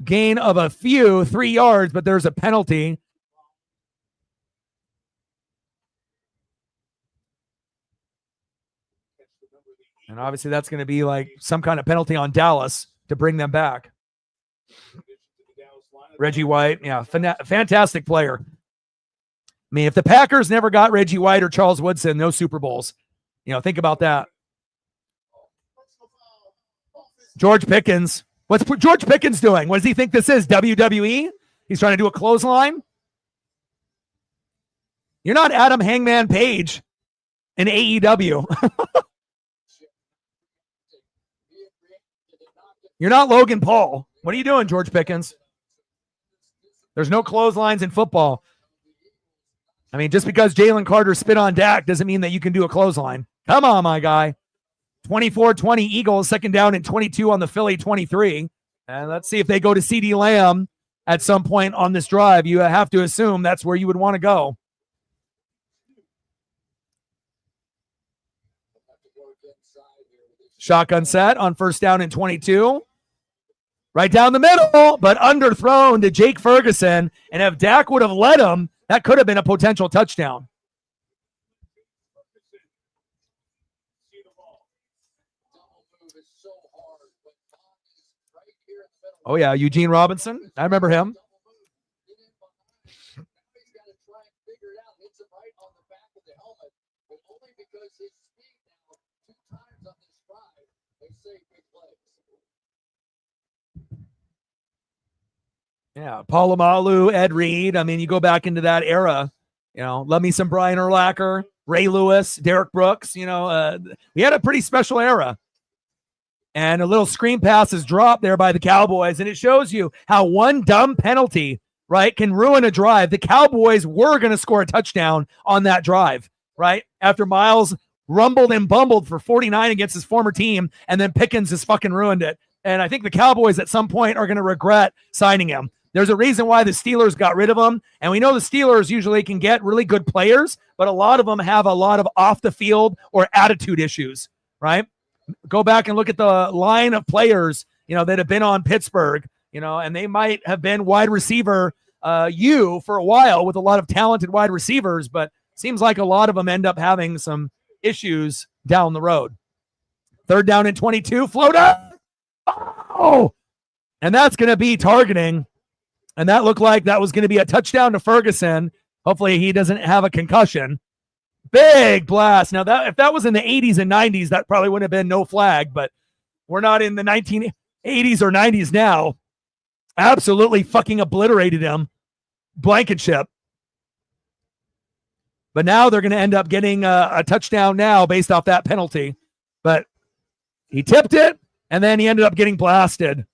gain of a few, 3 yards, but there's a penalty. And obviously that's going to be like some kind of penalty on Dallas to bring them back. Reggie White, yeah, fantastic player. I mean, if the Packers never got Reggie White or Charles Woodson, no Super Bowls. Think about that. George Pickens. What's George Pickens doing? What does he think this is, WWE? He's trying to do a clothesline? You're not Adam Hangman Page in AEW. You're not Logan Paul. What are you doing, George Pickens? There's no clotheslines in football. I mean, just because Jaylen Carter spit on Dak doesn't mean that you can do a clothesline. Come on, my guy. 24-20 Eagles, second down and 22 on the Philly 23. And let's see if they go to CeeDee Lamb at some point on this drive. You have to assume that's where you would want to go. Shotgun set on first down and 22. Right down the middle, but underthrown to Jake Ferguson. And if Dak would have let him, that could have been a potential touchdown. Oh, yeah, Eugene Robinson. I remember him. Yeah, Polamalu, Ed Reed. I mean, you go back into that era. Love me some Brian Urlacher, Ray Lewis, Derek Brooks. We had a pretty special era. And a little screen pass is dropped there by the Cowboys, and it shows you how one dumb penalty, right, can ruin a drive. The Cowboys were going to score a touchdown on that drive, right, after Miles rumbled and bumbled for 49 against his former team, and then Pickens has fucking ruined it. And I think the Cowboys at some point are going to regret signing him. There's a reason why the Steelers got rid of him, and we know the Steelers usually can get really good players, but a lot of them have a lot of off-the-field or attitude issues, right? Go back and look at the line of players, that have been on Pittsburgh, and they might have been wide receiver for a while with a lot of talented wide receivers, but seems like a lot of them end up having some issues down the road. Third down and 22, floater. Oh, and that's going to be targeting. And that looked like that was going to be a touchdown to Ferguson. Hopefully he doesn't have a concussion. Big blast. Now, if that was in the 80s and 90s, that probably wouldn't have been no flag, but we're not in the 1980s or 90s now. Absolutely fucking obliterated him. Blankenship. But now they're going to end up getting a touchdown now based off that penalty. But he tipped it, and then he ended up getting blasted.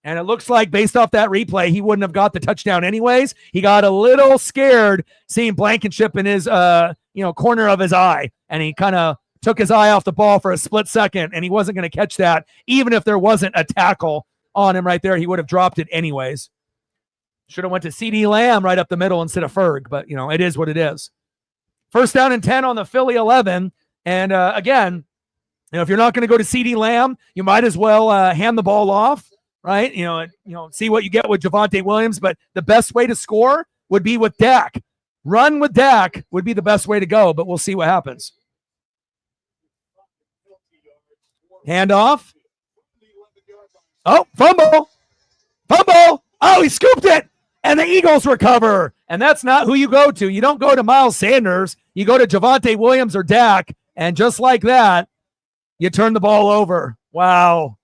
And it looks like based off that replay, he wouldn't have got the touchdown anyways. He got a little scared seeing Blankenship in his corner of his eye, and he kind of took his eye off the ball for a split second, and he wasn't going to catch that. Even if there wasn't a tackle on him right there, he would have dropped it anyways. Should have went to CeeDee Lamb right up the middle instead of Ferg, but it is what it is. First down and 10 on the Philly 11, and again, if you're not going to go to CeeDee Lamb, you might as well hand the ball off. Right? See what you get with Javonte Williams, but the best way to score would be with Dak. Run with Dak would be the best way to go, but we'll see what happens. Handoff. Oh, fumble. Oh, he scooped it, and the Eagles recover. And that's not who you go to. You don't go to Miles Sanders. You go to Javonte Williams or Dak, and just like that, you turn the ball over. Wow.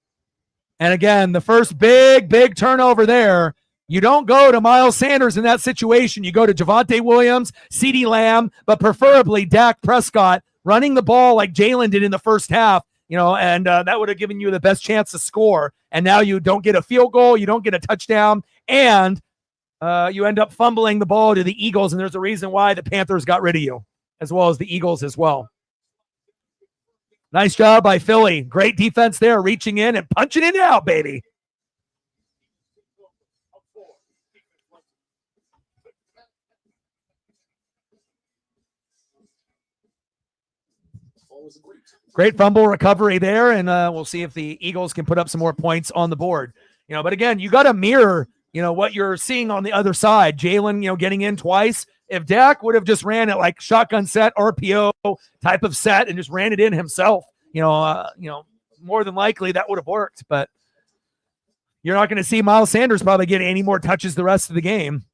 And again, the first big turnover there, you don't go to Miles Sanders in that situation. You go to Javonte Williams, CeeDee Lamb, but preferably Dak Prescott running the ball like Jaylen did in the first half, and that would have given you the best chance to score. And now you don't get a field goal, you don't get a touchdown, and you end up fumbling the ball to the Eagles, and there's a reason why the Panthers got rid of you, as well as the Eagles as well. Nice job by Philly. Great defense there, reaching in and punching it out, baby. Great fumble recovery there, and we'll see if the Eagles can put up some more points on the board. But again, you got to mirror, what you're seeing on the other side. Jaylen, getting in twice. If Dak would have just ran it like shotgun set, RPO type of set, and just ran it in himself, more than likely that would have worked. But you're not going to see Miles Sanders probably get any more touches the rest of the game.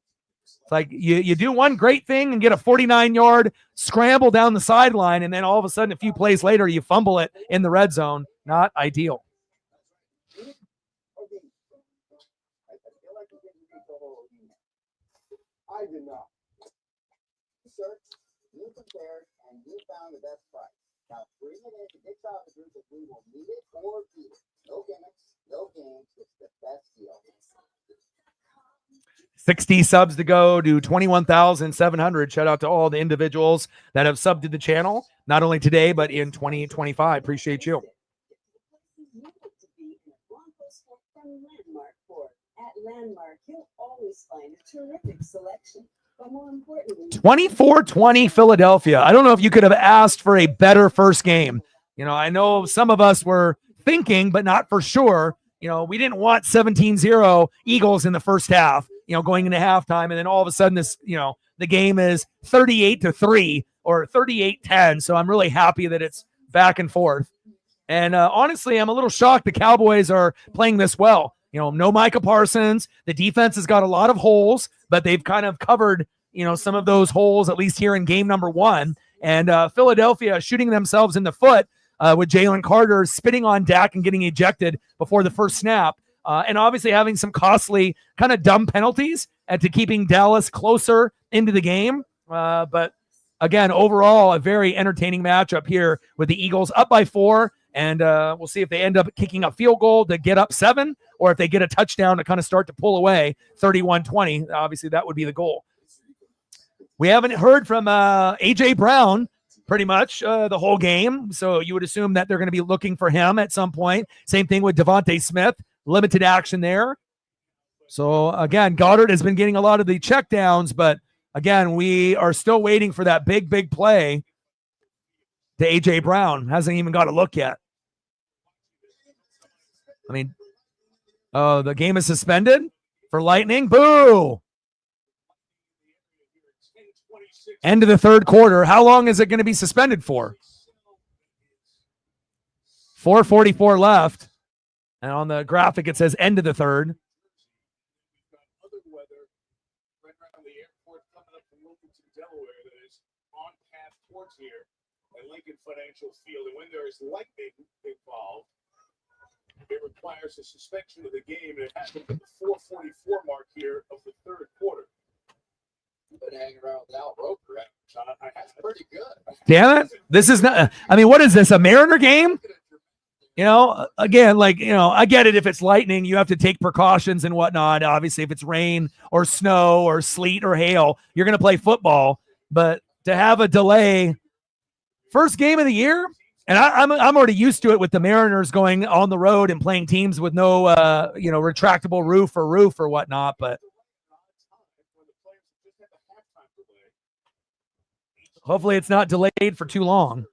It's like you do one great thing and get a 49-yard scramble down the sideline, and then all of a sudden, a few plays later, you fumble it in the red zone. Not ideal. I did not. Sir, you compared and you found the best price. Now bring it in to Kickoff the group if we will meet it or beat it. No gimmicks, no games. It's the best deal. 60 subs to go to 21,700. Shout out to all the individuals that have subbed to the channel, not only today, but in 2025. Appreciate you. At Landmark, you'll always find a terrific selection. But more importantly, 24-20 Philadelphia. I don't know if you could have asked for a better first game. I know some of us were thinking, but not for sure. We didn't want 17-0 Eagles in the first half, going into halftime. And then all of a sudden this, the game is 38-3 or 38-10. So I'm really happy that it's back and forth. And honestly, I'm a little shocked the Cowboys are playing this well. No Micah Parsons. The defense has got a lot of holes, but they've kind of covered, some of those holes, at least here in game number 1. And Philadelphia shooting themselves in the foot with Jaylen Carter spitting on Dak and getting ejected before the first snap. And obviously having some costly kind of dumb penalties to keeping Dallas closer into the game. But again, overall, a very entertaining matchup here with the Eagles up by 4. And we'll see if they end up kicking a field goal to get up 7, or if they get a touchdown to kind of start to pull away 31-20. Obviously, that would be the goal. We haven't heard from A.J. Brown pretty much the whole game, so you would assume that they're going to be looking for him at some point. Same thing with Devontae Smith. Limited action there. So, again, Goddard has been getting a lot of the checkdowns, but, again, we are still waiting for that big, big play to A.J. Brown. Hasn't even got a look yet. I mean, the game is suspended for Lightning. Boo! End of the third quarter. How long is it going to be suspended for? 4:44 left. And on the graphic, it says end of the third. Other weather right around the airport coming up from Wilmington, Delaware, that is on path towards here at Lincoln Financial Field. And when there is lightning involved, it requires a suspension of the game. And it happened at the 4:44 mark here of the third quarter. You've been hanging around with Al Roker, John. That's pretty good. Damn it. This is not, I mean, what is this, a Mariner game? Again, I get it. If it's lightning, you have to take precautions and whatnot. Obviously, if it's rain or snow or sleet or hail, you're going to play football. But to have a delay, first game of the year, and I'm already used to it with the Mariners going on the road and playing teams with no, retractable roof or whatnot. But hopefully it's not delayed for too long.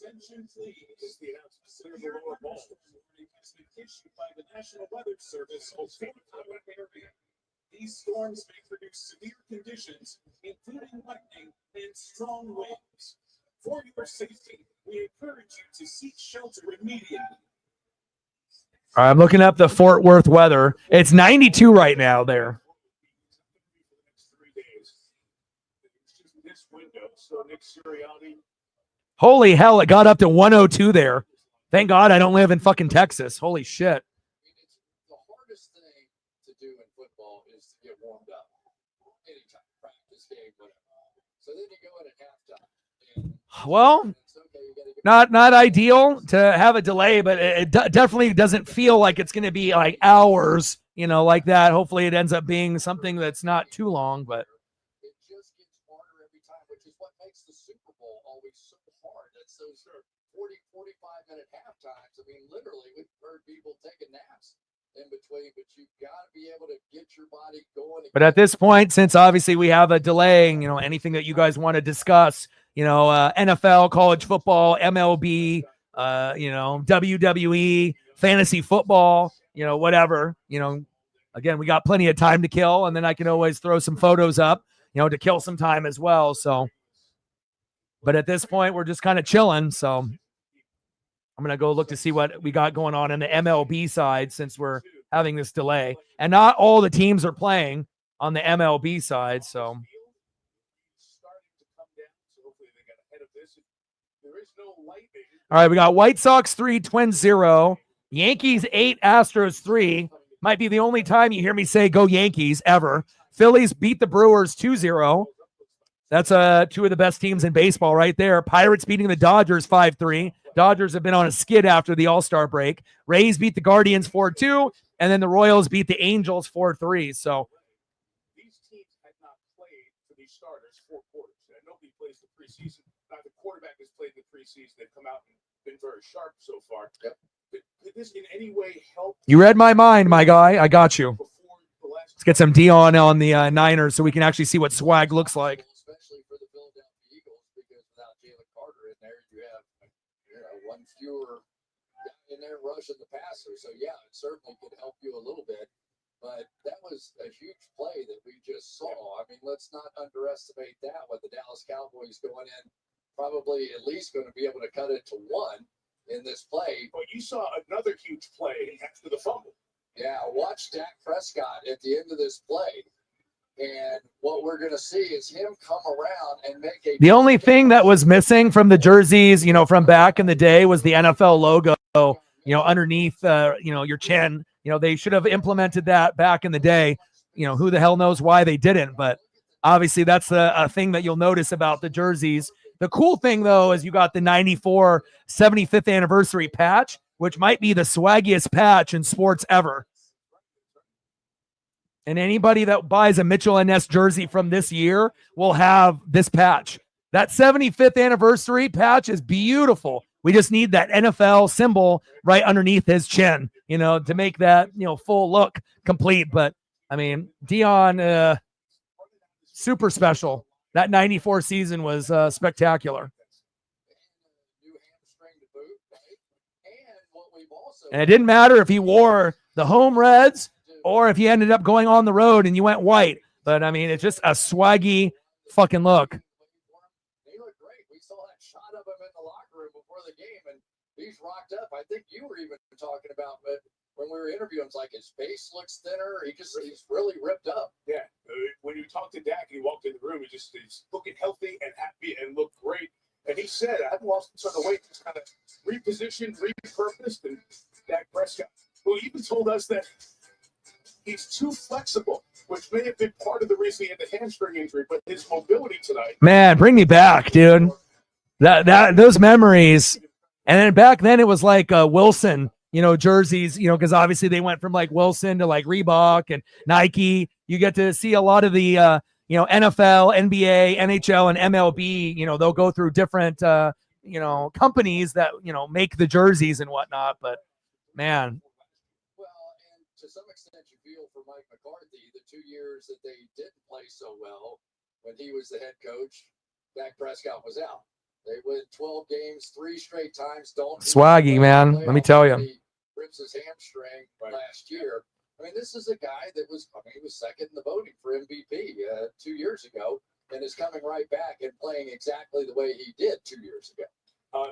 Attention, please. The announcement clear the lower ball. Has been issued by the National Weather Service. These storms may produce severe conditions, including lightning and strong winds. For your safety, we encourage you to seek shelter immediately. All right, I'm looking up the Fort Worth weather. It's 92 right now there. Holy hell, it got up to 102 there. Thank God I don't live in fucking Texas. Holy shit. It's the hardest thing to do in football is to get warmed up. Anytime, practice, game, whatever. So then you go in at halftime. Well, not ideal to have a delay, but it definitely doesn't feel like it's going to be like hours, like that. Hopefully it ends up being something that's not too long, but it just gets harder every time, which is what makes the Super Bowl always so hard. That's those 45-minute half times. I mean, literally, we've heard people taking naps in between, but you've got to be able to get your body going. But at this point, since obviously we have a delay, anything that you guys want to discuss, NFL, college football, MLB, WWE, fantasy football, whatever, again, we got plenty of time to kill, and then I can always throw some photos up, to kill some time as well. So, but at this point, we're just kind of chilling. So I'm going to go look to see what we got going on in the MLB side since we're having this delay. And not all the teams are playing on the MLB side. So, all right, we got White Sox 3, Twins 0, Yankees 8, Astros 3. Might be the only time you hear me say go Yankees ever. Phillies beat the Brewers 2-0. That's two of the best teams in baseball right there. Pirates beating the Dodgers 5-3. Dodgers have been on a skid after the All-Star break. Rays beat the Guardians 4-2, and then the Royals beat the Angels 4-3. So these teams had not played for these starters 4 quarters. And nobody plays the preseason. Now the quarterback has played the preseason. They've come out and been very sharp so far. Yep. Could this in any way help? You read my mind, my guy. I got you. Let's get some Dion on the Niners so we can actually see what swag looks like. Especially for the Philadelphia Eagles, because without Jaylen Carter in there, you have one fewer in there rushing the passer. So yeah, it certainly could help you a little bit. But that was a huge play that we just saw. I mean, let's not underestimate that with the Dallas Cowboys going in, probably at least going to be able to cut it to 1 in this play. But you saw another huge play after the fumble. Yeah, watch Dak Prescott at the end of this play. And what we're going to see is him come around and make a... The only thing that was missing from the jerseys, from back in the day was the NFL logo, underneath, your chin. They should have implemented that back in the day. Who the hell knows why they didn't, but obviously that's a thing that you'll notice about the jerseys. The cool thing, though, is you got the 94 75th anniversary patch, which might be the swaggiest patch in sports ever. And anybody that buys a Mitchell & Ness jersey from this year will have this patch. That 75th anniversary patch is beautiful. We just need that NFL symbol right underneath his chin, to make that, full look complete. But, I mean, Dion, super special. That 94 season was spectacular. And it didn't matter if he wore the home reds or if he ended up going on the road and you went white. But, I mean, it's just a swaggy fucking look. He looked great. We saw that shot of him in the locker room before the game, and he's rocked up. I think you were even talking about, but when we were interviewing, it's like his face looks thinner. He's really ripped up. Yeah. When you talked to Dak, he walked in the room. He's looking healthy and happy and looked great. And he said, I haven't lost a ton of weight. It's kind of repositioned, repurposed, and Dak Prescott, who even told us that he's too flexible, which may have been part of the reason he had the hamstring injury, but his mobility tonight. Man, bring me back, dude. Those memories. And then back then it was like Wilson, jerseys, because obviously they went from like Wilson to like Reebok and Nike. You get to see a lot of the, NFL, NBA, NHL, and MLB. They'll go through different, companies that, make the jerseys and whatnot. But man. Well, and to some extent you feel for Mike McCarthy, the 2 years that they didn't play so well when he was the head coach, Dak Prescott was out. They win 12 games, 3 straight times. Swaggy, man. Let me tell you. He rips his hamstring last year. I mean, this is a guy that he was second in the voting for MVP 2 years ago and is coming right back and playing exactly the way he did 2 years ago.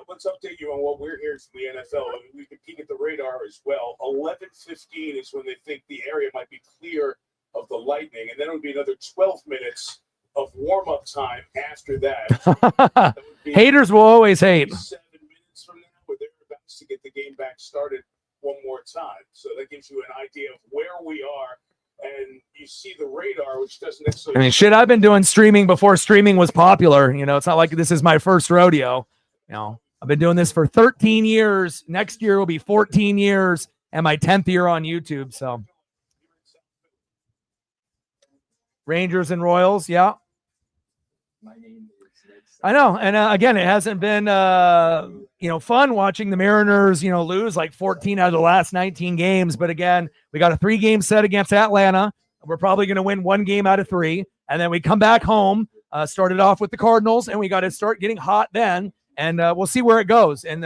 Let's update you on what we're hearing from the NFL. I mean, we can peek at the radar as well. 11:15 is when they think the area might be clear of the lightning, and then it would be another 12 minutes of warm-up time after that. Haters will always hate. 7 minutes from now, where they're about to get the game back started one more time. So that gives you an idea of where we are. And you see the radar, which doesn't I necessarily. mean, shit, I've been doing streaming before streaming was popular. You know, it's not like this is my first rodeo. You know, I've been doing this for 13 years. Next year will be 14 years and my 10th year on YouTube. So Rangers and Royals. Yeah. I know. And again, it hasn't been, fun watching the Mariners, lose like 14 out of the last 19 games. But again, we got a 3-game set against Atlanta. We're probably going to win 1 game out of 3. And then we come back home, started off with the Cardinals, and we got to start getting hot then. And we'll see where it goes. And,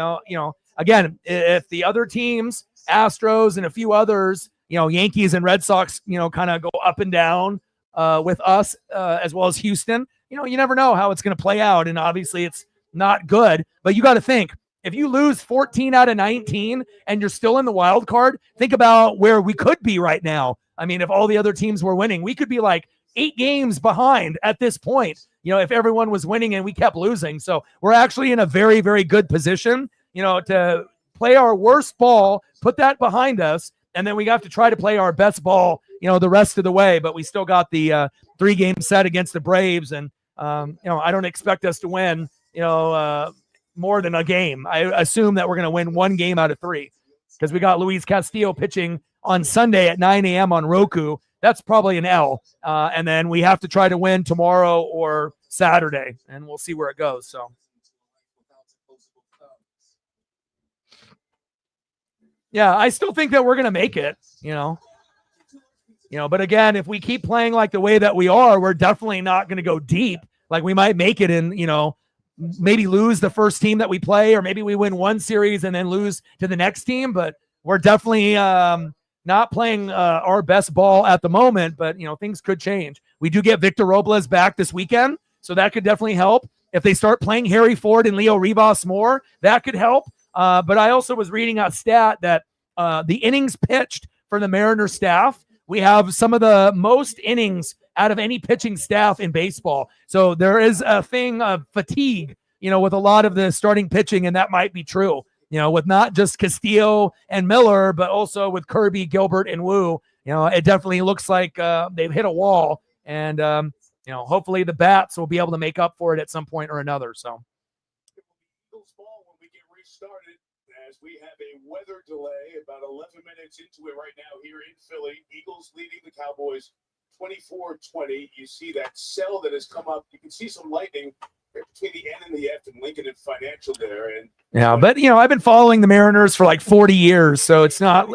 again, if the other teams, Astros and a few others, Yankees and Red Sox, kind of go up and down with us as well as Houston, you never know how it's going to play out. And obviously it's not good, but you got to think, if you lose 14 out of 19 and you're still in the wild card, think about where we could be right now. I mean, if all the other teams were winning, we could be like 8 games behind at this point, if everyone was winning and we kept losing. So we're actually in a very, very good position, to play our worst ball, put that behind us. And then we have to try to play our best ball, the rest of the way. But we still got the 3-game set against the Braves. And, I don't expect us to win, more than a game. I assume that we're going to win 1 game out of 3 because we got Luis Castillo pitching on Sunday at 9 a.m. on Roku. That's probably an L. And then we have to try to win tomorrow or Saturday, and we'll see where it goes. So. Yeah, I still think that we're going to make it, but again, if we keep playing like the way that we are, we're definitely not going to go deep. Like we might make it in, maybe lose the first team that we play, or maybe we win 1 series and then lose to the next team. But we're definitely not playing our best ball at the moment, but things could change. We do get Victor Robles back this weekend, so that could definitely help. If they start playing Harry Ford and Leo Rivas more, that could help. But I also was reading a stat that the innings pitched for the Mariners staff, we have some of the most innings out of any pitching staff in baseball. So there is a thing of fatigue, with a lot of the starting pitching, and that might be true, with not just Castillo and Miller, but also with Kirby, Gilbert, and Wu. It definitely looks like they've hit a wall, and, hopefully the bats will be able to make up for it at some point or another. So. Eagles ball when we get restarted, as we have a weather delay about 11 minutes into it right now here in Philly. Eagles leading the Cowboys 24-20. You see that cell that has come up. You can see some lightning between the N and the F and Lincoln and Financial there. And yeah, but I've been following the Mariners for like 40 years, so it's not,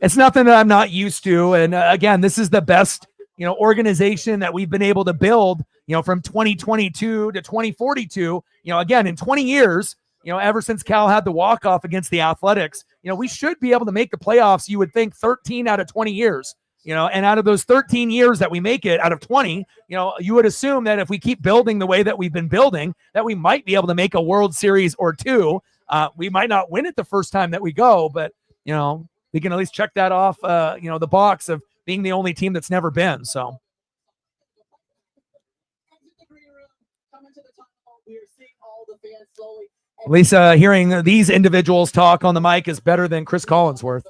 it's nothing that I'm not used to. And again, this is the best, organization that we've been able to build, from 2022 to 2042. Again, in 20 years, ever since Cal had the walk-off against the Athletics, we should be able to make the playoffs, you would think, 13 out of 20 years. And out of those 13 years that we make it out of 20, you would assume that if we keep building the way that we've been building, that we might be able to make a World Series or 2. We might not win it the first time that we go, but, we can at least check that off, the box of being the only team that's never been. So. At least hearing these individuals talk on the mic is better than Chris Collinsworth.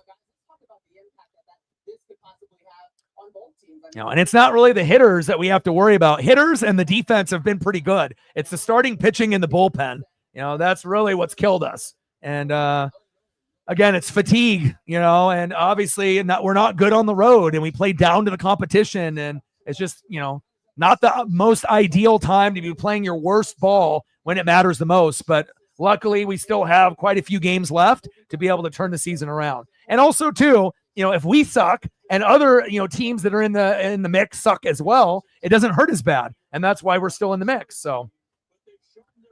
And it's not really the hitters that we have to worry about. Hitters and the defense have been pretty good. It's the starting pitching in the bullpen. That's really what's killed us. And again, it's fatigue, and obviously we're not good on the road, and we play down to the competition. And it's just, not the most ideal time to be playing your worst ball when it matters the most. But luckily, we still have quite a few games left to be able to turn the season around. And also, too, if we suck and other, teams that are in the mix suck as well, it doesn't hurt as bad. And that's why we're still in the mix. So,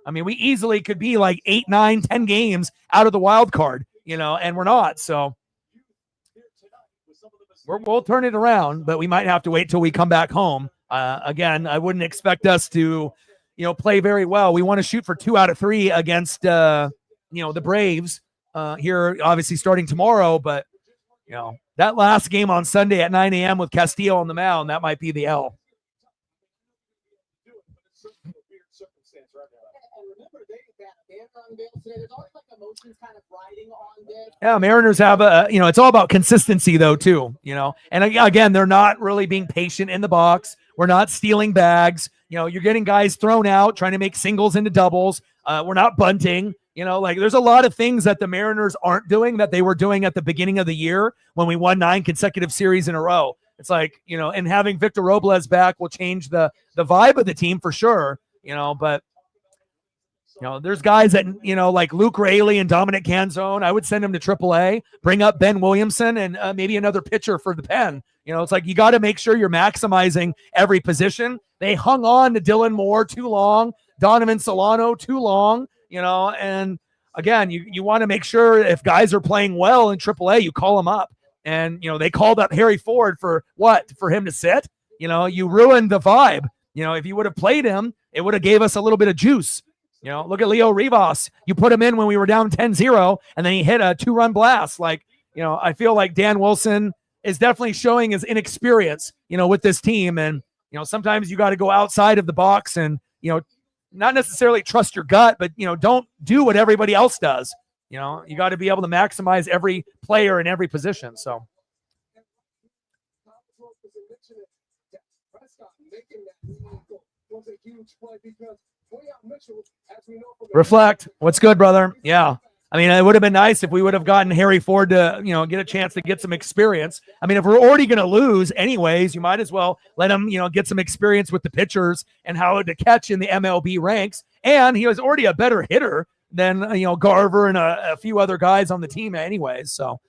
I mean, we easily could be like 8, 9, 10 games out of the wild card, and we're not. So we'll turn it around, but we might have to wait till we come back home. Again, I wouldn't expect us to, play very well. We want to shoot for 2 out of 3 against, the Braves here, obviously starting tomorrow. But, that last game on Sunday at 9 a.m. with Castillo on the mound, that might be the L. unveiled today. There's always like emotions kind of riding on this. Yeah, Mariners have it's all about consistency though too, And again, they're not really being patient in the box. We're not stealing bags. You're getting guys thrown out, trying to make singles into doubles. We're not bunting. There's a lot of things that the Mariners aren't doing that they were doing at the beginning of the year when we won 9 consecutive series in a row. It's and having Victor Robles back will change the vibe of the team for sure, but there's guys that, like Luke Raley and Dominic Canzone. I would send him to AAA, bring up Ben Williamson and maybe another pitcher for the pen. It's you got to make sure you're maximizing every position. They hung on to Dylan Moore too long, Donovan Solano too long, and again, you want to make sure if guys are playing well in AAA, you call them up. And, they called up Harry Ford for what? For him to sit? You ruined the vibe. If you would have played him, it would have gave us a little bit of juice. Look at Leo Rivas. You put him in when we were down 10-0, and then he hit a 2-run blast. I feel like Dan Wilson is definitely showing his inexperience, with this team. And, sometimes you got to go outside of the box and, not necessarily trust your gut, but, don't do what everybody else does. You got to be able to maximize every player in every position. So. Reflect. What's good, brother? Yeah. I mean, it would have been nice if we would have gotten Harry Ford to, get a chance to get some experience. I mean, if we're already going to lose anyways, you might as well let him, get some experience with the pitchers and how to catch in the MLB ranks. And he was already a better hitter than, Garver and a few other guys on the team anyways. So,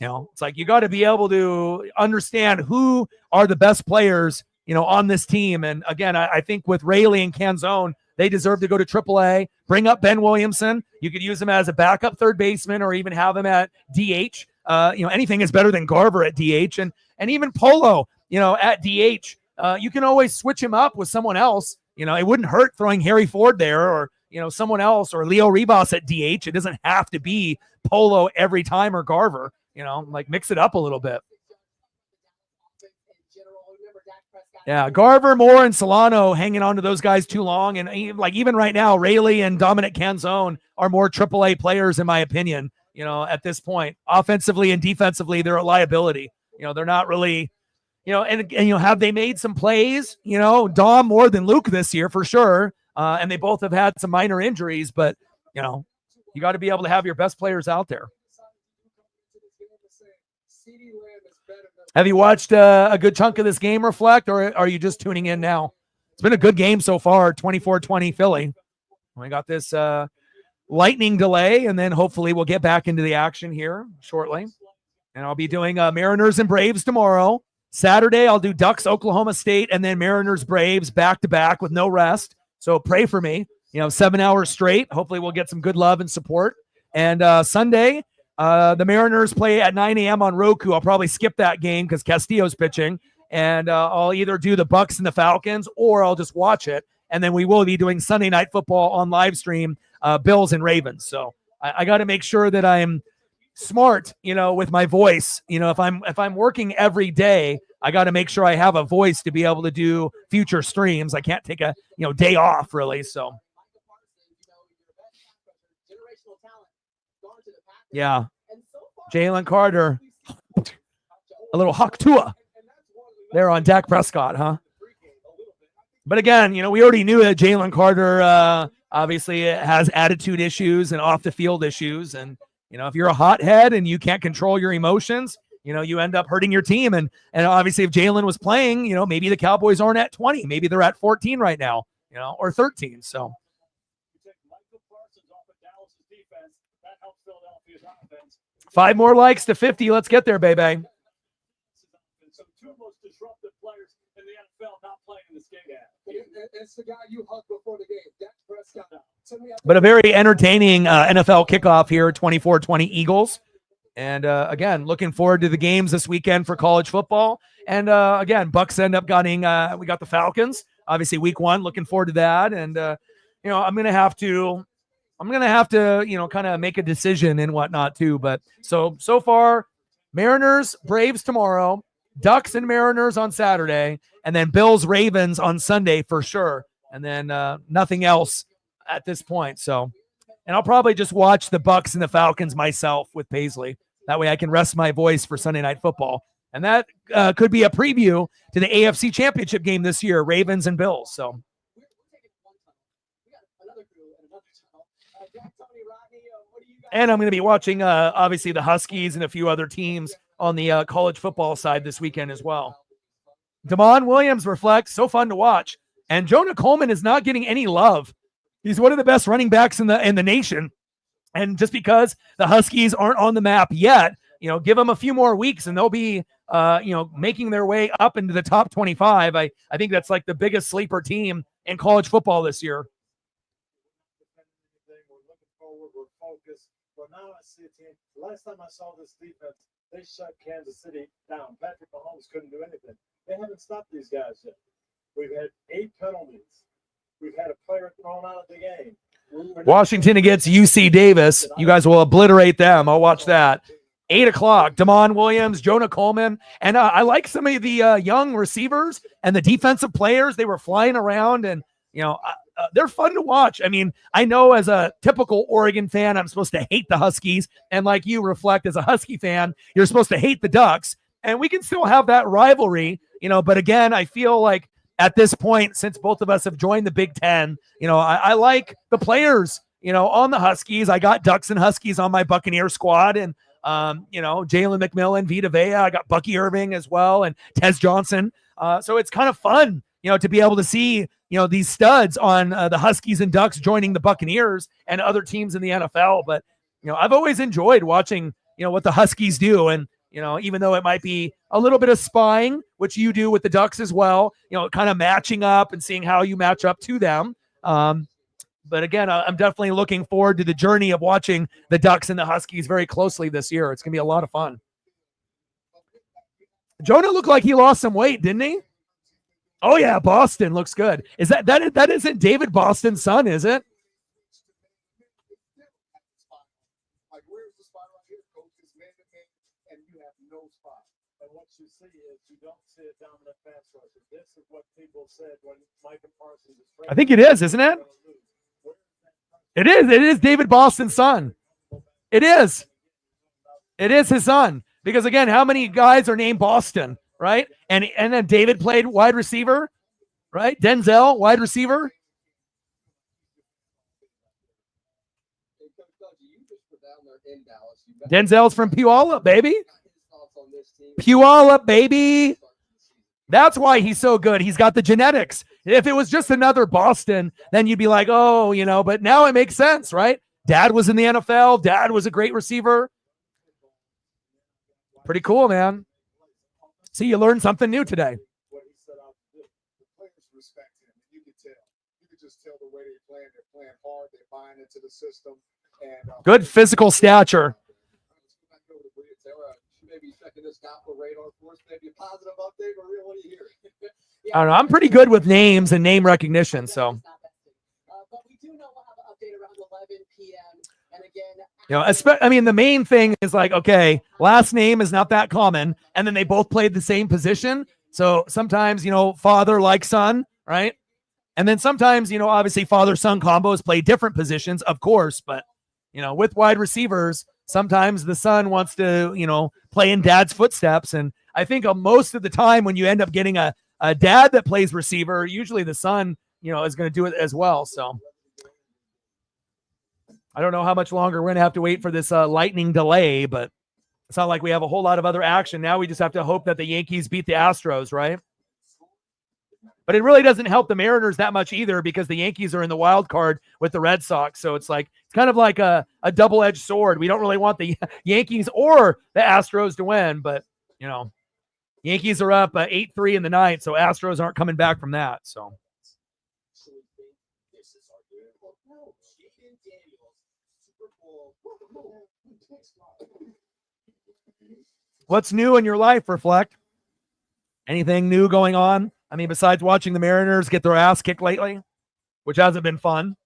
it's you got to be able to understand who are the best players, on this team. And again, I think with Raley and Canzone, they deserve to go to AAA. Bring up Ben Williamson. You could use him as a backup third baseman or even have him at DH. Anything is better than Garver at DH. And even Polo, at DH. You can always switch him up with someone else. It wouldn't hurt throwing Harry Ford there or, someone else or Leo Rivas at DH. It doesn't have to be Polo every time or Garver, mix it up a little bit. Yeah, Garver, Moore, and Solano hanging on to those guys too long. And even right now, Raley and Dominic Canzone are more AAA players, in my opinion, at this point. Offensively and defensively, they're a liability. They're not really, and have they made some plays? Dom more than Luke this year for sure. And they both have had some minor injuries, but, you got to be able to have your best players out there. Have you watched a good chunk of this game, Reflect, or are you just tuning in now? It's been a good game so far, 24-20 Philly. We got this lightning delay, and then hopefully we'll get back into the action here shortly. And I'll be doing Mariners and Braves tomorrow. Saturday, I'll do Ducks, Oklahoma State, and then Mariners, Braves back-to-back with no rest. So pray for me, 7 hours straight. Hopefully we'll get some good love and support. And Sunday, the Mariners play at 9 a.m. on Roku. I'll probably skip that game because Castillo's pitching. And I'll either do the Bucks and the Falcons or I'll just watch it. And then we will be doing Sunday Night Football on live stream, Bills and Ravens. So I got to make sure that I'm smart, with my voice. If I'm working every day, I got to make sure I have a voice to be able to do future streams. I can't take a day off really. So yeah, Jaylen Carter, a little Hawk Tua there on Dak Prescott, huh? But again, we already knew that Jaylen Carter obviously has attitude issues and off the field issues. And, if you're a hothead and you can't control your emotions, you end up hurting your team. And obviously if Jaylen was playing, maybe the Cowboys aren't at 20, maybe they're at 14 right now, or 13. So. 5 more likes to 50. Let's get there, baby. So 2 most disruptive players in the NFL not playing in this game. It's the guy you hugged before the game, Dak Prescott. But a very entertaining NFL kickoff here, 24-20 Eagles. And again, looking forward to the games this weekend for college football. And again, Bucks end up getting, we got the Falcons, obviously week 1, looking forward to that. And, I'm going to have to, kind of make a decision and whatnot too. But so far, Mariners, Braves tomorrow, Ducks and Mariners on Saturday, and then Bills, Ravens on Sunday for sure. And then nothing else at this point. So And I'll probably just watch the Bucks and the Falcons myself with Paisley. That way I can rest my voice for Sunday Night Football. And that could be a preview to the AFC Championship game this year, Ravens and Bills. So, We're taking one tunnel. We got another crew and another tunnel. Jack, Tony, Rodney, what do you guys? and I'm going to be watching, obviously, the Huskies and a few other teams on the college football side this weekend as well. Damon Williams reflects, so fun to watch. And Jonah Coleman is not getting any love. He's one of the best running backs in the nation. And just because the Huskies aren't on the map yet, give them a few more weeks and they'll be, making their way up into the top 25. I think that's like the biggest sleeper team in college football this year. We're looking forward. We're focused. But now I see a team. Last time I saw this defense, they shut Kansas City down. Patrick Mahomes couldn't do anything. They haven't stopped these guys yet. We've had 8 penalties. We've had a player thrown out of the game. Washington against UC Davis. You guys will obliterate them. I'll watch that. 8 o'clock. Damon Williams, Jonah Coleman. And I like some of the young receivers and the defensive players. They were flying around and, they're fun to watch. I mean, I know as a typical Oregon fan, I'm supposed to hate the Huskies. And like you reflect as a Husky fan, you're supposed to hate the Ducks. And we can still have that rivalry, but again, I feel like at this point, since both of us have joined the Big Ten, I like the players, on the Huskies. I got Ducks and Huskies on my Buccaneer squad, and Jalen McMillan, Vita Vea. I got Bucky Irving as well, and Tez Johnson. So it's kind of fun, to be able to see, these studs on the Huskies and Ducks joining the Buccaneers and other teams in the NFL. But I've always enjoyed watching, what the Huskies do, and even though it might be a little bit of spying, which you do with the Ducks as well, kind of matching up and seeing how you match up to them. But again, I'm definitely looking forward to the journey of watching the Ducks and the Huskies very closely this year. It's going to be a lot of fun. Jonah looked like he lost some weight, didn't he? Oh, yeah, Boston looks good. Is that isn't David Boston's son, is it? Like, where's the spot right here, coach? It's man-to-man, and you have no spot. And what you see is you don't see a dominant pass rusher. This is what people said when Micah Parsons is I think it is, isn't it? It is. It is David Boston's son. It is. It is his son. Because, again, how many guys are named Boston, right? And then David played wide receiver, right? Denzel, wide receiver. Denzel's from Puyallup, baby. Puyallup, baby. That's why he's so good. He's got the genetics. If it was just another Boston, then you'd be like, oh, but now it makes sense, right? Dad was in the NFL. Dad was a great receiver. Pretty cool, man. See, you learned something new today. What he set out to do. The players respect him. You can tell. You can just tell the way they're playing. They're playing hard. They're buying into the system. And good physical stature. Maybe checking this out for radar for us. Maybe a positive update or real. What do you hear? I don't know. I'm pretty good with names and name recognition, so. But we do know we'll have an update around 11 p.m. And again, I mean, the main thing is like, okay, last name is not that common, and then they both played the same position. So sometimes, father like son, right? And then sometimes, obviously father-son combos play different positions, of course, but, with wide receivers, sometimes the son wants to, play in dad's footsteps. And I think most of the time when you end up getting a dad that plays receiver, usually the son, is going to do it as well. So I don't know how much longer we're going to have to wait for this lightning delay, but it's not like we have a whole lot of other action. Now we just have to hope that the Yankees beat the Astros, right? But it really doesn't help the Mariners that much either because the Yankees are in the wild card with the Red Sox. So it's kind of like a double-edged sword. We don't really want the Yankees or the Astros to win, but, Yankees are up 8-3 in the ninth, so Astros aren't coming back from that. So. What's new in your life, Reflect? Anything new going on? I mean, besides watching the Mariners get their ass kicked lately, which hasn't been fun.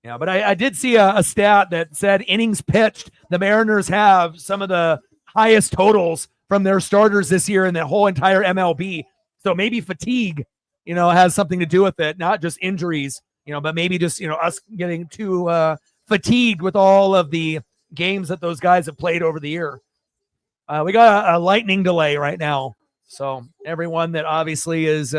Yeah, but I did see a stat that said innings pitched. The Mariners have some of the highest totals from their starters this year in the whole entire MLB. So maybe fatigue, has something to do with it, not just injuries, but maybe just, us getting too fatigued with all of the games that those guys have played over the year. We got a lightning delay right now. So everyone that obviously is,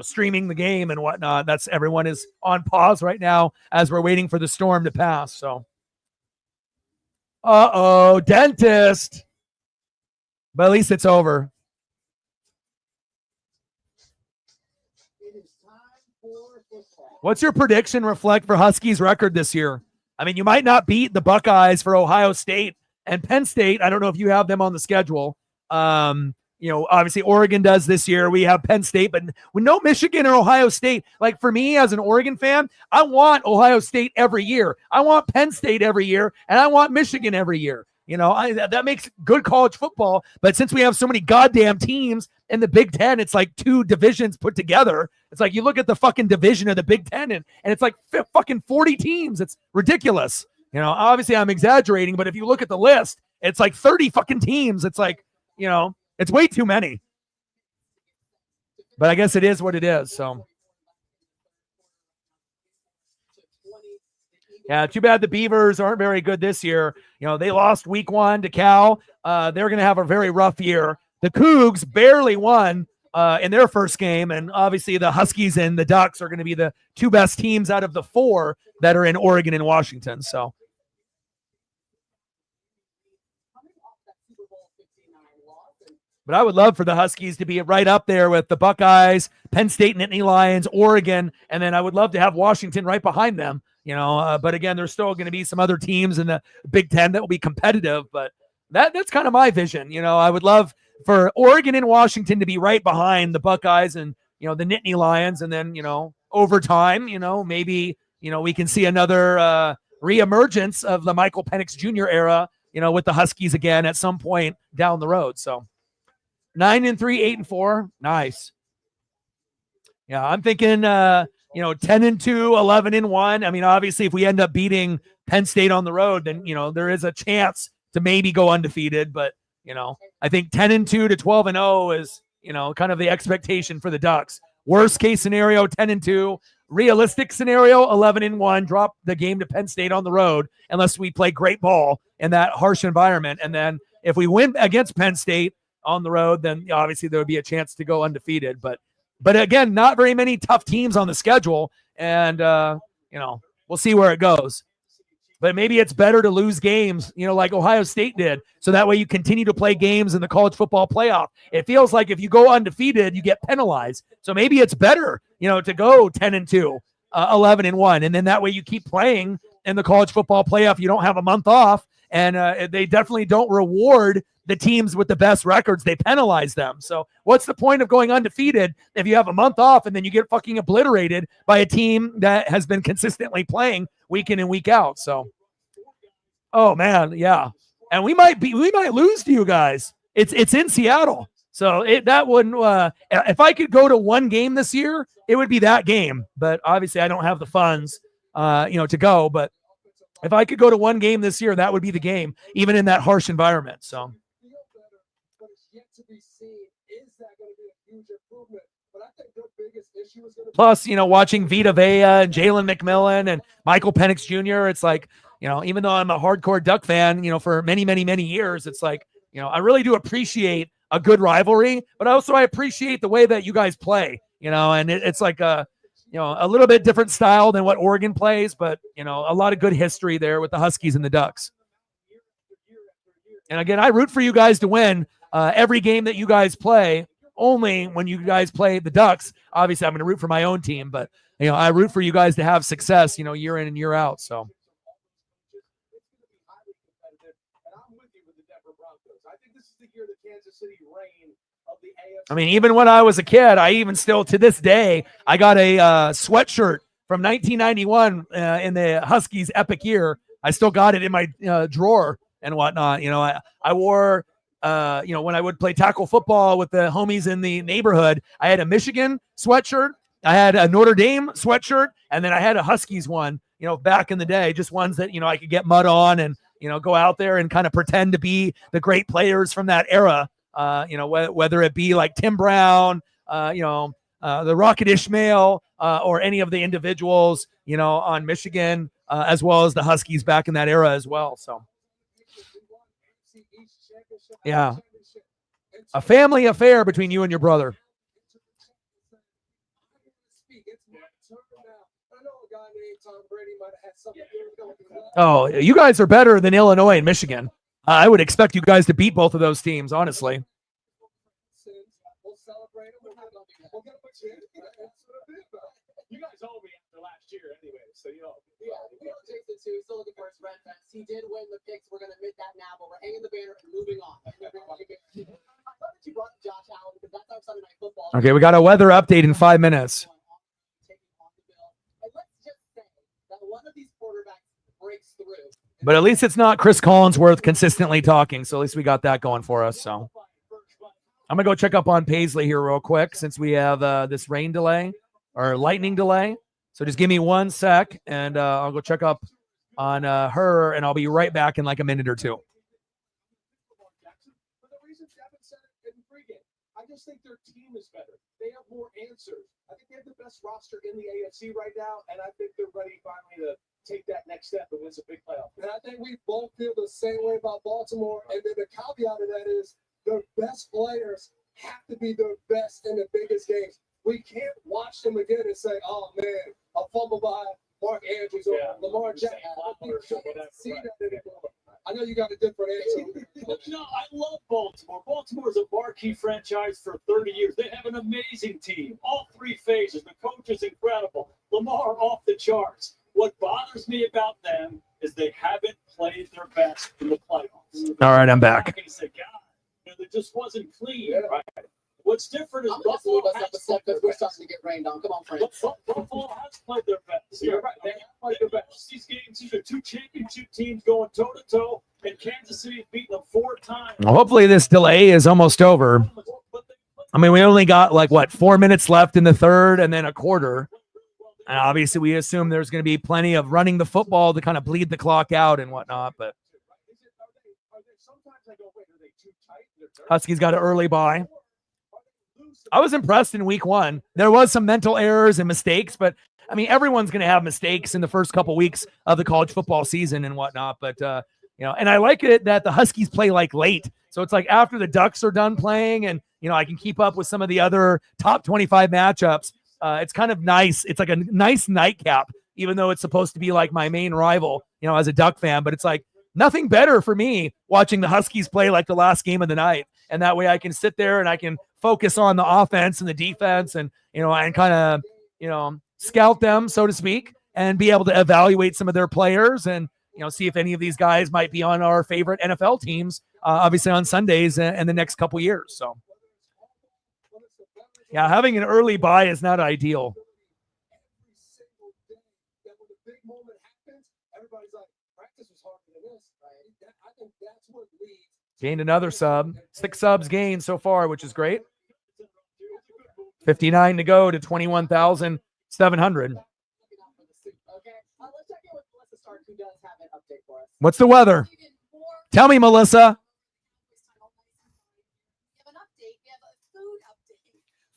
streaming the game and whatnot, everyone is on pause right now as we're waiting for the storm to pass. So, dentist. But at least it's over. What's your prediction reflect for Huskies record this year? I mean, you might not beat the Buckeyes for Ohio State and Penn State. I don't know if you have them on the schedule. Obviously Oregon does this year. We have Penn State, but with no Michigan or Ohio State. Like for me as an Oregon fan, I want Ohio State every year. I want Penn State every year, and I want Michigan every year. That makes good college football. But since we have so many goddamn teams in the Big Ten, it's like two divisions put together. It's like you look at the fucking division of the Big Ten, and it's like fucking 40 teams. It's ridiculous. Obviously I'm exaggerating, but if you look at the list, it's like 30 fucking teams. It's like, it's way too many. But I guess it is what it is. So, yeah, too bad the Beavers aren't very good this year. They lost week 1 to Cal. They're going to have a very rough year. The Cougs barely won in their first game, and obviously the Huskies and the Ducks are going to be the two best teams out of the 4 that are in Oregon and Washington. So, but I would love for the Huskies to be right up there with the Buckeyes, Penn State, Nittany Lions, Oregon, and then I would love to have Washington right behind them. But again, there's still going to be some other teams in the Big Ten that will be competitive. But that's kind of my vision. I would love for Oregon and Washington to be right behind the Buckeyes and the Nittany Lions, and then over time, maybe we can see another reemergence of the Michael Penix Jr. era, with the Huskies again at some point down the road. So. 9-3, 8-4. Nice. Yeah, I'm thinking 10-2, 11-1. I mean, obviously, if we end up beating Penn State on the road, then there is a chance to maybe go undefeated. But I think 10-2 to 12-0 is kind of the expectation for the Ducks. Worst case scenario, 10-2. Realistic scenario, 11-1. Drop the game to Penn State on the road unless we play great ball in that harsh environment. And then if we win against Penn State on the road, then obviously there would be a chance to go undefeated. But again, not very many tough teams on the schedule, and we'll see where it goes. But maybe it's better to lose games, like Ohio State did, so that way you continue to play games in the college football playoff. It feels like if you go undefeated, you get penalized. So maybe it's better, to go 10-2, 11-1, and then that way you keep playing in the college football playoff. You don't have a month off, and they definitely don't reward the teams with the best records. They penalize them. So what's the point of going undefeated if you have a month off and then you get fucking obliterated by a team that has been consistently playing week in and week out? So, oh man, yeah. And we might lose to you guys. It's in Seattle. So that wouldn't, if I could go to one game this year, it would be that game. But obviously I don't have the funds, to go. But if I could go to one game this year, that would be the game, even in that harsh environment. So. Plus, watching Vita Vea and Jalen McMillan and Michael Penix Jr., it's like, even though I'm a hardcore Duck fan, for many, many, many years, it's like, I really do appreciate a good rivalry, but also I appreciate the way that you guys play, and it's like a little bit different style than what Oregon plays, but, a lot of good history there with the Huskies and the Ducks. And again, I root for you guys to win every game that you guys play. Only when you guys play the Ducks, obviously I'm going to root for my own team, but I root for you guys to have success, year in and year out. So. I mean, even when I was a kid, I even still to this day, I got a sweatshirt from 1991 in the Huskies epic year. I still got it in my drawer and whatnot. I wore, when I would play tackle football with the homies in the neighborhood, I had a Michigan sweatshirt, I had a Notre Dame sweatshirt, and then I had a Huskies one, back in the day, just ones that, I could get mud on and, go out there and kind of pretend to be the great players from that era, whether it be like Tim Brown, the Rocket Ishmael or any of the individuals, on Michigan, as well as the Huskies back in that era as well. So, yeah, a family affair between you and your brother. Oh, you guys are better than Illinois and Michigan. I would expect you guys to beat both of those teams, honestly. You guys owe me after last year anyway, so Yeah, we know Jason too. Still looking for his red vest. He did win the picks. We're going to admit that now, but we're hanging the banner and moving on. I love that you brought Josh Allen because that's our Sunday Night Football. Okay, we got a weather update in 5 minutes. And let's just say that one of these quarterbacks breaks through. But at least it's not Chris Collinsworth consistently talking, so at least we got that going for us. So I'm going to go check up on Paisley here real quick since we have this rain delay or lightning delay. So just give me 1 sec, and I'll go check up on her, and I'll be right back in like a minute or two. For the reasons Devin said it in pregame, I just think their team is better. They have more answers. I think they have the best roster in the AFC right now, and I think they're ready finally to take that next step and win some big playoff. And I think we both feel the same way about Baltimore. And then the caveat of that is the best players have to be the best in the biggest games. We can't watch them again and say, oh, man, a fumble by Mark Andrews or Lamar Jackson. You can't see that anymore. I know you got a different answer. No, I love Baltimore. Baltimore is a marquee franchise for 30 years. They have an amazing team. All 3 phases. The coach is incredible. Lamar off the charts. What bothers me about them is they haven't played their best in the playoffs. All right, I'm back. Say, God, it just wasn't clean. Right? What's different is I'm going to Buffalo us up has a step played because their we're best. starting to get rained on. Come on, friends. Buffalo has played their best. You're right. They have played their best. These games, these are 2 championship teams going toe-to-toe, and Kansas City has beaten them 4 times. Well, hopefully this delay is almost over. I mean, we only got 4 minutes left in the third and then a quarter. And obviously we assume there's going to be plenty of running the football to kind of bleed the clock out and whatnot. But Huskies got an early bye. I was impressed in week 1. There was some mental errors and mistakes, but I mean, everyone's going to have mistakes in the first couple weeks of the college football season and whatnot. But, and I like it that the Huskies play late. So it's like after the Ducks are done playing and, I can keep up with some of the other top 25 matchups. It's kind of nice. It's like a nice nightcap, even though it's supposed to be like my main rival, as a Duck fan. But it's like nothing better for me watching the Huskies play like the last game of the night. And that way I can sit there and I can focus on the offense and the defense and, and kind of, scout them, so to speak, and be able to evaluate some of their players and, see if any of these guys might be on our favorite NFL teams, obviously on Sundays in the next couple years. So, yeah, having an early bye is not ideal. Every single day that when the big moment happens, everybody's like, practice was harder than this, right? I think that's what leads. Gained another sub. 6 subs gained so far, which is great. 59 to go to 21,700. Okay, let's check in with Melissa Stark, who does have an update for us. What's the weather? Tell me, Melissa.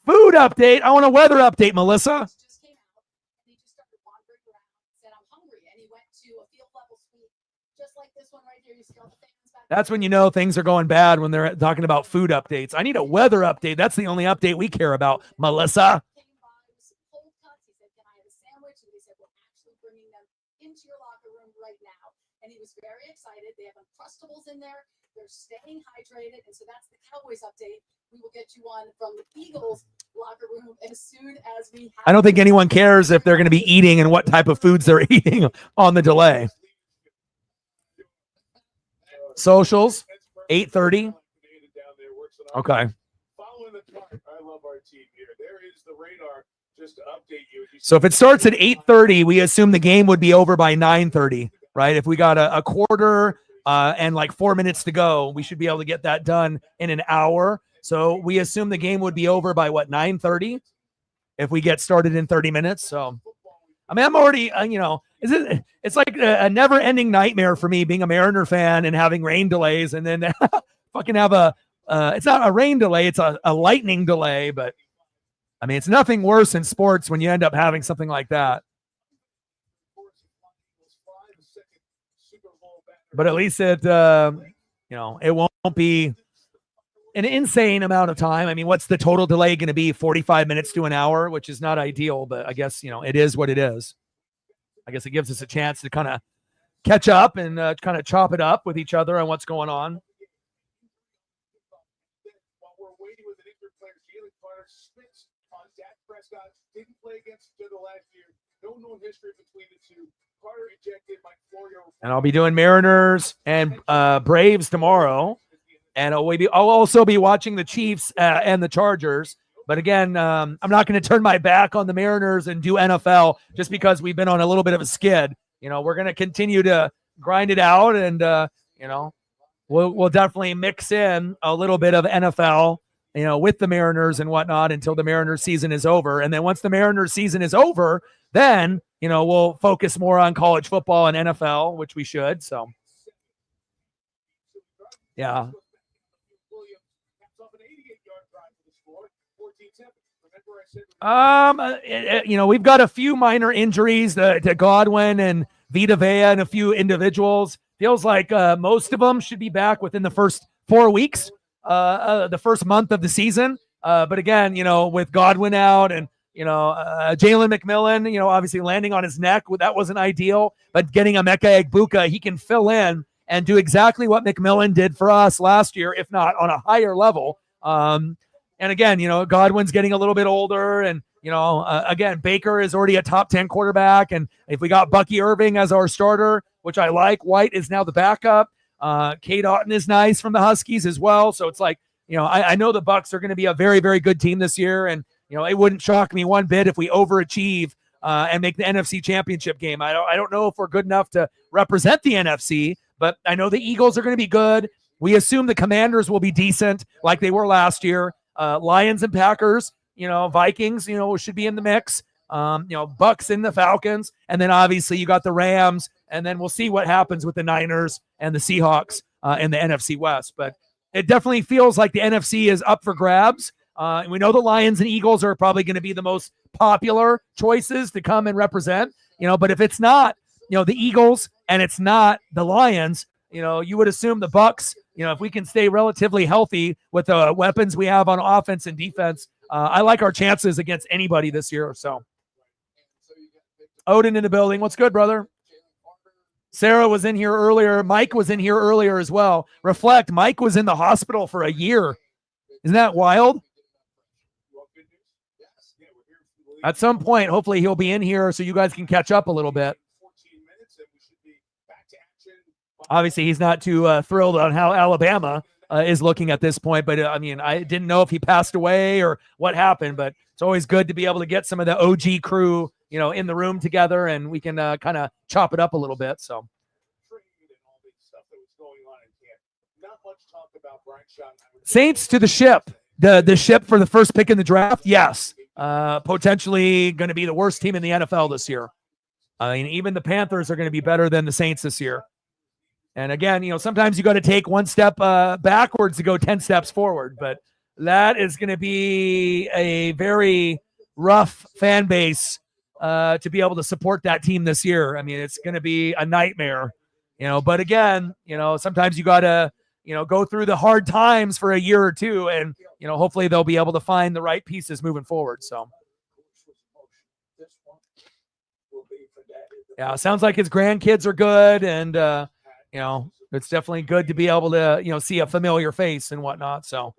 Food update. I want a weather update, Melissa. Just came out and he just started wandering around, said I'm hungry, and he went to a field level suite just like this one right here. You see all the fans back That's when you know things are going bad, when they're talking about food updates. I need a weather update. That's the only update we care about, Melissa. came by with some cold cuts. He said, can I have a sandwich? And they said, we're actually bringing them into your locker room right now. And he was very excited. They have Uncrustables in there. They're staying hydrated. And so that's the Cowboys update. We will get you one from the Eagles locker room as soon as we have. I don't think anyone cares if they're going to be eating and what type of foods they're eating on the delay. Socials, 8:30. Okay. Following the chart, I love our team here. There is the radar just to update you. So if it starts at 8:30, we assume the game would be over by 9:30, right? If we got a quarter and 4 minutes to go, we should be able to get that done in an hour. So we assume the game would be over by 9:30 if we get started in 30 minutes. So, I mean, I'm already, it's like a never ending nightmare for me being a Mariner fan and having rain delays and then fucking have it's not a rain delay. It's a lightning delay, but I mean, it's nothing worse in sports when you end up having something like that. But at least it, it won't be an insane amount of time. I mean, what's the total delay going to be? 45 minutes to an hour, which is not ideal, but I guess, it is what it is. I guess it gives us a chance to kind of catch up and kind of chop it up with each other on what's going on. While we're waiting with an injured player, Jaylen Carter spits on Dak Prescott. Didn't play against each other last year. No known history between the two. Carter ejected Mike Florio. And I'll be doing Mariners and Braves tomorrow. And I'll also be watching the Chiefs and the Chargers. But again, I'm not going to turn my back on the Mariners and do NFL just because we've been on a little bit of a skid. We're going to continue to grind it out, and we'll definitely mix in a little bit of NFL, with the Mariners and whatnot until the Mariners season is over. And then once the Mariners season is over, then we'll focus more on college football and NFL, which we should. So, yeah. We've got a few minor injuries to Godwin and Vita Vea and a few individuals. Feels like most of them should be back within the first 4 weeks, the first month of the season. But again, with Godwin out and, Jalen McMillan, obviously landing on his neck, that wasn't ideal, but getting Emeka Egbuka, he can fill in and do exactly what McMillan did for us last year, if not on a higher level. And again, Godwin's getting a little bit older, and, again, Baker is already a top 10 quarterback. And if we got Bucky Irving as our starter, which I like, White is now the backup. Cade Otton is nice from the Huskies as well. So it's like, I know the Bucs are going to be a very, very good team this year. And, it wouldn't shock me one bit if we overachieve and make the NFC Championship game. I don't know if we're good enough to represent the NFC, but I know the Eagles are going to be good. We assume the Commanders will be decent like they were last year. Lions and Packers, Vikings, should be in the mix. Bucks and the Falcons. And then obviously you got the Rams. And then we'll see what happens with the Niners and the Seahawks in the NFC West. But it definitely feels like the NFC is up for grabs. And we know the Lions and Eagles are probably going to be the most popular choices to come and represent. But if it's not, the Eagles and it's not the Lions, you would assume the Bucks. If we can stay relatively healthy with the weapons we have on offense and defense, I like our chances against anybody this year. So, Odin in the building. What's good, brother? Sarah was in here earlier. Mike was in here earlier as well. Reflect, Mike was in the hospital for a year. Isn't that wild? At some point, hopefully he'll be in here so you guys can catch up a little bit. Obviously, he's not too thrilled on how Alabama is looking at this point. But, I didn't know if he passed away or what happened. But it's always good to be able to get some of the OG crew, in the room together, and we can kind of chop it up a little bit. So. Saints to the ship. The ship for the first pick in the draft? Yes. Potentially going to be the worst team in the NFL this year. Even the Panthers are going to be better than the Saints this year. And again, sometimes you got to take one step backwards to go 10 steps forward. But that is going to be a very rough fan base to be able to support that team this year. It's going to be a nightmare. But again, sometimes you got to, go through the hard times for a year or two, and, hopefully they'll be able to find the right pieces moving forward. So. Yeah, sounds like his grandkids are good, and it's definitely good to be able to, see a familiar face and whatnot. So,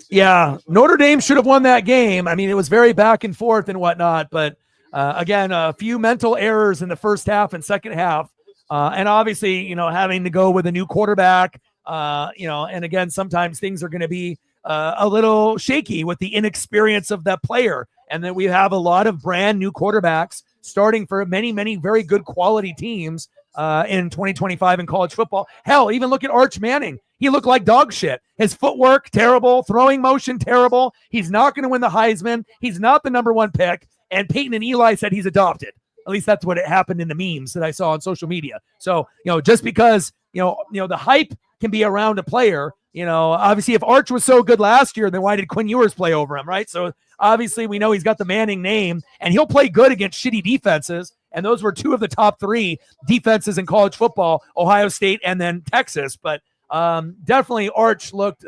yeah, Notre Dame should have won that game. It was very back and forth and whatnot, but again, a few mental errors in the first half and second half, and obviously, having to go with a new quarterback, and again, sometimes things are going to be a little shaky with the inexperience of that player. And then we have a lot of brand new quarterbacks starting for many, many very good quality teams in 2025 in college football. Hell, even look at Arch Manning. He looked like dog shit. His footwork, terrible. Throwing motion, terrible. He's not going to win the Heisman. He's not the number one pick. And Peyton and Eli said he's adopted. At least that's what it happened in the memes that I saw on social media. So, just because, the hype can be around a player, obviously if Arch was so good last year, then why did Quinn Ewers play over him, right? So obviously we know he's got the Manning name, and he'll play good against shitty defenses. And those were two of the top three defenses in college football, Ohio State and then Texas. But definitely Arch looked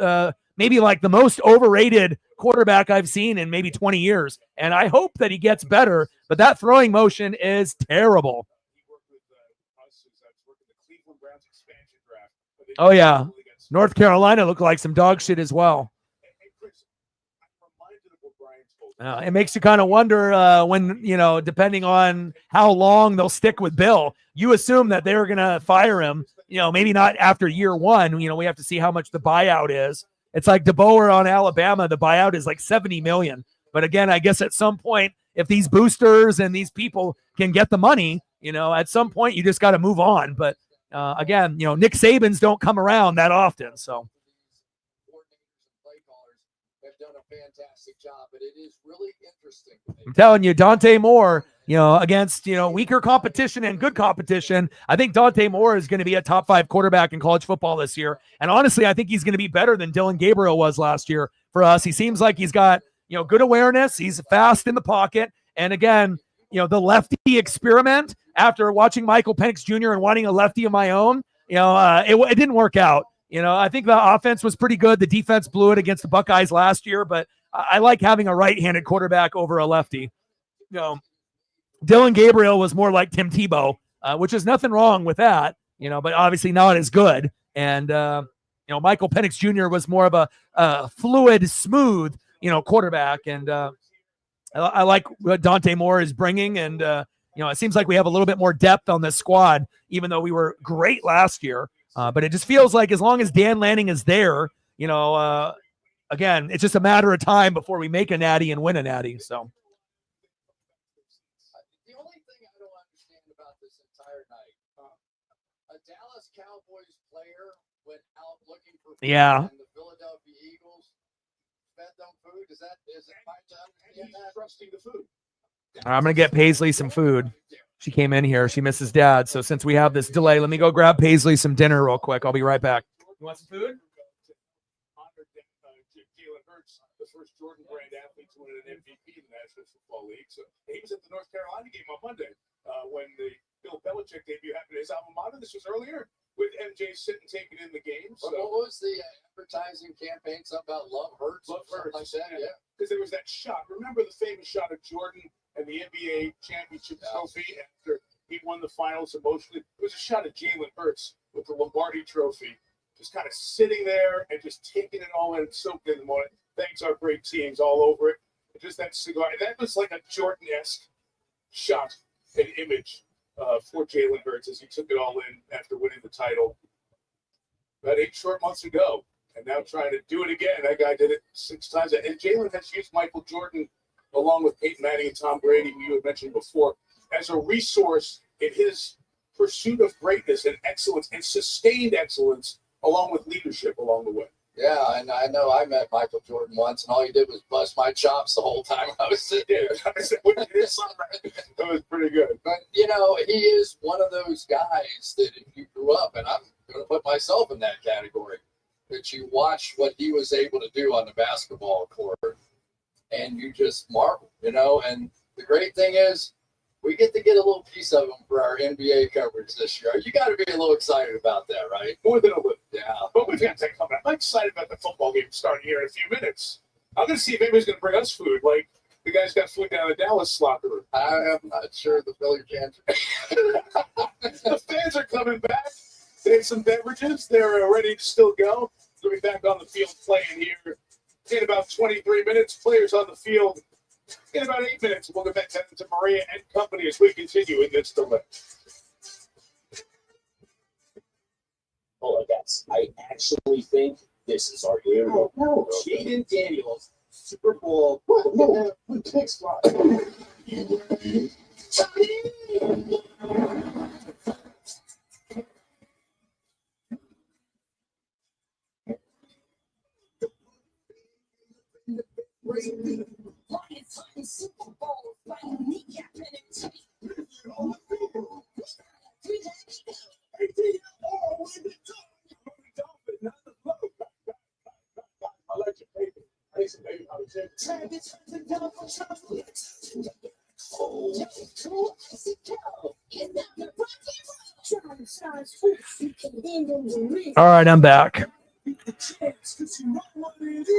maybe like the most overrated quarterback I've seen in maybe 20 years. And I hope that he gets better, but that throwing motion is terrible. Oh, yeah. North Carolina looked like some dog shit as well. It makes you kind of wonder when, depending on how long they'll stick with Bill, you assume that they're going to fire him, maybe not after year one. We have to see how much the buyout is. It's like DeBoer on Alabama. The buyout is like $70 million. But again, I guess at some point, if these boosters and these people can get the money, at some point you just got to move on. But again, Nick Sabans don't come around that often. So have done a fantastic job, but it is really interesting. I'm telling you, Dante Moore, against, weaker competition and good competition, I think Dante Moore is going to be a top 5 quarterback in college football this year. And honestly, I think he's going to be better than Dylan Gabriel was last year for us. He seems like he's got, good awareness. He's fast in the pocket. And again, the lefty experiment after watching Michael Penix Jr. and wanting a lefty of my own, it didn't work out. I think the offense was pretty good. The defense blew it against the Buckeyes last year, but I like having a right-handed quarterback over a lefty. Dylan Gabriel was more like Tim Tebow, which is nothing wrong with that, but obviously not as good. And, Michael Penix Jr. was more of a fluid, smooth, quarterback. And I like what Dante Moore is bringing. And, it seems like we have a little bit more depth on this squad, even though we were great last year. But it just feels like as long as Dan Lanning is there, again, it's just a matter of time before we make a natty and win a natty. So the only thing I don't understand about this entire night, a Dallas Cowboys player went out looking for food, yeah. and the Philadelphia Eagles fed them food. Is it fine to understand that? Trusting the food. I'm going to get Paisley some food. She came in here. She misses Dad. So since we have this delay, let me go grab Paisley some dinner real quick. I'll be right back. You want some food? Jaylen Hurts, the first Jordan brand athlete to win an MVP in the National Football League. So he was at the North Carolina game on Monday when the Bill Belichick debut happened at his alma mater. This was earlier with MJ sitting taking in the game. So what was the advertising campaign? Something about Love Hurts? Love Hurts. Like that, yeah. Because there was that shot. Remember the famous shot of Jordan and the NBA championship trophy after he won the finals emotionally? It was a shot of Jaylen Hurts with the Lombardi trophy, just kind of sitting there and just taking it all in and soaking in the moment. Thanks our great teams all over it. And just that cigar. And that was like a Jordan-esque shot and image for Jaylen Hurts as he took it all in after winning the title about 8 short months ago. And now trying to do it again. That guy did it 6 times. And Jaylen has used Michael Jordan, along with Peyton Manning and Tom Brady, who you had mentioned before, as a resource in his pursuit of greatness and excellence and sustained excellence, along with leadership along the way. Yeah, and I know I met Michael Jordan once, and all he did was bust my chops the whole time I was sitting there. That was pretty good. But, he is one of those guys that if you grew up, and I'm going to put myself in that category, that you watch what he was able to do on the basketball court, and you just marvel, and the great thing is we get to get a little piece of him for our NBA coverage this year. You got to be a little excited about that, right? More than a little. Yeah. But we've got that coming up. I'm excited about the football game starting here in a few minutes. I'm going to see if anybody's going to bring us food, like the guys got food down in the Dallas locker room. I am not sure the Philly fans. The fans are coming back. They have some beverages. They're ready to still go. They'll be back on the field playing here in about 23 minutes. Players on the field in about 8 minutes. We'll get back to Maria and company as we continue in this delay. Oh, guys, I actually think this is our year. Oh, no, Jaden Daniels, Super Bowl. Pick spot. Super Bowl, kneecap let you pay me. I need some baby powder too. All right, I'm back.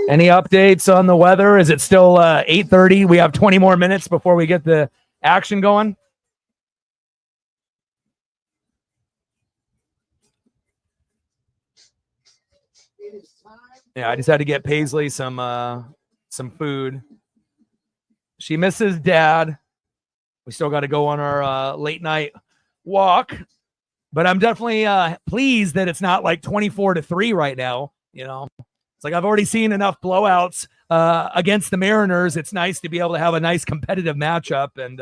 Any updates on the weather? Is it still 8:30? We have 20 more minutes before we get the action going. Yeah, I just had to get Paisley some food. She misses dad. We still got to go on our late night walk, but I'm definitely pleased that it's not like 24-3 right now. You know, it's like I've already seen enough blowouts against the Mariners. It's nice to be able to have a nice competitive matchup, and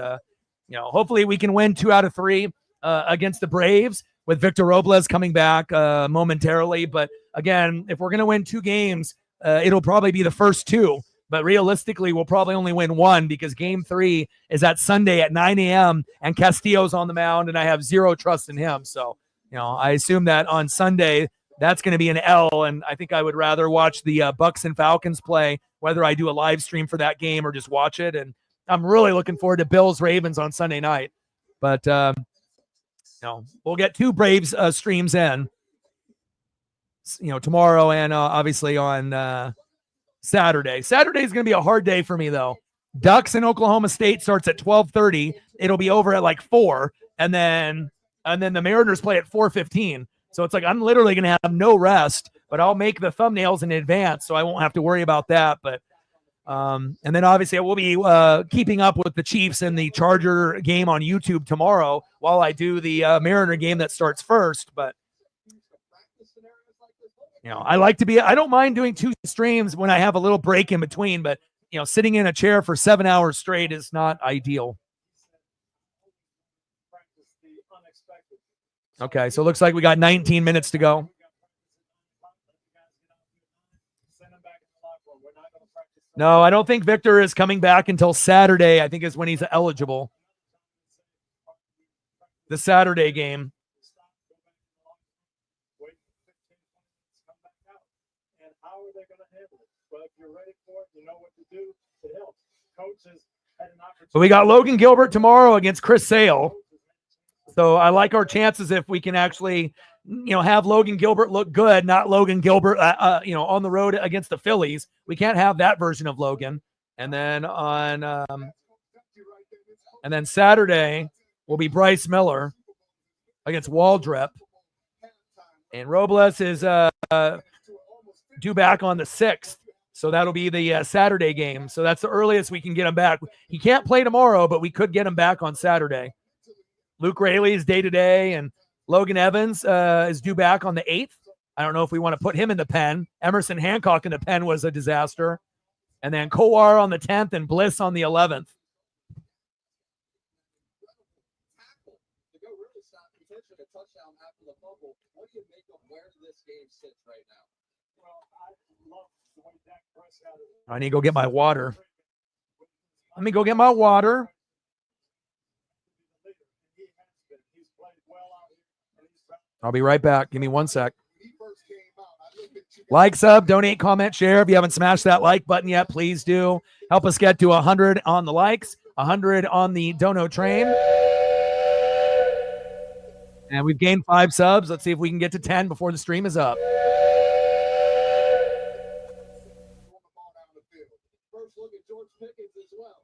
you know, hopefully we can win 2 out of 3 against the Braves with Victor Robles coming back momentarily. But again, if we're gonna win 2 games, it'll probably be the first 2. But realistically, we'll probably only win 1 because game 3 is that Sunday at 9 a.m. and Castillo's on the mound, and I have zero trust in him. So, you know, I assume that on Sunday, that's going to be an L, and I think I would rather watch the Bucks and Falcons play, whether I do a live stream for that game or just watch it. And I'm really looking forward to Bills-Ravens on Sunday night. But, you know, we'll get 2 Braves streams in, you know, tomorrow and obviously on Saturday. Saturday is going to be a hard day for me, though. Ducks in Oklahoma State starts at 12:30. It'll be over at like 4, and then the Mariners play at 4:15. So it's like I'm literally going to have no rest, but I'll make the thumbnails in advance, so I won't have to worry about that. But and then obviously I will be keeping up with the Chiefs and the Charger game on YouTube tomorrow while I do the Mariner game that starts first. But you know, I don't mind doing 2 streams when I have a little break in between, but, you know, sitting in a chair for 7 hours straight is not ideal. Okay, so it looks like we got 19 minutes to go. No, I don't think Victor is coming back until Saturday, I think is when he's eligible. The Saturday game. So we got Logan Gilbert tomorrow against Chris Sale. So I like our chances if we can actually, you know, have Logan Gilbert look good, not Logan Gilbert, you know, on the road against the Phillies. We can't have that version of Logan. And then and then Saturday will be Bryce Miller against Waldrep. And Robles is due back on the 6th. So that'll be the Saturday game. So that's the earliest we can get him back. He can't play tomorrow, but we could get him back on Saturday. Luke Raley is day-to-day, and Logan Evans is due back on the 8th. I don't know if we want to put him in the pen. Emerson Hancock in the pen was a disaster. And then Kowar on the 10th and Bliss on the 11th. What do you make of where this game sits right now? Well, I love the way Dak Prescott is. I need to go get my water. Let me go get my water. I'll be right back. Give me 1 sec. Like, sub, donate, comment, share. If you haven't smashed that like button yet, please do. Help us get to 100 on the likes, 100 on the dono train. And we've gained 5 subs. Let's see if we can get to 10 before the stream is up. First look at George Pickens as well.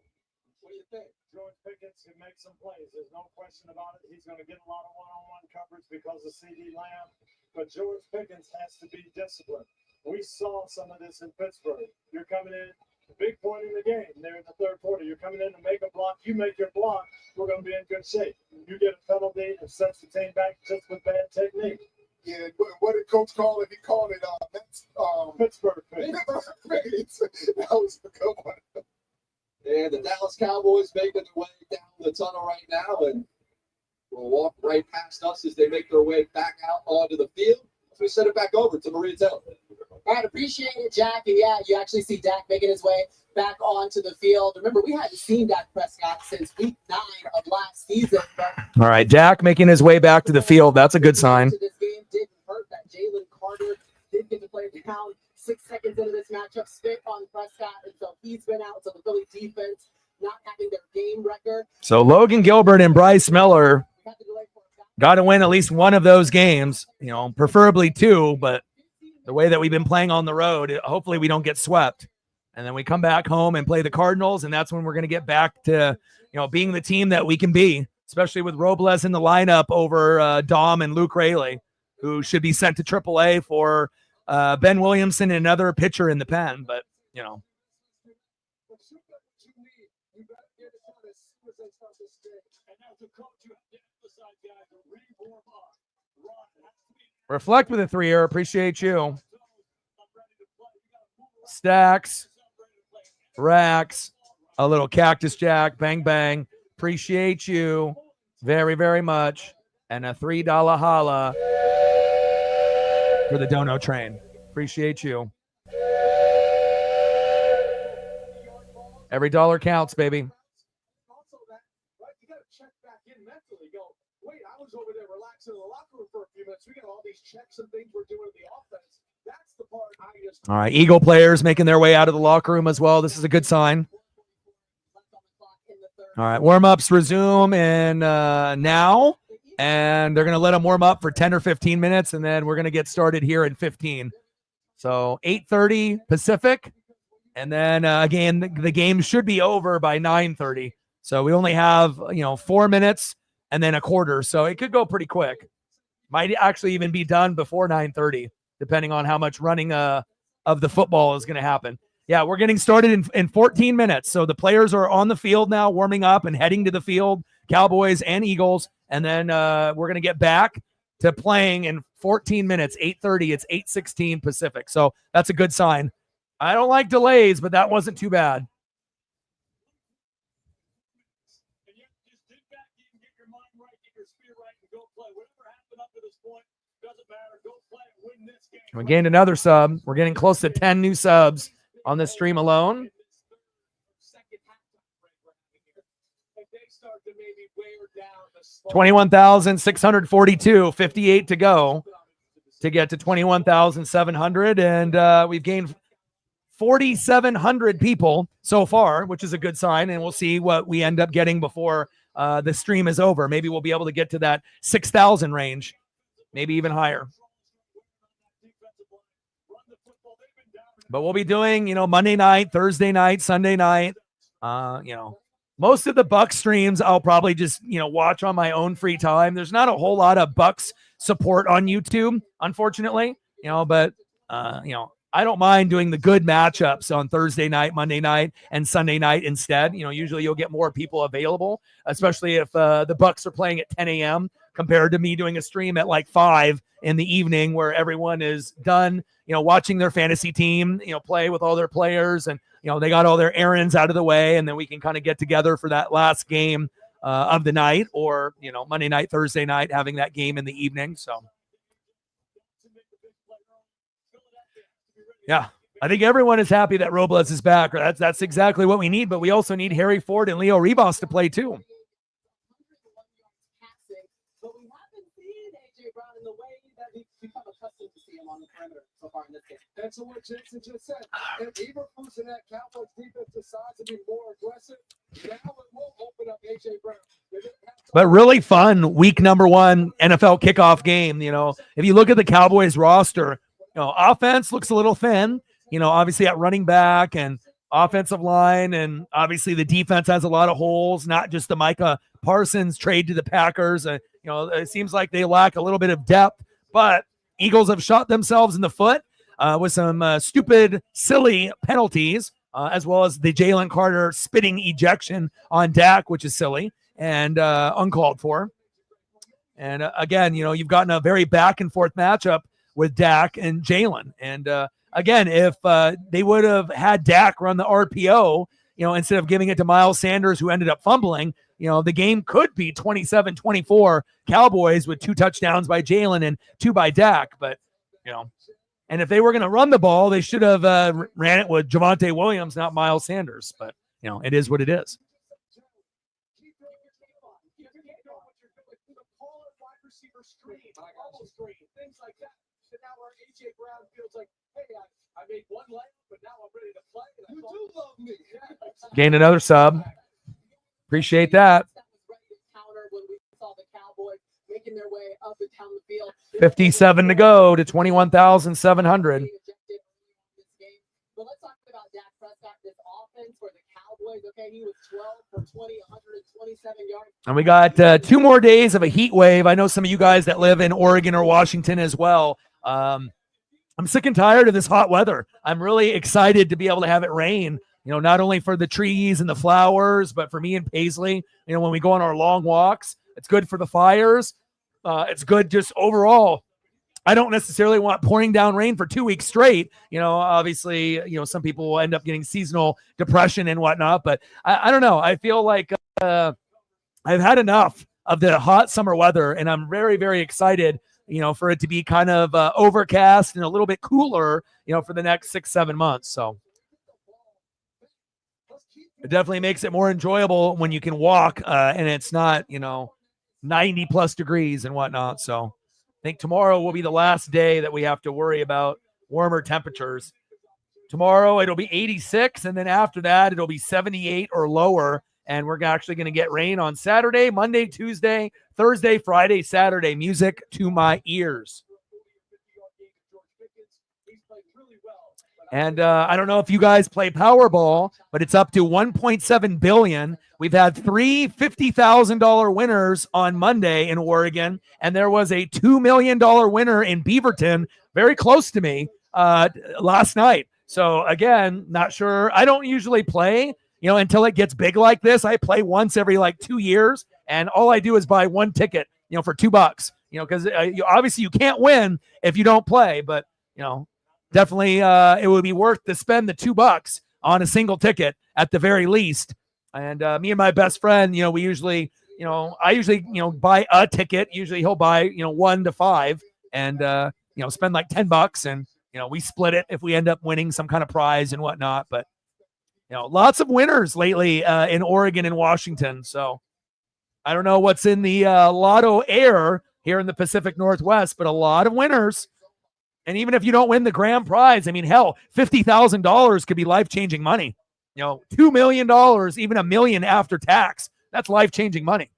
What do you think? George Pickens can make some plays. There's no question about it. He's going to get a lot of one-on-one coverage because of CD Lamb. But George Pickens has to be disciplined. We saw some of this in Pittsburgh. You're coming in, big point in the game there in the third quarter. You're coming in to make a block. You make your block, we're going to be in good shape. You get a penalty and sets the team back just with bad technique. Yeah, what did Coach call it? He called it Pittsburgh. That was a good one. And the Dallas Cowboys making their way down the tunnel right now, and will walk right past us as they make their way back out onto the field. So we send it back over to Maria Taylor. All right, appreciate it, Jack. And yeah, you actually see Dak making his way back onto the field. Remember, we hadn't seen Dak Prescott since week 9 of last season. But All right, Dak making his way back to the field. That's a good sign. this game didn't hurt that Jaylen Carter did get to play down 6 seconds into this matchup, spit on Prescott, and so he's been out. So the Philly defense not having their game record. So Logan Gilbert and Bryce Miller got to win at least one of those games, preferably two, but the way that we've been playing on the road, hopefully we don't get swept. And then we come back home and play the Cardinals, and that's when we're going to get back to, being the team that we can be, especially with Robles in the lineup over Dom and Luke Rayleigh, who should be sent to AAA for Ben Williamson and another pitcher in the pen. But, reflect with a 3-year. Appreciate you. Stacks, Racks, a little Cactus Jack, bang, bang. Appreciate you very, very much. And a $3 holla for the Dono Train. Appreciate you. Every dollar counts, baby. Also that, right? You got to check back in mentally. Go, wait, I was over there relaxing in the locker room for a few minutes. We got all these checks and things we're doing in the offense. That's the part I just. All right, Eagle players making their way out of the locker room as well. This is a good sign. All right, warm-ups resume in now, and they're going to let them warm up for 10 or 15 minutes, and then we're going to get started here in 15. So 8:30 Pacific, and then again, the game should be over by 9:30. So we only have 4 minutes and then a quarter, so it could go pretty quick. Might actually even be done before 9:30, depending on how much running of the football is going to happen. Yeah, we're getting started in 14 minutes. So the players are on the field now, warming up and heading to the field, Cowboys and Eagles. And then we're going to get back to playing in 14 minutes, 8:30. It's 8:16 Pacific. So that's a good sign. I don't like delays, but that wasn't too bad. We gained another sub. We're getting close to 10 new subs on this stream alone. $21,642, 58 to go to get to 21,700. And we've gained 4,700 people so far, which is a good sign. And we'll see what we end up getting before the stream is over. Maybe we'll be able to get to that 6,000 range, maybe even higher. But we'll be doing, Monday night, Thursday night, Sunday night. Most of the Bucks streams I'll probably just, watch on my own free time. There's not a whole lot of Bucks support on YouTube, unfortunately. But I don't mind doing the good matchups on Thursday night, Monday night, and Sunday night instead. Usually you'll get more people available, especially if the Bucks are playing at 10 a.m. compared to me doing a stream at like 5 in the evening where everyone is done, watching their fantasy team, play with all their players, and, they got all their errands out of the way, and then we can kind of get together for that last game of the night, or, Monday night, Thursday night, having that game in the evening. So, yeah, I think everyone is happy that Robles is back. That's exactly what we need, but we also need Harry Ford and Leo Ribas to play too. On the perimeter so far in this game. That's what Jason just said. If Eberflus and that Cowboys defense decides to be more aggressive, now it will open up A.J. Brown. But really fun week number 1 NFL kickoff game. If you look at the Cowboys roster, offense looks a little thin, obviously at running back and offensive line. And obviously the defense has a lot of holes, not just the Micah Parsons trade to the Packers. It seems like they lack a little bit of depth, but Eagles have shot themselves in the foot with some stupid, silly penalties, as well as the Jaylen Carter spitting ejection on Dak, which is silly and uncalled for. And again, you've gotten a very back and forth matchup with Dak and Jaylen. And again, if they would have had Dak run the RPO, instead of giving it to Miles Sanders, who ended up fumbling, the game could be 27-24 Cowboys with 2 touchdowns by Jaylen and 2 by Dak. But, and if they were going to run the ball, they should have ran it with Javonte Williams, not Miles Sanders. But, it is what it is. Things like that. So now where A.J. Brown feels like, hey, I made one layup, but now I'm ready to play. You do love me. Gained another sub. Appreciate that. Counter when we saw the Cowboys making their way up and down the field. 57 to go to 21,700. But let's talk about Dak Prescott, this offense for the Cowboys. Okay, he was 12 for 20, 127 yards. And we got 2 more days of a heat wave. I know some of you guys that live in Oregon or Washington as well. I'm sick and tired of this hot weather. I'm really excited to be able to have it rain, not only for the trees and the flowers, but for me and Paisley, when we go on our long walks. It's good for the fires. It's good just overall. I don't necessarily want pouring down rain for 2 weeks straight. Obviously, some people will end up getting seasonal depression and whatnot, but I don't know. I feel like I've had enough of the hot summer weather, and I'm very, very excited, for it to be kind of overcast and a little bit cooler, for the next 6-7 months. So it definitely makes it more enjoyable when you can walk and it's not, 90 plus degrees and whatnot. So I think tomorrow will be the last day that we have to worry about warmer temperatures. Tomorrow it'll be 86, and then after that it'll be 78 or lower, and we're actually going to get rain on Saturday, Monday, Tuesday, Thursday, Friday, Saturday. Music to my ears. And I don't know if you guys play Powerball, but it's up to $1.7 billion. We've had 3 $50,000 winners on Monday in Oregon, and there was a $2 million winner in Beaverton, very close to me, last night. So again, not sure. I don't usually play, until it gets big like this. I play once every 2 years, and all I do is buy one ticket, for $2, because obviously you can't win if you don't play, but definitely it would be worth to spend the $2 on a single ticket at the very least. And me and my best friend, we usually, I usually, buy a ticket. Usually he'll buy, 1 to 5 and, spend like $10, and, we split it if we end up winning some kind of prize and whatnot. But, lots of winners lately in Oregon and Washington. So I don't know what's in the lotto air here in the Pacific Northwest, but a lot of winners. And even if you don't win the grand prize, I mean, hell, $50,000 could be life-changing money. $2 million, even $1 million after tax. That's life-changing money.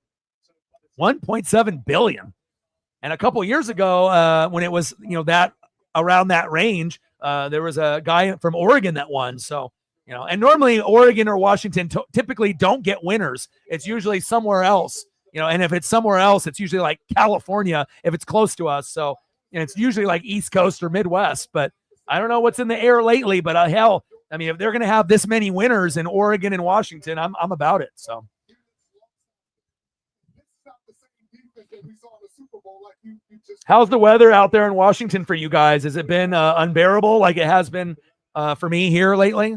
$1.7 billion. And a couple years ago, when it was, that around that range, there was a guy from Oregon that won. So, and normally Oregon or Washington typically don't get winners. It's usually somewhere else, and if it's somewhere else, it's usually like California if it's close to us. So, it's usually like East Coast or Midwest, but I don't know what's in the air lately, but hell, I mean, if they're going to have this many winners in Oregon and Washington, I'm about it. So how's the weather out there in Washington for you guys? Has it been unbearable like it has been for me here lately?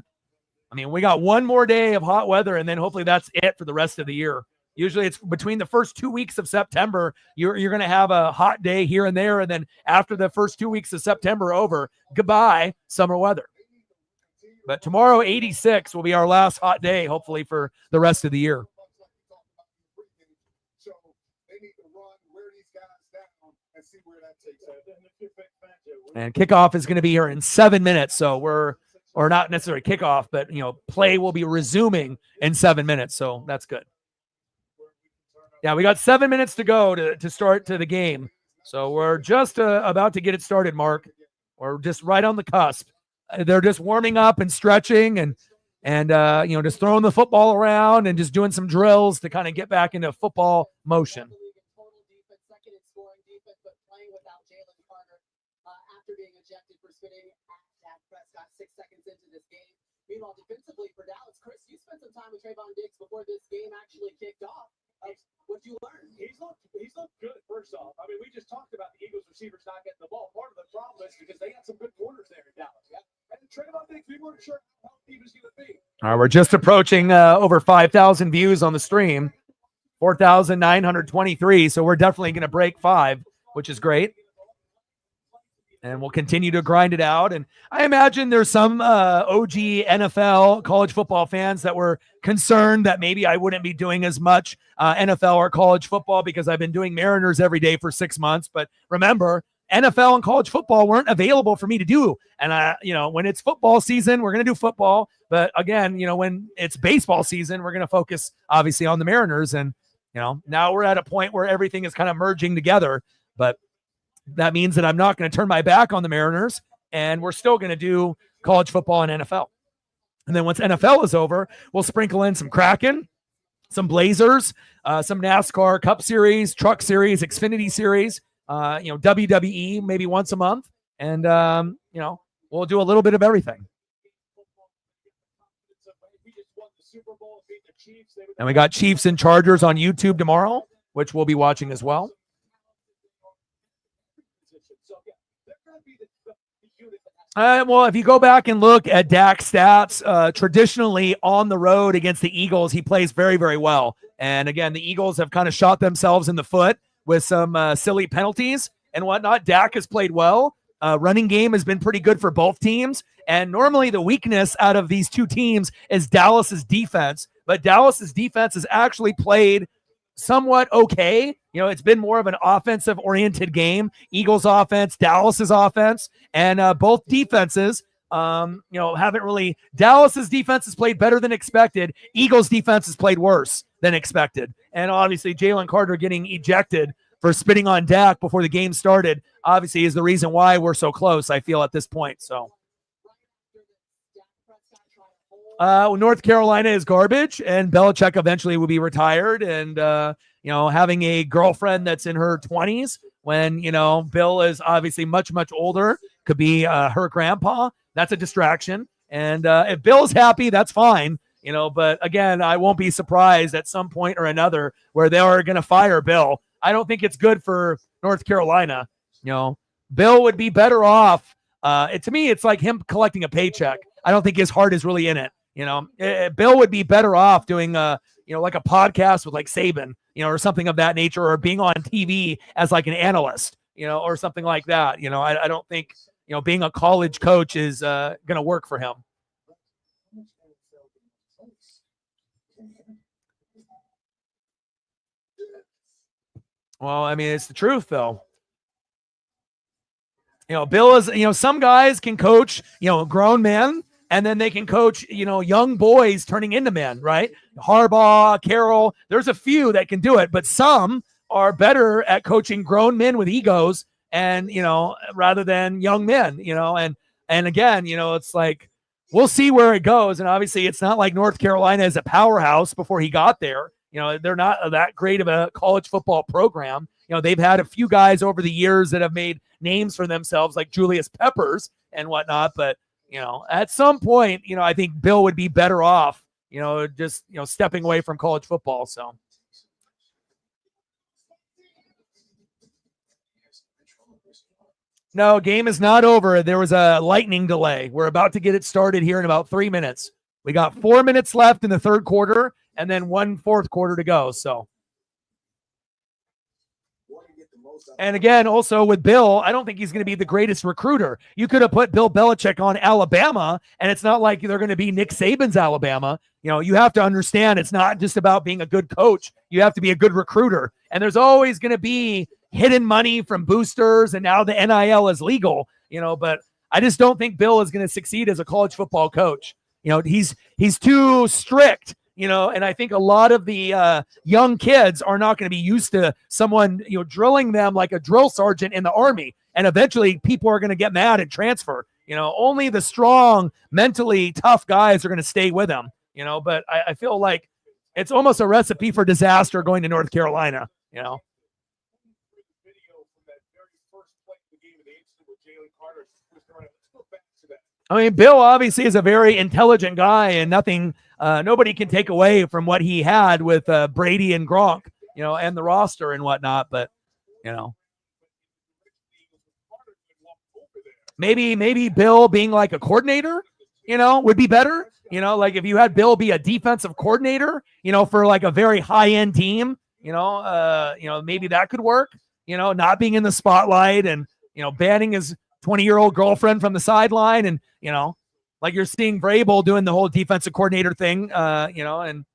I mean, we got one more day of hot weather, and then hopefully that's it for the rest of the year. Usually it's between the first 2 weeks of September, you're going to have a hot day here and there. And then after the first 2 weeks of September over, goodbye, summer weather. But tomorrow, 86 will be our last hot day, hopefully, for the rest of the year. And kickoff is going to be here in 7 minutes. So or not necessarily kickoff, but, play will be resuming in 7 minutes. So that's good. Yeah, we got 7 minutes to go to start to the game. So we're just about to get it started, Mark. We're just right on the cusp. They're just warming up and stretching and just throwing the football around and just doing some drills to kind of get back into football motion. Second in scoring defense, but playing without Jaylen Carter after being ejected for spitting at Dak Prescott 6 seconds into this game. Meanwhile, defensively for Dallas, Chris, you spent some time with Trayvon Diggs before this game actually kicked off. What'd you learn? He's looked good, first off. I mean, we just talked about the Eagles receivers not getting the ball. Part of the problem is because they got some good corners there in Dallas. Yeah? And Trayvon Diggs, we weren't sure how deep he was going to be. All right, we're just approaching over 5,000 views on the stream, 4,923. So we're definitely going to break 5, which is great. And we'll continue to grind it out. And I imagine there's some OG NFL college football fans that were concerned that maybe I wouldn't be doing as much NFL or college football because I've been doing Mariners every day for 6 months. But remember, NFL and college football weren't available for me to do. And when it's football season, we're going to do football. But again, when it's baseball season, we're going to focus obviously on the Mariners. And, now we're at a point where everything is kind of merging together, but that means that I'm not going to turn my back on the Mariners, and we're still going to do college football and NFL. And then once NFL is over, we'll sprinkle in some Kraken, some Blazers, some NASCAR Cup Series, Truck Series, Xfinity Series, WWE maybe once a month. And, we'll do a little bit of everything. And we got Chiefs and Chargers on YouTube tomorrow, which we'll be watching as well. Well, if you go back and look at Dak's stats, traditionally on the road against the Eagles, he plays very, very well. And again, the Eagles have kind of shot themselves in the foot with some silly penalties and whatnot. Dak has played well. Running game has been pretty good for both teams. And normally the weakness out of these two teams is Dallas's defense. But Dallas's defense has actually played somewhat okay. It's been more of an offensive oriented game. Eagles offense, Dallas's offense, and both defenses, haven't really. Dallas's defense has played better than expected. Eagles defense has played worse than expected. And obviously Jaylen Carter getting ejected for spitting on Dak before the game started, obviously is the reason why we're so close, I feel, at this point. So North Carolina is garbage, and Belichick eventually will be retired. And, having a girlfriend that's in her 20s when, Bill is obviously much, much older, could be her grandpa. That's a distraction. And if Bill's happy, that's fine. But again, I won't be surprised at some point or another where they are going to fire Bill. I don't think it's good for North Carolina. Bill would be better off. To me, it's like him collecting a paycheck. I don't think his heart is really in it. Bill would be better off doing like a podcast with like Saban, or something of that nature, or being on TV as like an analyst, or something like that. I don't think, being a college coach is going to work for him. Well, I mean, it's the truth though. Bill is, some guys can coach, grown men, and then they can coach, young boys turning into men, right? Harbaugh, Carroll, there's a few that can do it, but some are better at coaching grown men with egos and, rather than young men, and again, it's like, we'll see where it goes. And obviously it's not like North Carolina is a powerhouse before he got there. They're not that great of a college football program. They've had a few guys over the years that have made names for themselves, like Julius Peppers and whatnot. But, at some point, I think Bill would be better off, just, stepping away from college football. So. No, game is not over. There was a lightning delay. We're about to get it started here in about 3 minutes. We got 4 minutes left in the third quarter and then 1 fourth quarter to go. So. And again, also with Bill, I don't think he's going to be the greatest recruiter. You could have put Bill Belichick on Alabama, and it's not like they're going to be Nick Saban's Alabama. You have to understand it's not just about being a good coach. You have to be a good recruiter. And there's always going to be hidden money from boosters, and now the NIL is legal, but I just don't think Bill is going to succeed as a college football coach. He's too strict. And I think a lot of the young kids are not going to be used to someone, drilling them like a drill sergeant in the Army. And eventually people are going to get mad and transfer. Only the strong, mentally tough guys are going to stay with them, but I feel like it's almost a recipe for disaster going to North Carolina, I mean, Bill obviously is a very intelligent guy, and nobody can take away from what he had with Brady and Gronk, and the roster and whatnot. But, maybe Bill being like a coordinator, would be better. Like if you had Bill be a defensive coordinator, for like a very high end team, maybe that could work. Not being in the spotlight and banning his 20-year-old girlfriend from the sideline, and like you're seeing Vrabel doing the whole defensive coordinator thing, and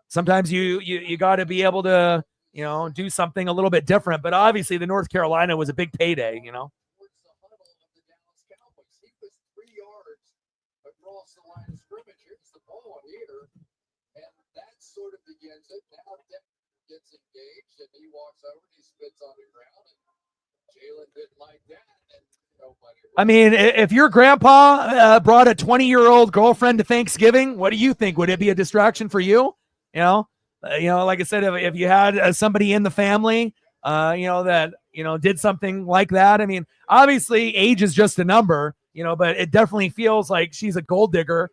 sometimes you got to be able to do something a little bit different. But obviously the North Carolina was a big payday, Towards the huddle of the Dallas Cowboys. He was 3 yards across the line of scrimmage. Here's the ball here. And that sort of begins it. Now Dak gets engaged and he walks over and he spits on the ground. And Jaylen didn't like that. And nobody. I mean, if your grandpa brought a 20-year-old girlfriend to Thanksgiving, what do you think? Would it be a distraction for you? Like I said, if you had somebody in the family, that, did something like that. I mean, obviously age is just a number, but it definitely feels like she's a gold digger.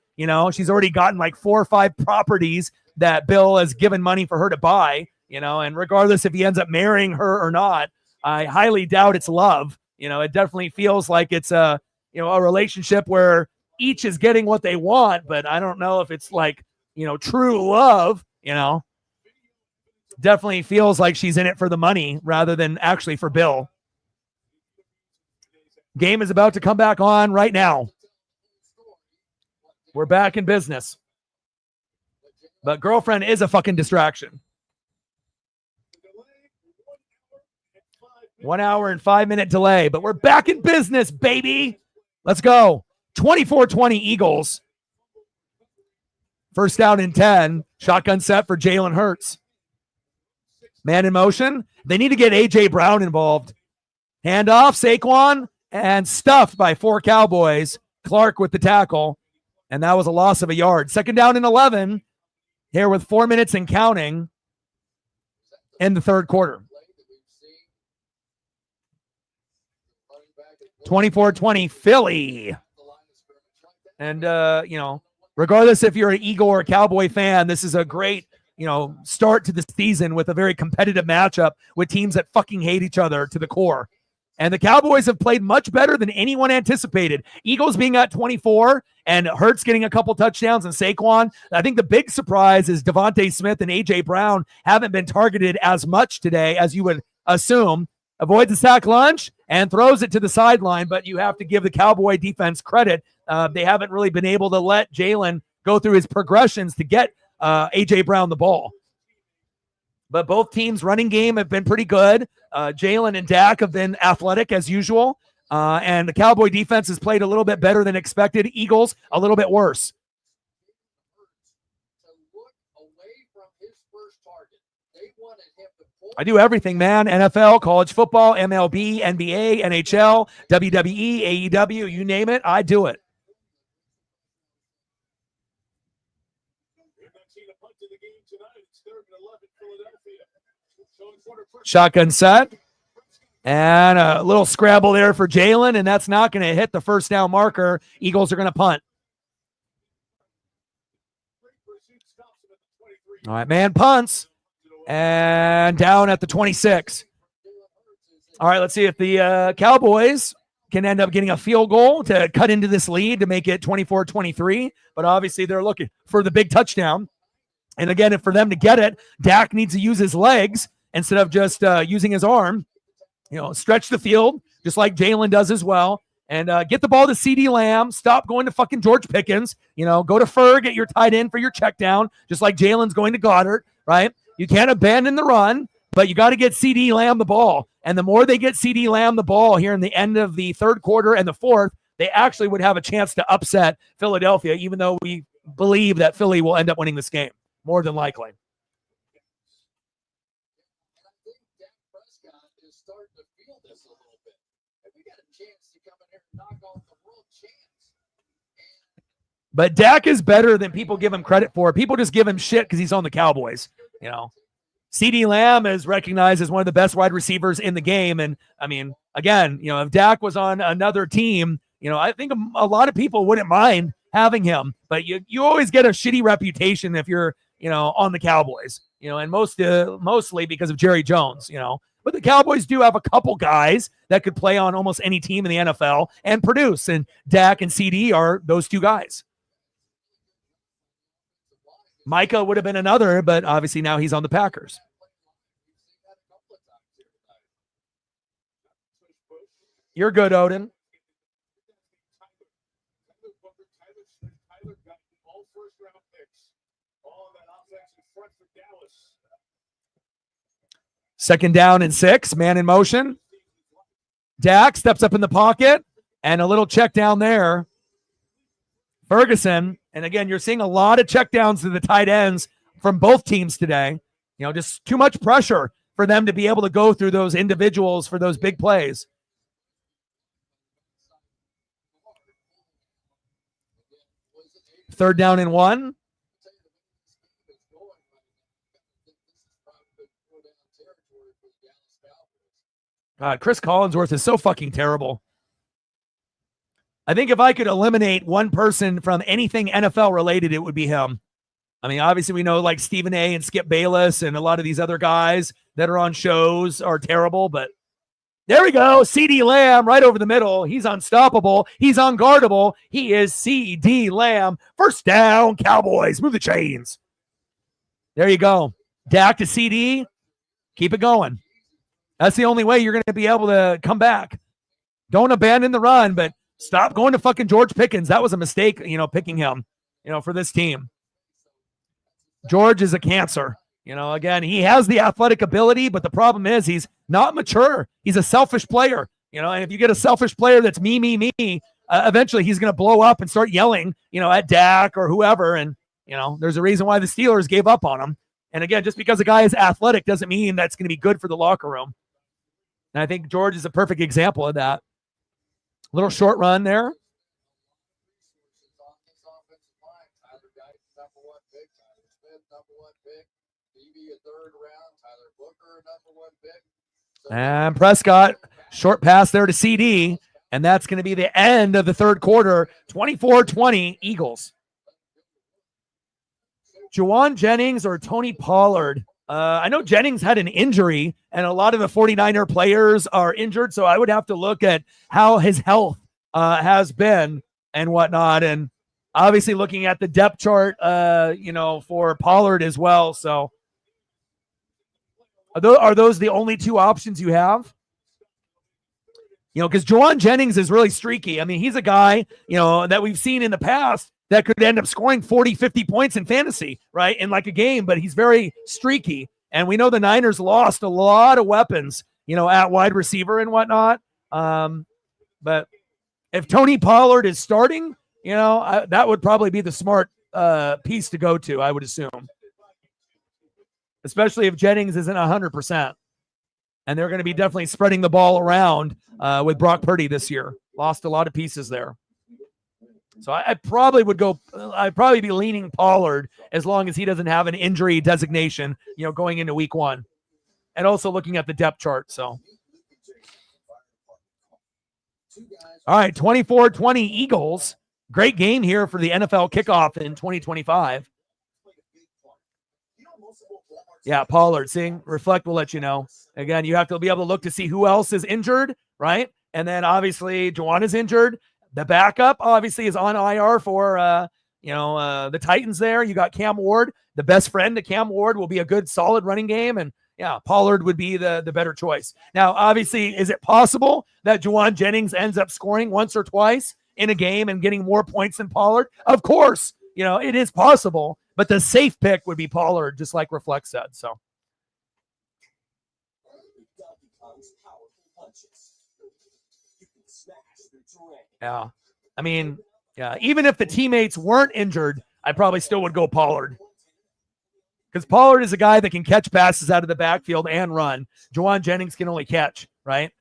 She's already gotten like 4 or 5 properties that Bill has given money for her to buy, and regardless if he ends up marrying her or not, I highly doubt it's love. It definitely feels like it's a relationship where each is getting what they want, but I don't know if it's like, true love, Definitely feels like she's in it for the money rather than actually for Bill. Game is about to come back on right now. We're back in business. But girlfriend is a fucking distraction. 1 hour and 5-minute delay, but we're back in business, baby. Let's go. 24-20 Eagles. First down and 10. Shotgun set for Jalen Hurts. Man in motion. They need to get A.J. Brown involved. Handoff, Saquon, and stuffed by 4 Cowboys. Clark with the tackle, and that was a loss of a yard. Second down and 11 here with 4 minutes and counting in the third quarter. 24-20 Philly. And, regardless if you're an Eagle or a Cowboy fan, this is a great, start to the season with a very competitive matchup with teams that fucking hate each other to the core. And the Cowboys have played much better than anyone anticipated. Eagles being at 24 and Hurts getting a couple touchdowns and Saquon. I think the big surprise is Devontae Smith and A.J. Brown haven't been targeted as much today as you would assume. Avoids the sack lunch and throws it to the sideline, but you have to give the Cowboy defense credit. They haven't really been able to let Jalen go through his progressions to get A.J. Brown the ball. But both teams' running game have been pretty good. Jalen and Dak have been athletic as usual. And the Cowboy defense has played a little bit better than expected. Eagles, a little bit worse. I do everything, man. NFL, college football, MLB, NBA, NHL, WWE, AEW, you name it, I do it. Shotgun set. And a little scramble there for Jalen, and that's not going to hit the first down marker. Eagles are going to punt. All right, man punts. And down at the 26. All right, let's see if the Cowboys can end up getting a field goal to cut into this lead to make it 24-23. But obviously they're looking for the big touchdown. And again, if for them to get it, Dak needs to use his legs instead of just using his arm. Stretch the field, just like Jalen does as well. And get the ball to CeeDee Lamb. Stop going to fucking George Pickens. Go to Ferg, get your tight end for your check down, just like Jalen's going to Goddard, right? You can't abandon the run, but you got to get CeeDee Lamb the ball. And the more they get CeeDee Lamb the ball here in the end of the third quarter and the fourth, they actually would have a chance to upset Philadelphia, even though we believe that Philly will end up winning this game, more than likely. And I think Dak Prescott is starting to feel this a little bit. And we got a chance to come in here and knock off the world champs. But Dak is better than people give him credit for. People just give him shit because he's on the Cowboys. CeeDee Lamb is recognized as one of the best wide receivers in the game. And I mean, again, if Dak was on another team, I think a lot of people wouldn't mind having him. But you always get a shitty reputation if you're, on the Cowboys, and mostly because of Jerry Jones, But the Cowboys do have a couple guys that could play on almost any team in the NFL and produce. And Dak and CD are those two guys. Micah would have been another, but obviously now he's on the Packers. You're good, Odin. 2nd down and 6, man in motion. Dak steps up in the pocket and a little check down there. Ferguson, and again, you're seeing a lot of check downs to the tight ends from both teams today. Just too much pressure for them to be able to go through those individuals for those big plays. Third down and 1. God, Chris Collinsworth is so fucking terrible. I think if I could eliminate one person from anything NFL related, it would be him. I mean, obviously we know like Stephen A. and Skip Bayless and a lot of these other guys that are on shows are terrible, but there we go. CeeDee Lamb right over the middle. He's unstoppable. He's unguardable. He is CeeDee Lamb. First down, Cowboys. Move the chains. There you go. Dak to CD. Keep it going. That's the only way you're going to be able to come back. Don't abandon the run, but stop going to fucking George Pickens. That was a mistake, picking him, for this team. George is a cancer. Again, he has the athletic ability, but the problem is he's not mature. He's a selfish player, and if you get a selfish player that's me, eventually he's going to blow up and start yelling, at Dak or whoever. And, there's a reason why the Steelers gave up on him. And again, just because a guy is athletic doesn't mean that's going to be good for the locker room. And I think George is a perfect example of that. Little short run there. And Prescott, short pass there to CD, and that's going to be the end of the third quarter. 24-20 Eagles. Juwan Jennings or Tony Pollard? I know Jennings had an injury, and a lot of the 49er players are injured, so I would have to look at how his health has been and whatnot, and obviously looking at the depth chart, for Pollard as well. So are those the only two options you have? Because Juwan Jennings is really streaky. I mean, he's a guy, that we've seen in the past that could end up scoring 40, 50 points in fantasy, right, in like a game, but he's very streaky. And we know the Niners lost a lot of weapons, at wide receiver and whatnot. But if Tony Pollard is starting, that would probably be the smart piece to go to, I would assume. Especially if Jennings isn't 100%. And they're going to be definitely spreading the ball around with Brock Purdy this year. Lost a lot of pieces there. So I'd probably be leaning Pollard as long as he doesn't have an injury designation, going into week 1. And also looking at the depth chart. So, all right, 24-20 Eagles. Great game here for the NFL kickoff in 2025. Yeah, Pollard, seeing Reflect will let you know. Again, you have to be able to look to see who else is injured, right? And then obviously Juwan is injured. The backup obviously is on IR for, the Titans there. You got Cam Ward. The best friend to Cam Ward will be a good, solid running game. And, yeah, Pollard would be the better choice. Now, obviously, is it possible that Juwan Jennings ends up scoring once or twice in a game and getting more points than Pollard? Of course, it is possible. But the safe pick would be Pollard, just like Reflect said. So. Yeah. I mean, yeah, even if the teammates weren't injured, I probably still would go Pollard. Because Pollard is a guy that can catch passes out of the backfield and run. Juwan Jennings can only catch, right?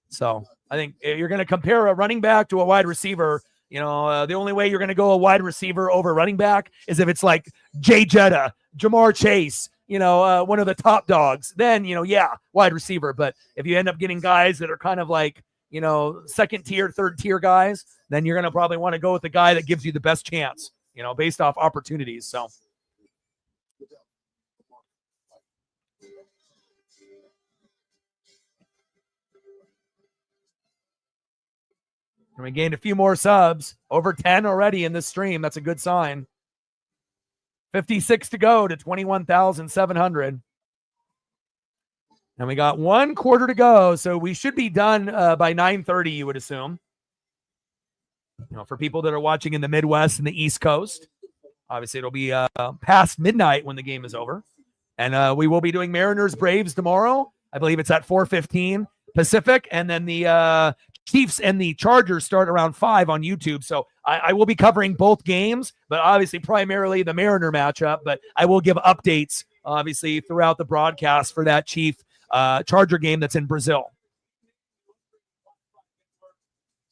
So I think if you're going to compare a running back to a wide receiver, the only way you're going to go a wide receiver over running back is if it's like Jay Jetta, Jamar Chase, one of the top dogs. Then, wide receiver. But if you end up getting guys that are kind of like, second tier, third tier guys, then you're going to probably want to go with the guy that gives you the best chance, based off opportunities. So. And we gained a few more subs, over 10 already in this stream. That's a good sign. 56 to go to 21,700. And we got 1 quarter to go, so we should be done by 9:30, you would assume. For people that are watching in the Midwest and the East Coast. Obviously, it'll be past midnight when the game is over. And we will be doing Mariners Braves tomorrow. I believe it's at 4:15 Pacific. And then the Chiefs and the Chargers start around 5 on YouTube. So I will be covering both games, but obviously primarily the Mariner matchup. But I will give updates, obviously, throughout the broadcast for that Chief Charger game that's in Brazil.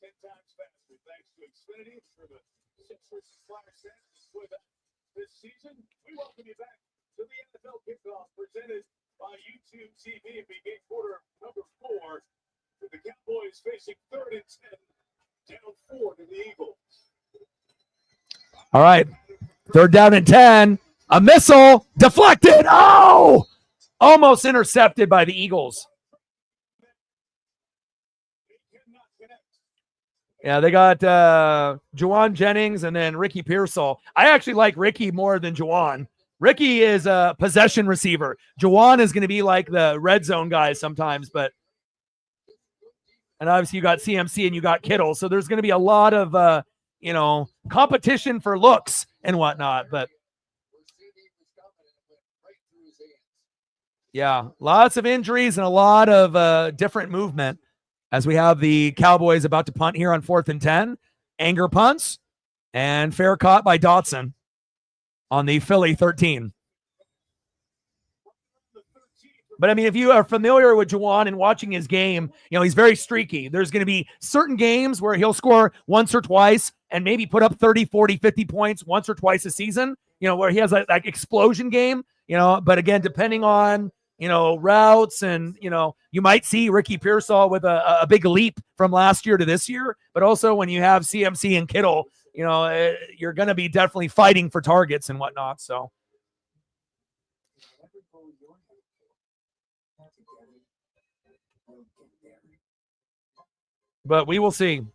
10 times faster. Thanks to Xfinity for the 6 versus 5 cents display that this season. We welcome you back to the NFL Kickoff presented by YouTube TV. It began quarter number 4 with the Cowboys facing 3rd and 10, down 4 to the Eagles. All right. 3rd down and 10. A missile deflected. Oh! Almost intercepted by the Eagles. Yeah, they got Juwan Jennings and then Ricky Pearsall. I actually like Ricky more than Juwan. Ricky is a possession receiver. Juwan is going to be like the red zone guy sometimes, and obviously you got CMC and you got Kittle, so there's going to be a lot of competition for looks and whatnot. But yeah, lots of injuries and a lot of different movement. As we have the Cowboys about to punt here on 4th and 10. Anger punts and fair caught by Dotson on the Philly 13. But, I mean, if you are familiar with Juwan and watching his game, he's very streaky. There's going to be certain games where he'll score once or twice and maybe put up 30, 40, 50 points once or twice a season, where he has that explosion game, But, again, depending on routes and, you might see Ricky Pearsall with a big leap from last year to this year. But also when you have CMC and Kittle, you're going to be definitely fighting for targets and whatnot. So. But we will see. A.J.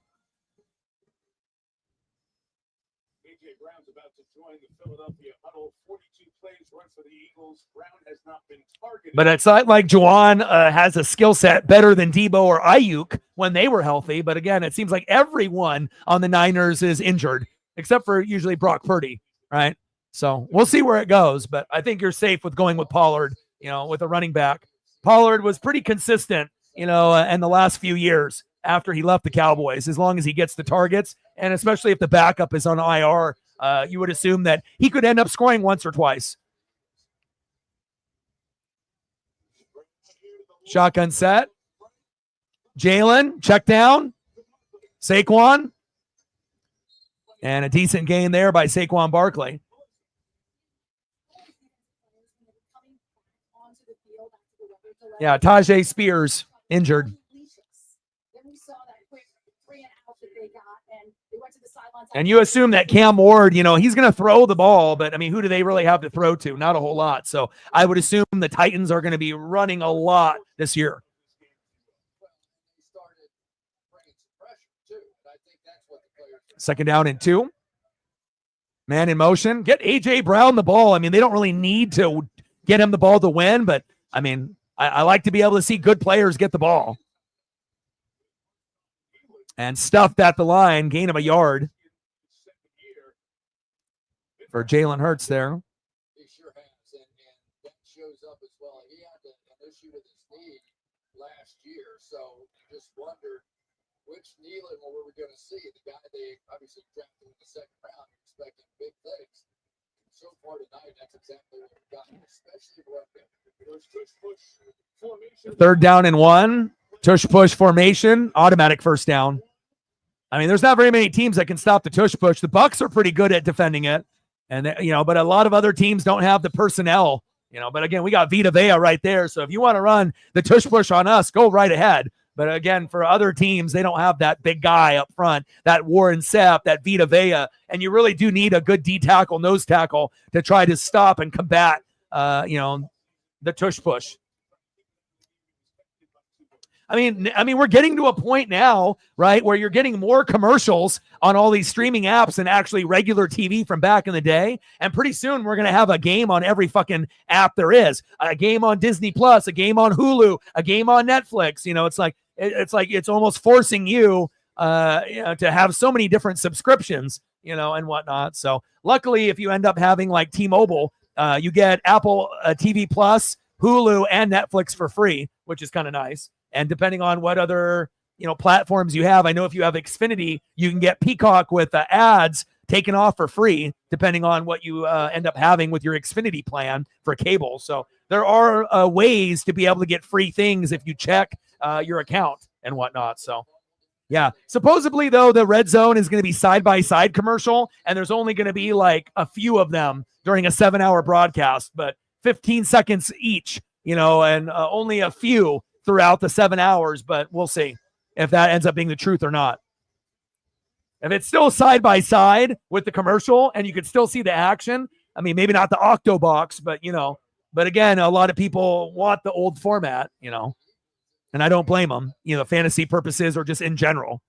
Brown's about to join the Philadelphia huddle. 42 plays run for the Eagles. Brown has not been targeted. But it's not like Juwan has a skill set better than Debo or Ayuk when they were healthy. But again, it seems like everyone on the Niners is injured, except for usually Brock Purdy, right? So we'll see where it goes. But I think you're safe with going with Pollard, with a running back. Pollard was pretty consistent, in the last few years after he left the Cowboys, as long as he gets the targets. And especially if the backup is on IR, you would assume that he could end up scoring once or twice. Shotgun set. Jaylen, check down. Saquon. And a decent gain there by Saquon Barkley. Yeah, Tajay Spears injured. And you assume that Cam Ward, he's going to throw the ball, but I mean, who do they really have to throw to? Not a whole lot. So I would assume the Titans are going to be running a lot this year. Second down and 2. Man in motion. Get A.J. Brown the ball. I mean, they don't really need to get him the ball to win, but I mean, I like to be able to see good players get the ball. And stuffed at the line, gain of a yard for Jalen Hurts there. He sure has, and that shows up as well. He had an issue with his knee last year, so you just wondered which Nealon were we going to see. The guy they obviously drafted in the 2nd round, you're expecting big things. So far tonight, that's exactly what we've gotten, especially running. 3rd down and 1. Tush push formation, automatic first down. I mean, there's not very many teams that can stop the tush push. The Bucs are pretty good at defending it, and but a lot of other teams don't have the personnel. But again, we got Vita Vea right there. So if you want to run the tush push on us, go right ahead. But again, for other teams, they don't have that big guy up front, that Warren Sapp, that Vita Vea, and you really do need a good D tackle, nose tackle to try to stop and combat, the tush push. I mean, we're getting to a point now, right, where you're getting more commercials on all these streaming apps than actually regular TV from back in the day. And pretty soon we're going to have a game on every fucking app there is. A game on Disney Plus, a game on Hulu, a game on Netflix. It's almost forcing you, to have so many different subscriptions, and whatnot. So luckily, if you end up having like T-Mobile, You get Apple TV Plus, Hulu, and Netflix for free, which is kind of nice. And depending on what other platforms you have, I know if you have Xfinity, you can get Peacock with ads taken off for free, depending on what you end up having with your Xfinity plan for cable. So there are ways to be able to get free things if you check your account and whatnot. So yeah, supposedly though, the Red Zone is going to be side-by-side commercial, and there's only going to be like a few of them during a 7-hour broadcast, but 15 seconds each, and only a few throughout the 7 hours, but we'll see if that ends up being the truth or not. If it's still side-by-side with the commercial and you could still see the action, I mean, maybe not the Octobox, but again, a lot of people want the old format, and I don't blame them, fantasy purposes or just in general.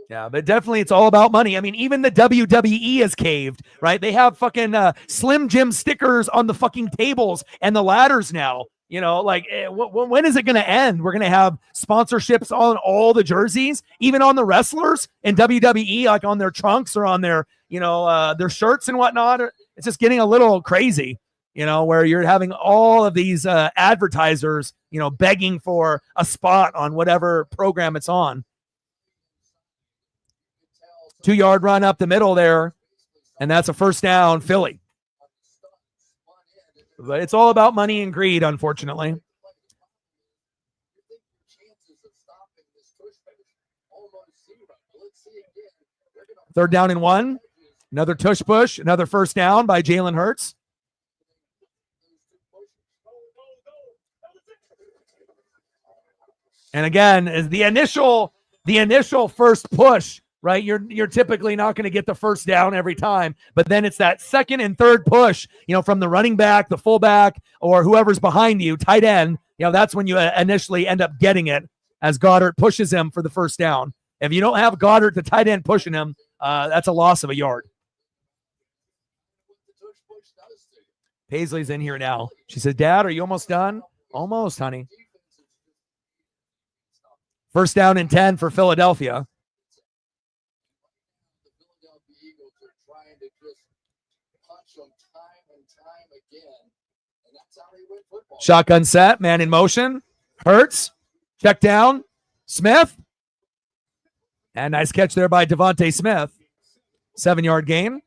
Yeah, but definitely it's all about money. I mean, even the WWE is caved, right? They have fucking Slim Jim stickers on the fucking tables and the ladders now. When is it going to end? We're going to have sponsorships on all the jerseys, even on the wrestlers in WWE, like on their trunks or on their, their shirts and whatnot. It's just getting a little crazy, where you're having all of these advertisers, begging for a spot on whatever program it's on. 2-yard run up the middle there, and that's a first down, Philly. But it's all about money and greed, unfortunately. Third down and 1. Another tush push, another first down by Jalen Hurts. And again, is the initial first push, right? You're typically not going to get the first down every time, but then it's that second and third push, from the running back, the fullback, or whoever's behind you, tight end. That's when you initially end up getting it as Goddard pushes him for the first down. If you don't have Goddard, the tight end pushing him, that's a loss of a yard. Paisley's in here now. She said, "Dad, are you almost done?" Almost, honey. First down and 10 for Philadelphia. Shotgun set, man in motion. Hurts, check down. Smith. And nice catch there by Devontae Smith. 7-yard gain.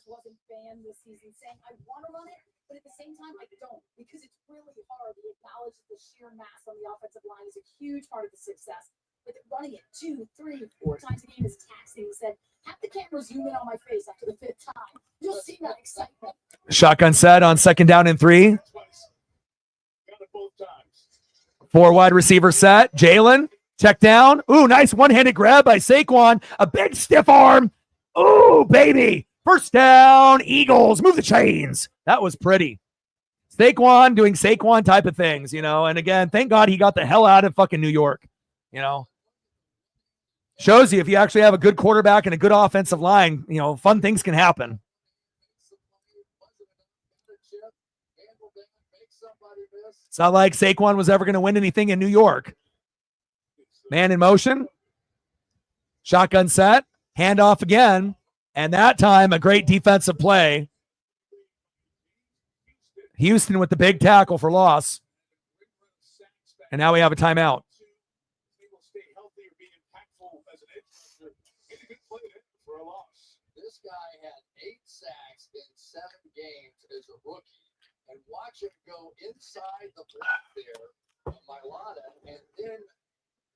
Wasn't banned this season, saying I want to run it, but at the same time I don't, because it's really hard to acknowledge that the sheer mass on the offensive line is a huge part of the success. But running it 2, 3, 4 times a game is taxing. He said, have the camera zoom in on my face after the 5th time. You'll see that excitement. Shotgun set on 2nd down and 3. 4 wide receiver set. Jaylen, check down. Ooh, nice one-handed grab by Saquon. A big stiff arm. Ooh, baby. First down, Eagles. Move the chains. That was pretty. Saquon doing Saquon type of things, And again, thank God he got the hell out of fucking New York, Shows you if you actually have a good quarterback and a good offensive line, fun things can happen. It's not like Saquon was ever going to win anything in New York. Man in motion. Shotgun set. Handoff again. And that time, a great defensive play. Houston with the big tackle for loss. And now we have a timeout. This guy had 8 sacks in 7 games as a rookie. And watch him go inside the block there, Mailata, and then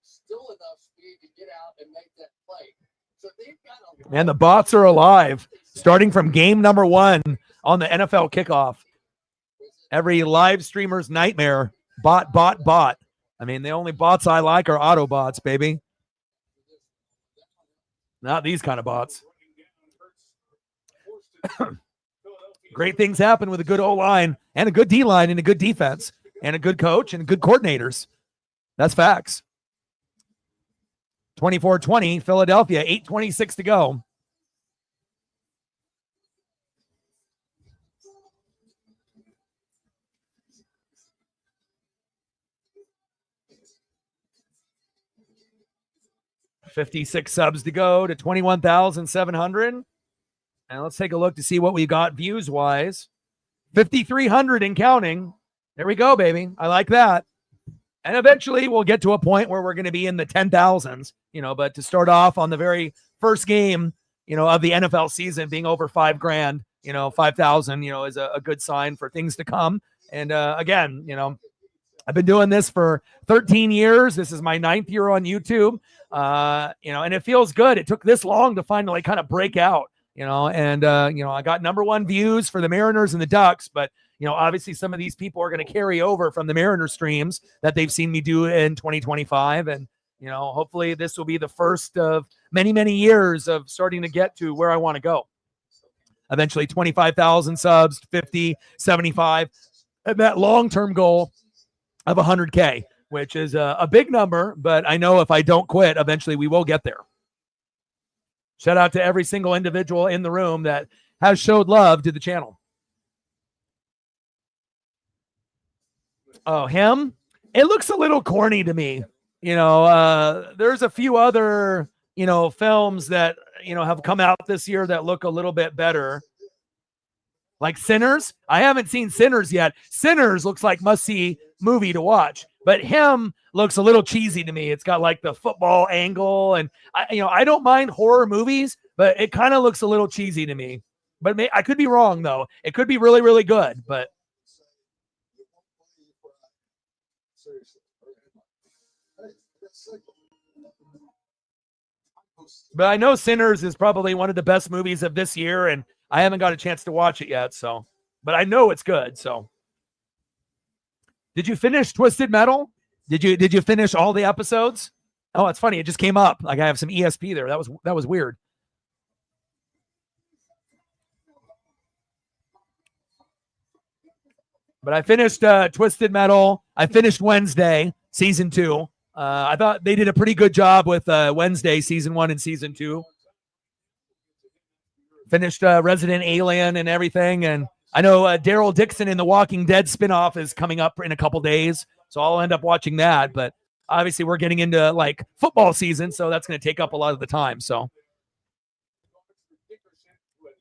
still enough speed to get out and make that play. And the bots are alive, starting from game number 1 on the NFL Kickoff. Every live streamer's nightmare, bot. I mean, the only bots I like are Autobots, baby. Not these kind of bots. Great things happen with a good O-line and a good D-line and a good defense and a good coach and good coordinators. That's facts. 24-20, Philadelphia, 8:26 to go. 56 subs to go to 21,700. And let's take a look to see what we got views-wise. 5,300 and counting. There we go, baby. I like that. And eventually we'll get to a point where we're going to be in the 10,000s, but to start off on the very first game, of the NFL season being over $5,000, 5,000, is a good sign for things to come. And again, I've been doing this for 13 years. This is my 9th year on YouTube, and it feels good. It took this long to finally kind of break out, and I got #1 views for the Mariners and the Ducks, but obviously some of these people are going to carry over from the Mariners streams that they've seen me do in 2025. And, hopefully this will be the first of many, many years of starting to get to where I want to go. Eventually 25,000 subs, 50, 75, and that long-term goal of 100K, which is a big number, but I know if I don't quit, eventually we will get there. Shout out to every single individual in the room that has showed love to the channel. Oh, him? It looks a little corny to me. There's a few other, films that, have come out this year that look a little bit better. Like Sinners. I haven't seen Sinners yet. Sinners looks like must-see movie to watch, but him looks a little cheesy to me. It's got like the football angle, and I don't mind horror movies, but it kind of looks a little cheesy to me. But I could be wrong though. It could be really, really good, but. But I know Sinners is probably one of the best movies of this year, and I haven't got a chance to watch it yet. So, but I know it's good. So, did you finish Twisted Metal? Did you finish all the episodes? Oh, it's funny. It just came up. Like I have some ESP there. That was weird. But I finished Twisted Metal. I finished Wednesday season 2. I thought they did a pretty good job with Wednesday season 1 and season 2. Finished Resident Alien and everything, and I know Daryl Dixon in the Walking Dead spinoff is coming up in a couple days, so I'll end up watching that. But obviously, we're getting into like football season, so that's going to take up a lot of the time. So,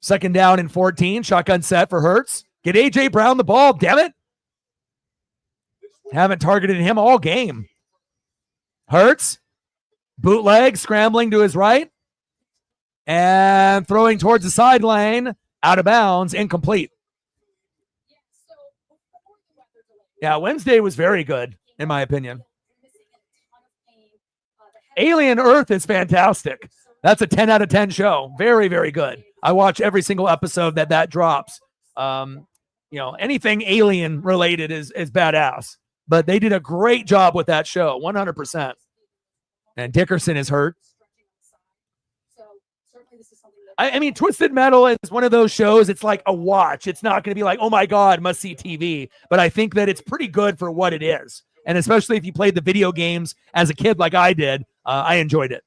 2nd down and 14, shotgun set for Hurts. Get AJ Brown the ball, damn it! Haven't targeted him all game. Hurts, bootleg, scrambling to his right, and throwing towards the sideline, out of bounds, incomplete. Yeah, Wednesday was very good, in my opinion. Alien Earth is fantastic. That's a 10 out of 10 show. Very, very good. I watch every single episode that drops. Anything alien related is badass. But they did a great job with that show, 100%. And Dickerson is hurt. I mean, Twisted Metal is one of those shows. It's like a watch. It's not going to be like, oh my God, must see TV. But I think that it's pretty good for what it is. And especially if you played the video games as a kid like I did, I enjoyed it.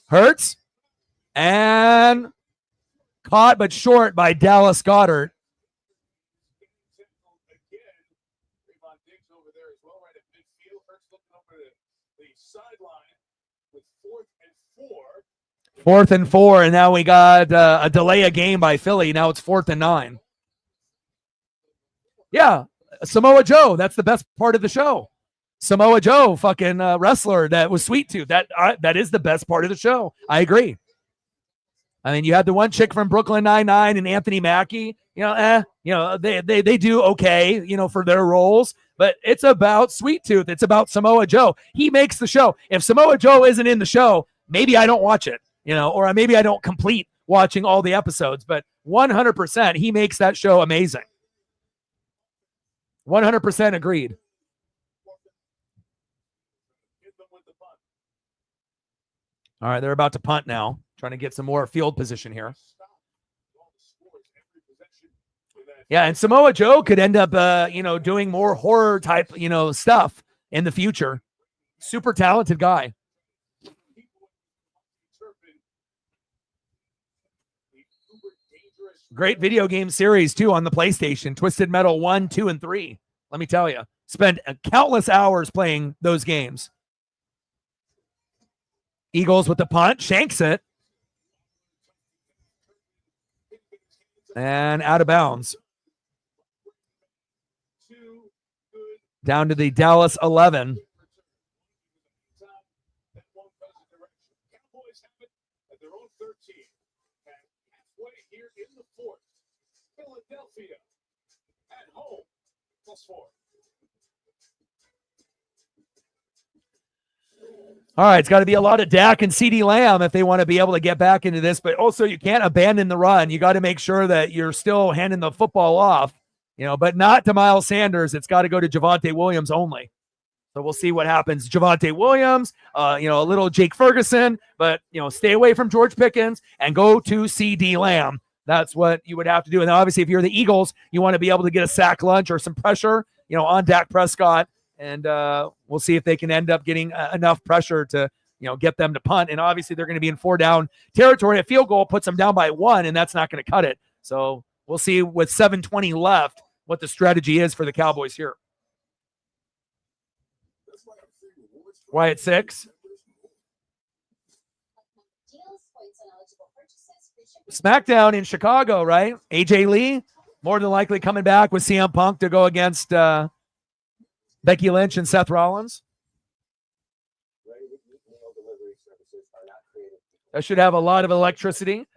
Hurts. And caught but short by Dallas Goedert. Fourth and 4, and now we got a delay of game by Philly. Now it's 4th and 9. Yeah, Samoa Joe. That's the best part of the show. Samoa Joe, fucking wrestler that was Sweet Tooth. That is the best part of the show. I agree. I mean, you had the one chick from Brooklyn Nine-Nine and Anthony Mackie. They do okay, for their roles. But it's about Sweet Tooth. It's about Samoa Joe. He makes the show. If Samoa Joe isn't in the show, maybe I don't watch it. Or maybe I don't complete watching all the episodes, but 100%, he makes that show amazing. 100% agreed. All right, they're about to punt now, trying to get some more field position here. Yeah, and Samoa Joe could end up, doing more horror type, stuff in the future. Super talented guy. Great video game series, too, on the PlayStation. Twisted Metal 1, 2, and 3. Let me tell you. Spent countless hours playing those games. Eagles with the punt, shanks it. And out of bounds. Down to the Dallas 11. Cowboys have it at their own 13. And halfway here in the fourth, Philadelphia at home, +4. All right, it's got to be a lot of Dak and CeeDee Lamb if they want to be able to get back into this. But also, you can't abandon the run. You got to make sure that you're still handing the football off, but not to Miles Sanders. It's got to go to Javonte Williams only. So we'll see what happens. Javonte Williams, a little Jake Ferguson, but, stay away from George Pickens and go to CeeDee Lamb. That's what you would have to do. And obviously, if you're the Eagles, you want to be able to get a sack lunch or some pressure, on Dak Prescott. And we'll see if they can end up getting enough pressure to, get them to punt. And obviously, they're going to be in 4-down territory. A field goal puts them down by 1, and that's not going to cut it. So we'll see with 7:20 left what the strategy is for the Cowboys here. Why at 6? SmackDown in Chicago, right? AJ Lee, more than likely coming back with CM Punk to go against Becky Lynch and Seth Rollins. That should have a lot of electricity.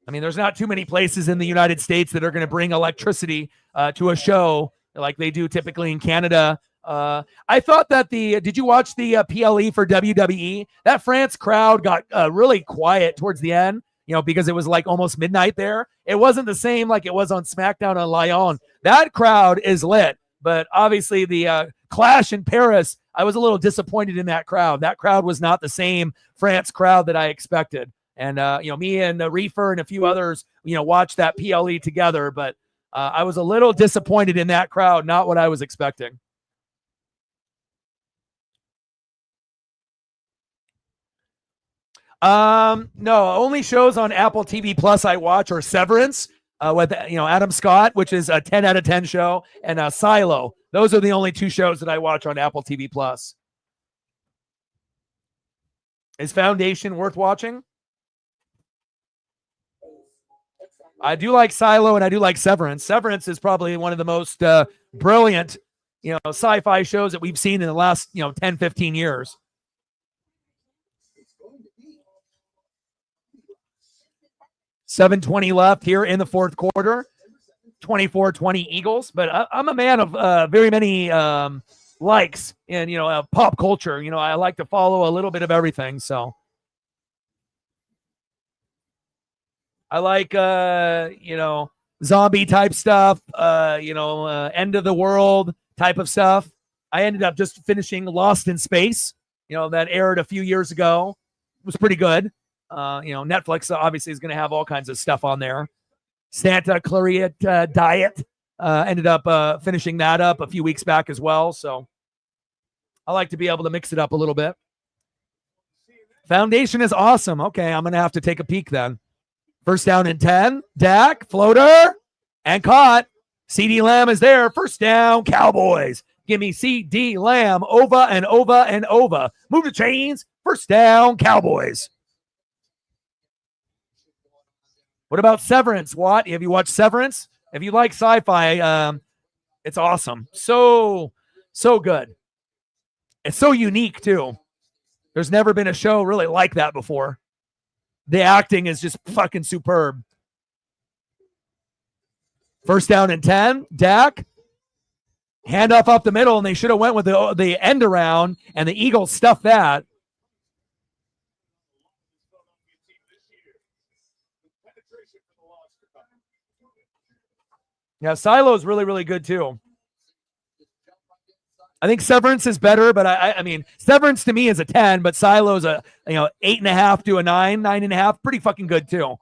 I mean, there's not too many places in the United States that are going to bring electricity to a show like they do typically in Canada. I thought that did you watch the PLE for WWE? That France crowd got really quiet towards the end, because it was like almost midnight there. It wasn't the same like it was on SmackDown on Lyon. That crowd is lit. But obviously the Clash in Paris, I was a little disappointed in that crowd. That crowd was not the same France crowd that I expected. And, me and Reefer and a few others, watched that PLE together. But I was a little disappointed in that crowd, not what I was expecting. No, only shows on Apple TV Plus I watch are Severance, with Adam Scott, which is a 10 out of 10 show, and Silo. Those are the only 2 shows that I watch on Apple TV Plus. Is Foundation worth watching? I do like Silo and I do like Severance. Severance is probably one of the most brilliant, sci-fi shows that we've seen in the last, 10, 15 years. .720 left here in the fourth quarter. 24-20 Eagles. But I'm a man of very many likes in, pop culture. I like to follow a little bit of everything. So I like, zombie type stuff, end of the world type of stuff. I ended up just finishing Lost in Space, that aired a few years ago. It was pretty good. Netflix obviously is going to have all kinds of stuff on there. Santa Clarita Diet, ended up finishing that up a few weeks back as well. So I like to be able to mix it up a little bit. Foundation is awesome. Okay, I'm going to have to take a peek then. First down and 10. Dak, floater, and caught. CeeDee Lamb is there. First down, Cowboys. Give me CeeDee Lamb over and over and over. Move the chains. First down, Cowboys. What about Severance, Watt? Have you watched Severance? If you like sci-fi, it's awesome. So good. It's so unique, too. There's never been a show really like that before. The acting is just fucking superb. First down and 10. Dak. Handoff up the middle, and they should have went with the end around, and the Eagles stuffed that. Yeah, Silo's really, really good too. I think Severance is better, but I mean, Severance to me is a 10, but Silo's a 8.5 to a 9, 9.5, pretty fucking good too.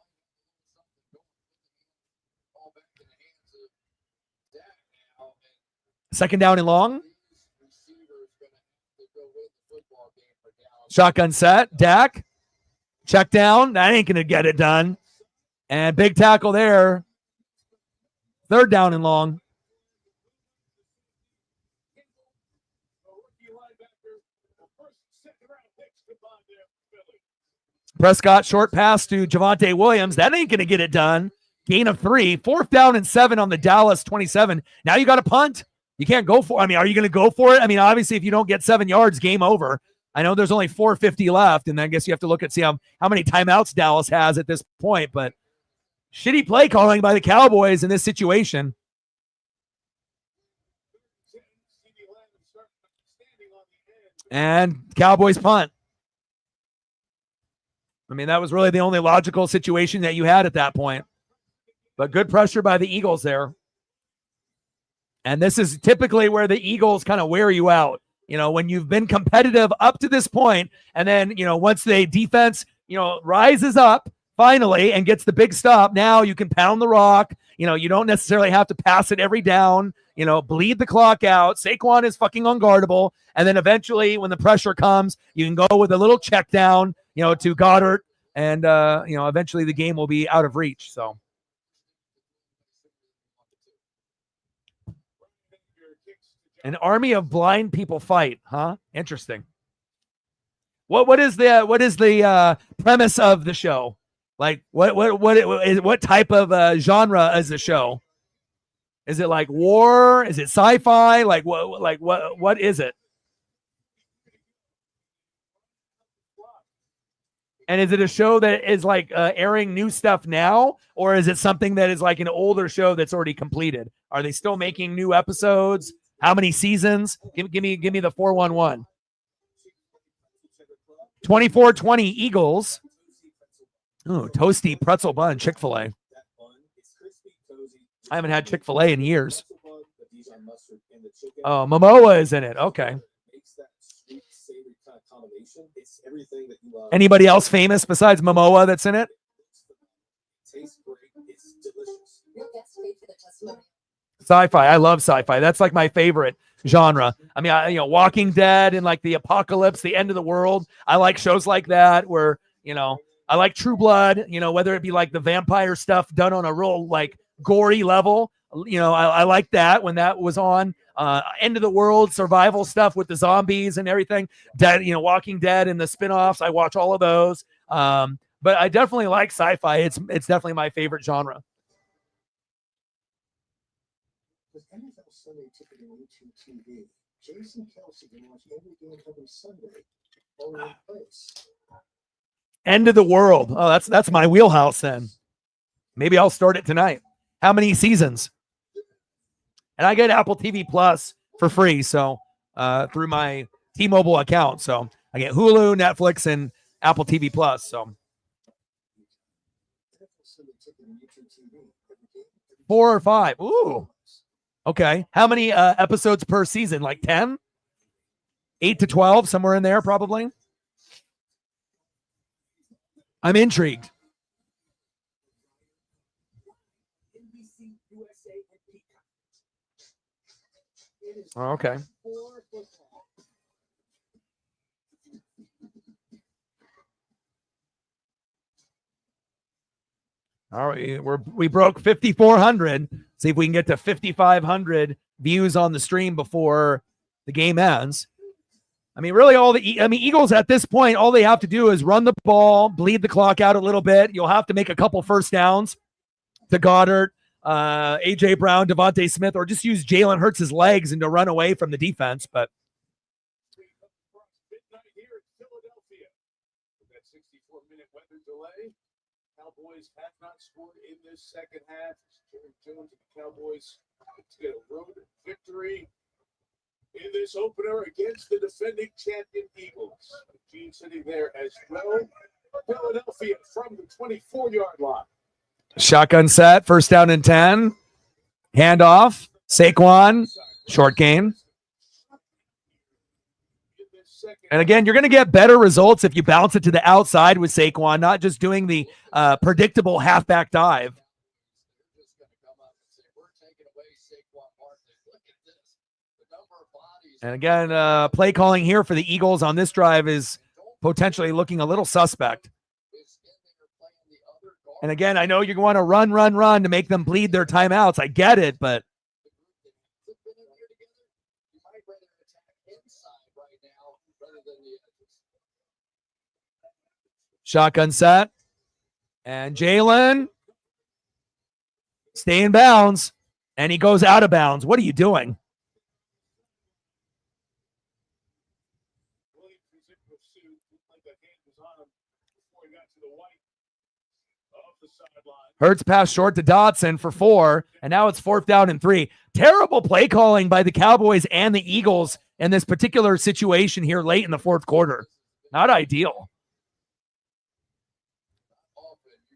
Second down and long. Shotgun set. Dak. Check down. That ain't going to get it done. And big tackle there. Third down and long. Prescott, short pass to Javonte Williams. That ain't going to get it done. Gain of 3. 4th down and 7 on the Dallas 27. Now you got to punt. You can't go for it. I mean, are you going to go for it? I mean, obviously, if you don't get 7 yards, game over. I know there's only 4:50 left, and I guess you have to look at see how many timeouts Dallas has at this point. But shitty play calling by the Cowboys in this situation. And Cowboys punt. I mean, that was really the only logical situation that you had at that point. But good pressure by the Eagles there. And this is typically where the Eagles kind of wear you out. You know, when you've been competitive up to this point, and then, you know, once the defense, you know, rises up finally and gets the big stop, now you can pound the rock. You know, you don't necessarily have to pass it every down, you know, bleed the clock out. Saquon is fucking unguardable. And then eventually when the pressure comes, you can go with a little check down, you know, to Goddard. And, you know, eventually the game will be out of reach. So. An army of blind people fight, huh? Interesting. What is the premise of the show? Like what type of genre is the show? Is it like war? Is it sci-fi? Like what is it? And is it a show that is like airing new stuff now, or is it something that is like an older show that's already completed? Are they still making new episodes? How many seasons? Give me the 411. 24-20 Eagles. Ooh, toasty pretzel bun, Chick-fil-A. I haven't had Chick-fil-A in years. Oh, Momoa is in it. Okay. Anybody else famous besides Momoa that's in it? Sci-fi. I love sci-fi. That's like my favorite genre. I mean, you know, Walking Dead and like the apocalypse, the end of the world. I like shows like that where, you know, I like True Blood, you know, whether it be like the vampire stuff done on a real like gory level. You know, I like that when that was on. End of the world survival stuff with the zombies and everything. Dead, you know, Walking Dead and the spinoffs. I watch all of those. But I definitely like sci-fi. It's definitely my favorite genre. With NFL Sunday Ticket and YouTube TV, Jason Kelsey can watch every game every Sunday all in place. End of the world. Oh, that's my wheelhouse then. Maybe I'll start it tonight. How many seasons? And I get Apple TV Plus for free, so through my T-Mobile account. So I get Hulu, Netflix, and Apple TV Plus. So 4 or 5. Ooh. Okay. How many episodes per season? Like 10? 8 to 12, somewhere in there, probably. I'm intrigued. Oh, okay. All right, we broke 5,400. See if we can get to 5,500 views on the stream before the game ends. I mean, really, Eagles at this point, all they have to do is run the ball, bleed the clock out a little bit. You'll have to make a couple first downs to Goddard, A.J. Brown, Devontae Smith, or just use Jalen Hurts' legs and to run away from the defense. But Cowboys have not scored in this second half. Jerry Jones and the Cowboys to get a road victory in this opener against the defending champion Eagles. Gene sitting there as well. Philadelphia from the 24-yard line. Shotgun set, first down and 10. Handoff, Saquon, short gain. And again, you're going to get better results if you bounce it to the outside with Saquon, not just doing the predictable halfback dive. And again, play calling here for the Eagles on this drive is potentially looking a little suspect. And again, I know you want to run to make them bleed their timeouts. I get it, but Shotgun set. And Jaylen stay in bounds. And he goes out of bounds. What are you doing? Hurts pass short to Dotson for 4, and now it's 4th down and 3. Terrible play calling by the Cowboys and the Eagles in this particular situation here late in the 4th quarter. Not ideal.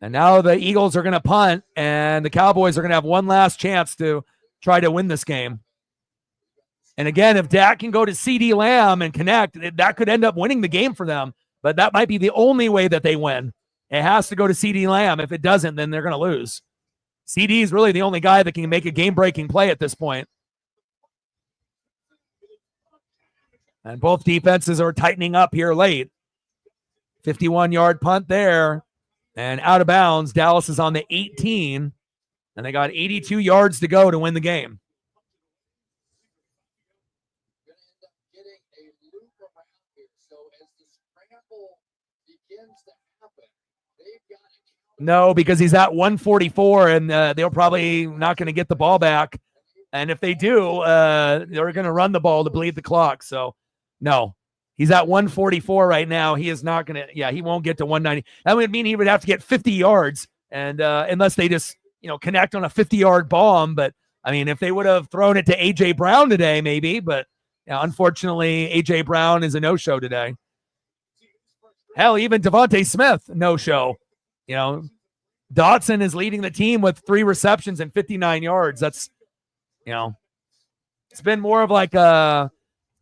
And now the Eagles are going to punt, and the Cowboys are going to have one last chance to try to win this game. And again, if Dak can go to CD Lamb and connect, that could end up winning the game for them. But that might be the only way that they win. It has to go to CD Lamb. If it doesn't, then they're going to lose. CD is really the only guy that can make a game-breaking play at this point. And both defenses are tightening up here late. 51-yard punt there. And out of bounds, Dallas is on the 18. And they got 82 yards to go to win the game. No, because he's at 144, and they're probably not going to get the ball back. And if they do, they're going to run the ball to bleed the clock. So, no. He's at 144 right now. He is not going to, he won't get to 190. That would mean he would have to get 50 yards, and unless they just, connect on a 50-yard bomb. But, I mean, if they would have thrown it to A.J. Brown today, maybe. But, unfortunately, A.J. Brown is a no-show today. Hell, even Devontae Smith, no-show. Dotson is leading the team with 3 receptions and 59 yards. That's, it's been more of like a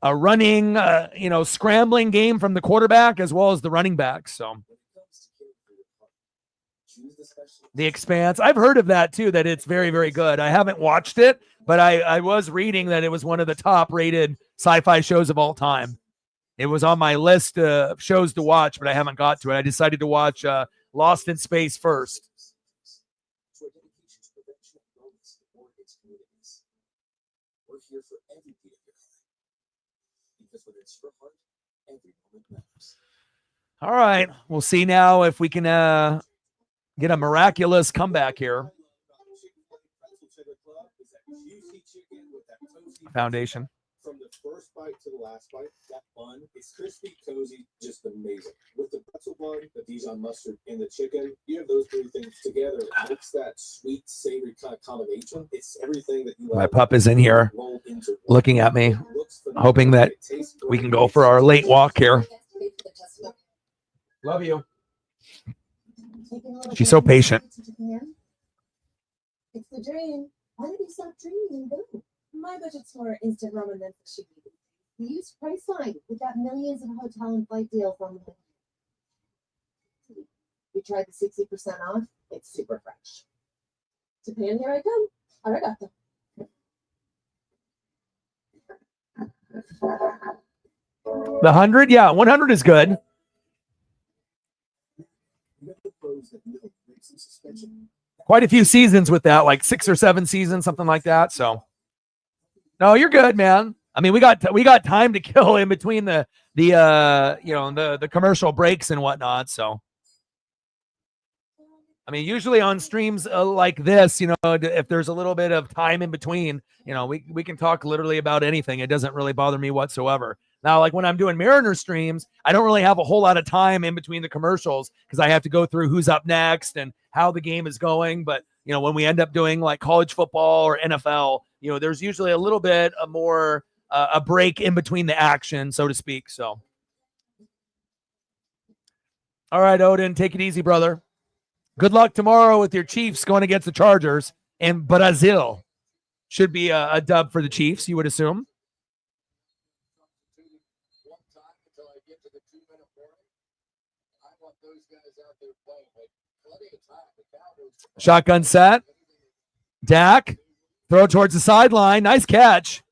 running, scrambling game from the quarterback as well as the running back. So The Expanse, I've heard of that too, that it's very, very good. I haven't watched it, but I was reading that it was one of the top rated sci-fi shows of all time. It was on my list of shows to watch, but I haven't got to it. I decided to watch Lost in Space first. We're here for every beat of your heart. Because when it's your heart, every moment matters. All right. We'll see now if we can get a miraculous comeback here. Foundation. From the first bite to the last bite, that bun is crispy, cozy, just amazing. With the pretzel bun, the Dijon mustard, and the chicken, you have those 3 things together. It makes that sweet, savory kind of combination. It's everything that you like. My pup is in here looking at me, hoping that we can go for our late walk here. Love you. She's so patient. It's the dream. Why did you stop dreaming and go? My budget's for instant ramen than sushi. We use Priceline. We've got millions of hotel and flight deals on the menu. We tried the 60% off. It's super fresh. Japan, here I come. Arigato. The 100? Yeah, 100 is good. Quite a few seasons with that, like 6 or 7 seasons, something like that. So, no, you're good, man. I mean, we got time to kill in between the commercial breaks and whatnot. So, I mean, usually on streams like this, if there's a little bit of time in between, we can talk literally about anything. It doesn't really bother me whatsoever. Now, like when I'm doing Mariner streams, I don't really have a whole lot of time in between the commercials because I have to go through who's up next and how the game is going. But, when we end up doing like college football or NFL, there's usually a little bit more a break in between the action, so to speak. So, all right, Odin, take it easy, brother. Good luck tomorrow with your Chiefs going against the Chargers in Brazil. Should be a dub for the Chiefs, you would assume. Shotgun set. Dak. Throw towards the sideline. Nice catch.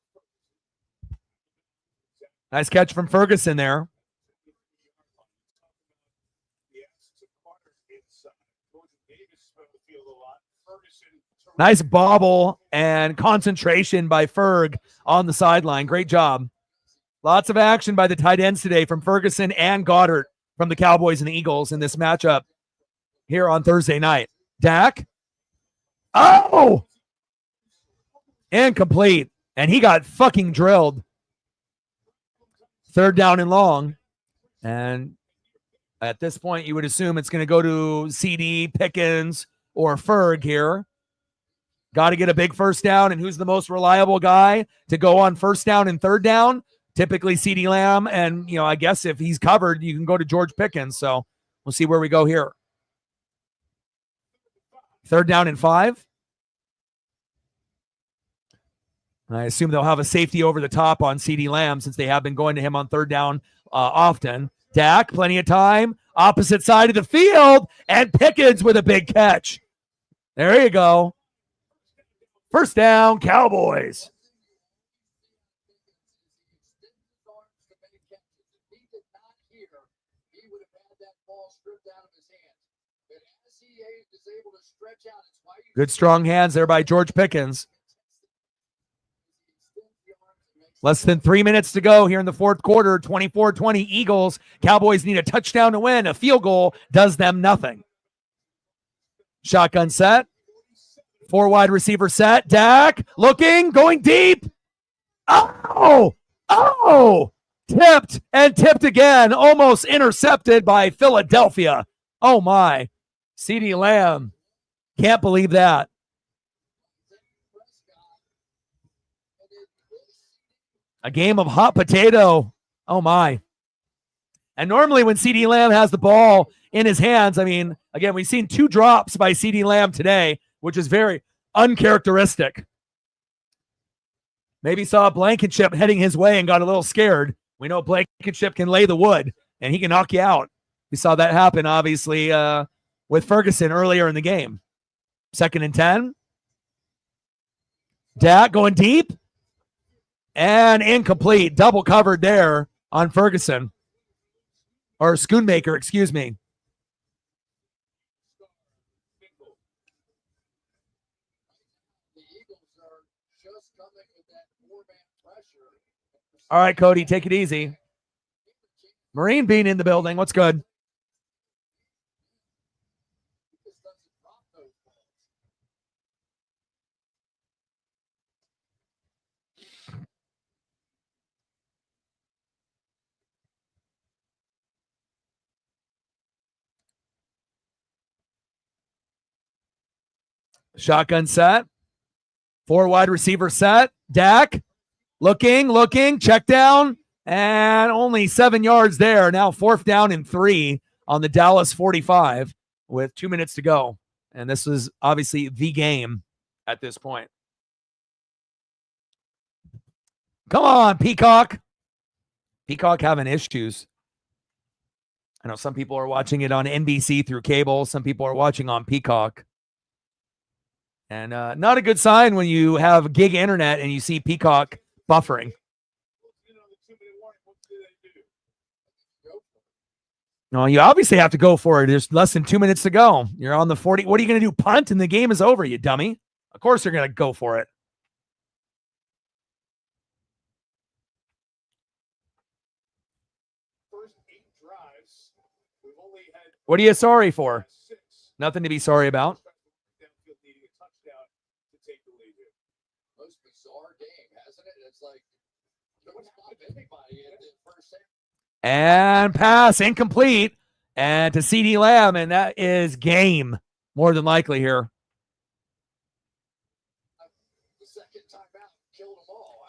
Nice catch from Ferguson there. Nice bobble and concentration by Ferg on the sideline. Great job. Lots of action by the tight ends today from Ferguson and Goddard. from the Cowboys and the Eagles in this matchup here on Thursday night. Dak. Oh! Incomplete. And he got fucking drilled. Third down and long. And at this point, you would assume it's going to go to CD, Pickens, or Ferg here. Got to get a big first down. And who's the most reliable guy to go on first down and third down? Typically CD Lamb. And, you know, I guess if he's covered, you can go to George Pickens. So we'll see where we go here. Third down and 5. I assume they'll have a safety over the top on CD Lamb since they have been going to him on third down often. Dak, plenty of time. Opposite side of the field. And Pickens with a big catch. There you go. First down, Cowboys. Good strong hands there by George Pickens. Less than 3 minutes to go here in the fourth quarter. 24-20 Eagles. Cowboys need a touchdown to win. A field goal does them nothing. Shotgun set. 4 wide receiver set. Dak looking, going deep. Oh! Tipped and tipped again. Almost intercepted by Philadelphia. Oh my. CeeDee Lamb. Can't believe that. A game of hot potato. Oh, my. And normally when CeeDee Lamb has the ball in his hands, I mean, again, we've seen 2 drops by CeeDee Lamb today, which is very uncharacteristic. Maybe saw Blankenship heading his way and got a little scared. We know Blankenship can lay the wood, and he can knock you out. We saw that happen, obviously, with Ferguson earlier in the game. 2nd and 10. Dak going deep. And incomplete. Double covered there on Ferguson. Or Schoonmaker, excuse me. All right, Cody, take it easy. Marine Bean in the building. What's good? Shotgun set. 4 wide receiver set. Dak looking, check down, and only 7 yards there. Now 4th down and 3 on the Dallas 45 with 2 minutes to go. And this is obviously the game at this point. Come on, Peacock. Peacock having issues. I know some people are watching it on NBC through cable. Some people are watching on Peacock. And not a good sign when you have gig internet and you see Peacock buffering. No, you obviously have to go for it. There's less than 2 minutes to go. You're on the 40. What are you going to do? Punt and the game is over, you dummy. Of course you're going to go for it. What are you sorry for? Nothing to be sorry about. And pass incomplete. And to CeeDee Lamb, and that is game more than likely here.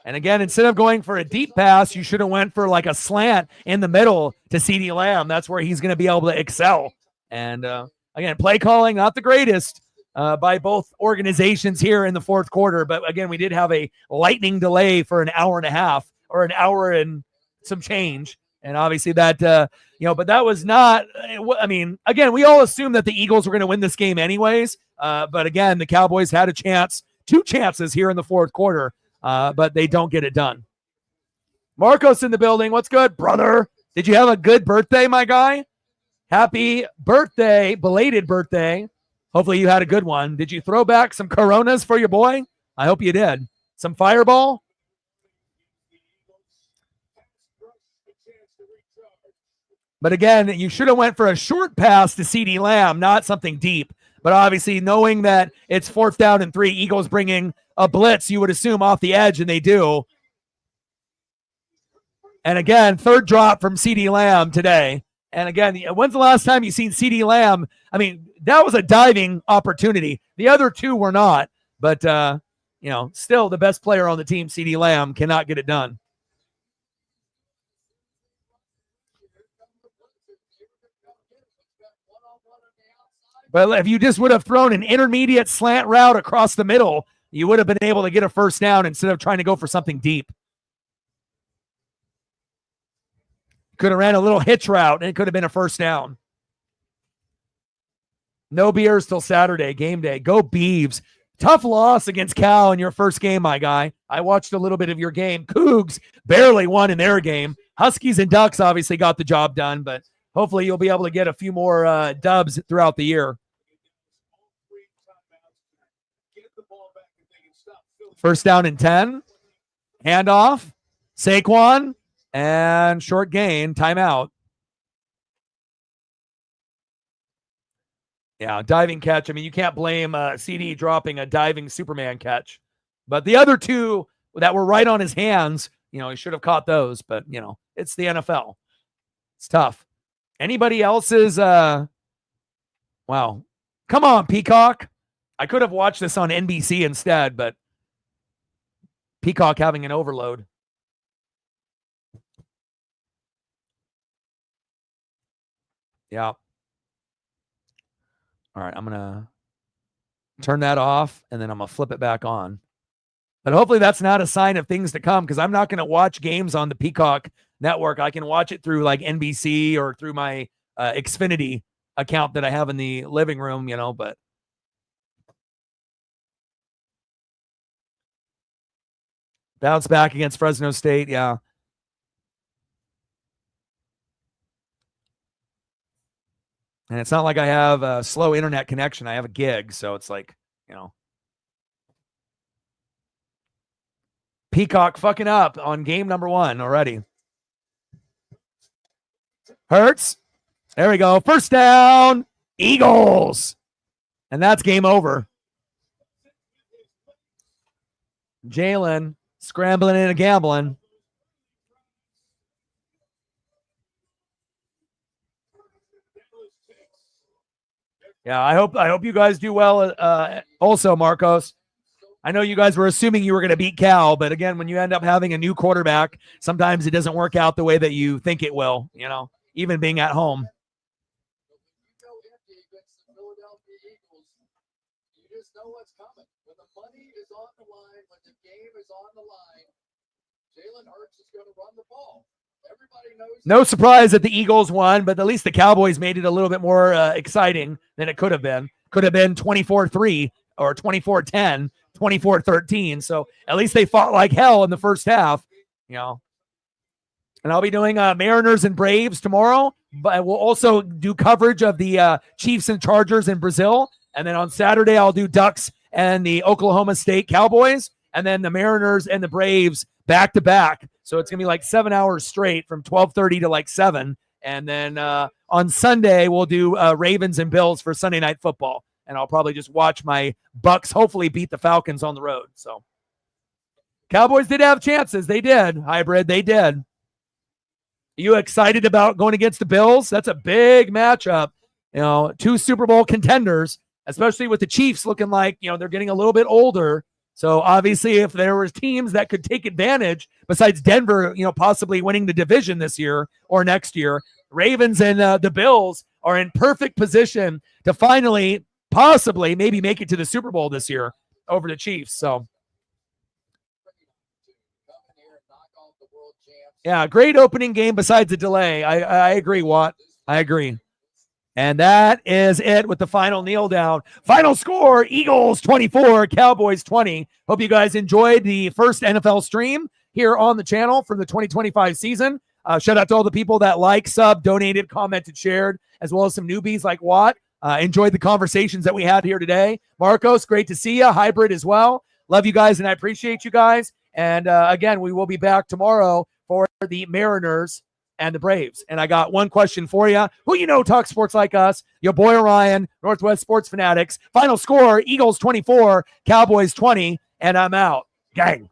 And again, instead of going for a deep pass, you should have went for like a slant in the middle to CeeDee Lamb. That's where he's going to be able to excel. And again, play calling, not the greatest by both organizations here in the fourth quarter. But again, we did have a lightning delay for an hour and a half or an hour and some change. And obviously that, but that was not, I mean, again, we all assumed that the Eagles were going to win this game anyways. But again, the Cowboys had a chance, 2 chances here in the fourth quarter, but they don't get it done. Marcos in the building. What's good, brother? Did you have a good birthday, my guy? Happy birthday, belated birthday. Hopefully you had a good one. Did you throw back some Coronas for your boy? I hope you did. Some Fireball? But again, you should have went for a short pass to CeeDee Lamb, not something deep. But obviously, knowing that it's 4th down and 3, Eagles bringing a blitz, you would assume off the edge, and they do. And again, 3rd drop from CeeDee Lamb today. And again, when's the last time you seen CeeDee Lamb? I mean, that was a diving opportunity. The other 2 were not. But, still the best player on the team, CeeDee Lamb, cannot get it done. But if you just would have thrown an intermediate slant route across the middle, you would have been able to get a 1st down instead of trying to go for something deep. Could have ran a little hitch route, and it could have been a 1st down. No beers till Saturday, game day. Go Beavs. Tough loss against Cal in your first game, my guy. I watched a little bit of your game. Cougs barely won in their game. Huskies and Ducks obviously got the job done, but hopefully you'll be able to get a few more dubs throughout the year. 1st down and 10. Handoff. Saquon. And short gain. Timeout. Yeah, diving catch. I mean, you can't blame CD dropping a diving Superman catch. But the other 2 that were right on his hands, he should have caught those. But, it's the NFL. It's tough. Anybody else's? Wow. Come on, Peacock. I could have watched this on NBC instead, but Peacock having an overload. Yeah. All right, I'm going to turn that off, and then I'm going to flip it back on. But hopefully that's not a sign of things to come, because I'm not going to watch games on the Peacock network. I can watch it through like NBC or through my Xfinity account that I have in the living room, but bounce back against Fresno State. Yeah. And it's not like I have a slow internet connection. I have a gig. So it's like, Peacock fucking up on game number 1 already. Hurts. There we go. 1st down. Eagles. And that's game over. Jaylen scrambling and gambling. Yeah, I hope you guys do well. Also, Marcos, I know you guys were assuming you were going to beat Cal, but again, when you end up having a new quarterback, sometimes it doesn't work out the way that you think it will. Even being at home. You just know what's coming. When the money is on the line, when the game is on the line, Jalen Hurts is going to run the ball. Everybody knows. No surprise that the Eagles won, but at least the Cowboys made it a little bit more exciting than it could have been. Could have been 24-3 or 24-10, 24-13. So at least they fought like hell in the first half, And I'll be doing Mariners and Braves tomorrow, but we'll also do coverage of the Chiefs and Chargers in Brazil. And then on Saturday, I'll do Ducks and the Oklahoma State Cowboys, and then the Mariners and the Braves back to back. So it's going to be like 7 hours straight from 12:30 to like 7. And then on Sunday, we'll do Ravens and Bills for Sunday Night Football. And I'll probably just watch my Bucks hopefully beat the Falcons on the road. So Cowboys did have chances. They did. Hybrid, they did. Are you excited about going against the Bills? That's a big matchup. 2 Super Bowl contenders, especially with the Chiefs looking like, they're getting a little bit older. So obviously if there was teams that could take advantage besides Denver, possibly winning the division this year or next year, Ravens and the Bills are in perfect position to finally possibly maybe make it to the Super Bowl this year over the Chiefs. So yeah, great opening game besides the delay. I agree, Watt. I agree. And that is it with the final kneel down. Final score, Eagles 24, Cowboys 20. Hope you guys enjoyed the first NFL stream here on the channel for the 2025 season. Shout out to all the people that sub, donated, commented, shared, as well as some newbies like Watt. Enjoyed the conversations that we had here today. Marcos, great to see you. Hybrid as well. Love you guys, and I appreciate you guys. And again, we will be back tomorrow for the Mariners and the Braves. And I got one question for you. Who you know talks sports like us? Your boy Orion, Northwest Sports Fanatics. Final score, Eagles 24, Cowboys 20, and I'm out. Gang.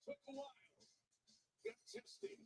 Took a while. Got testing.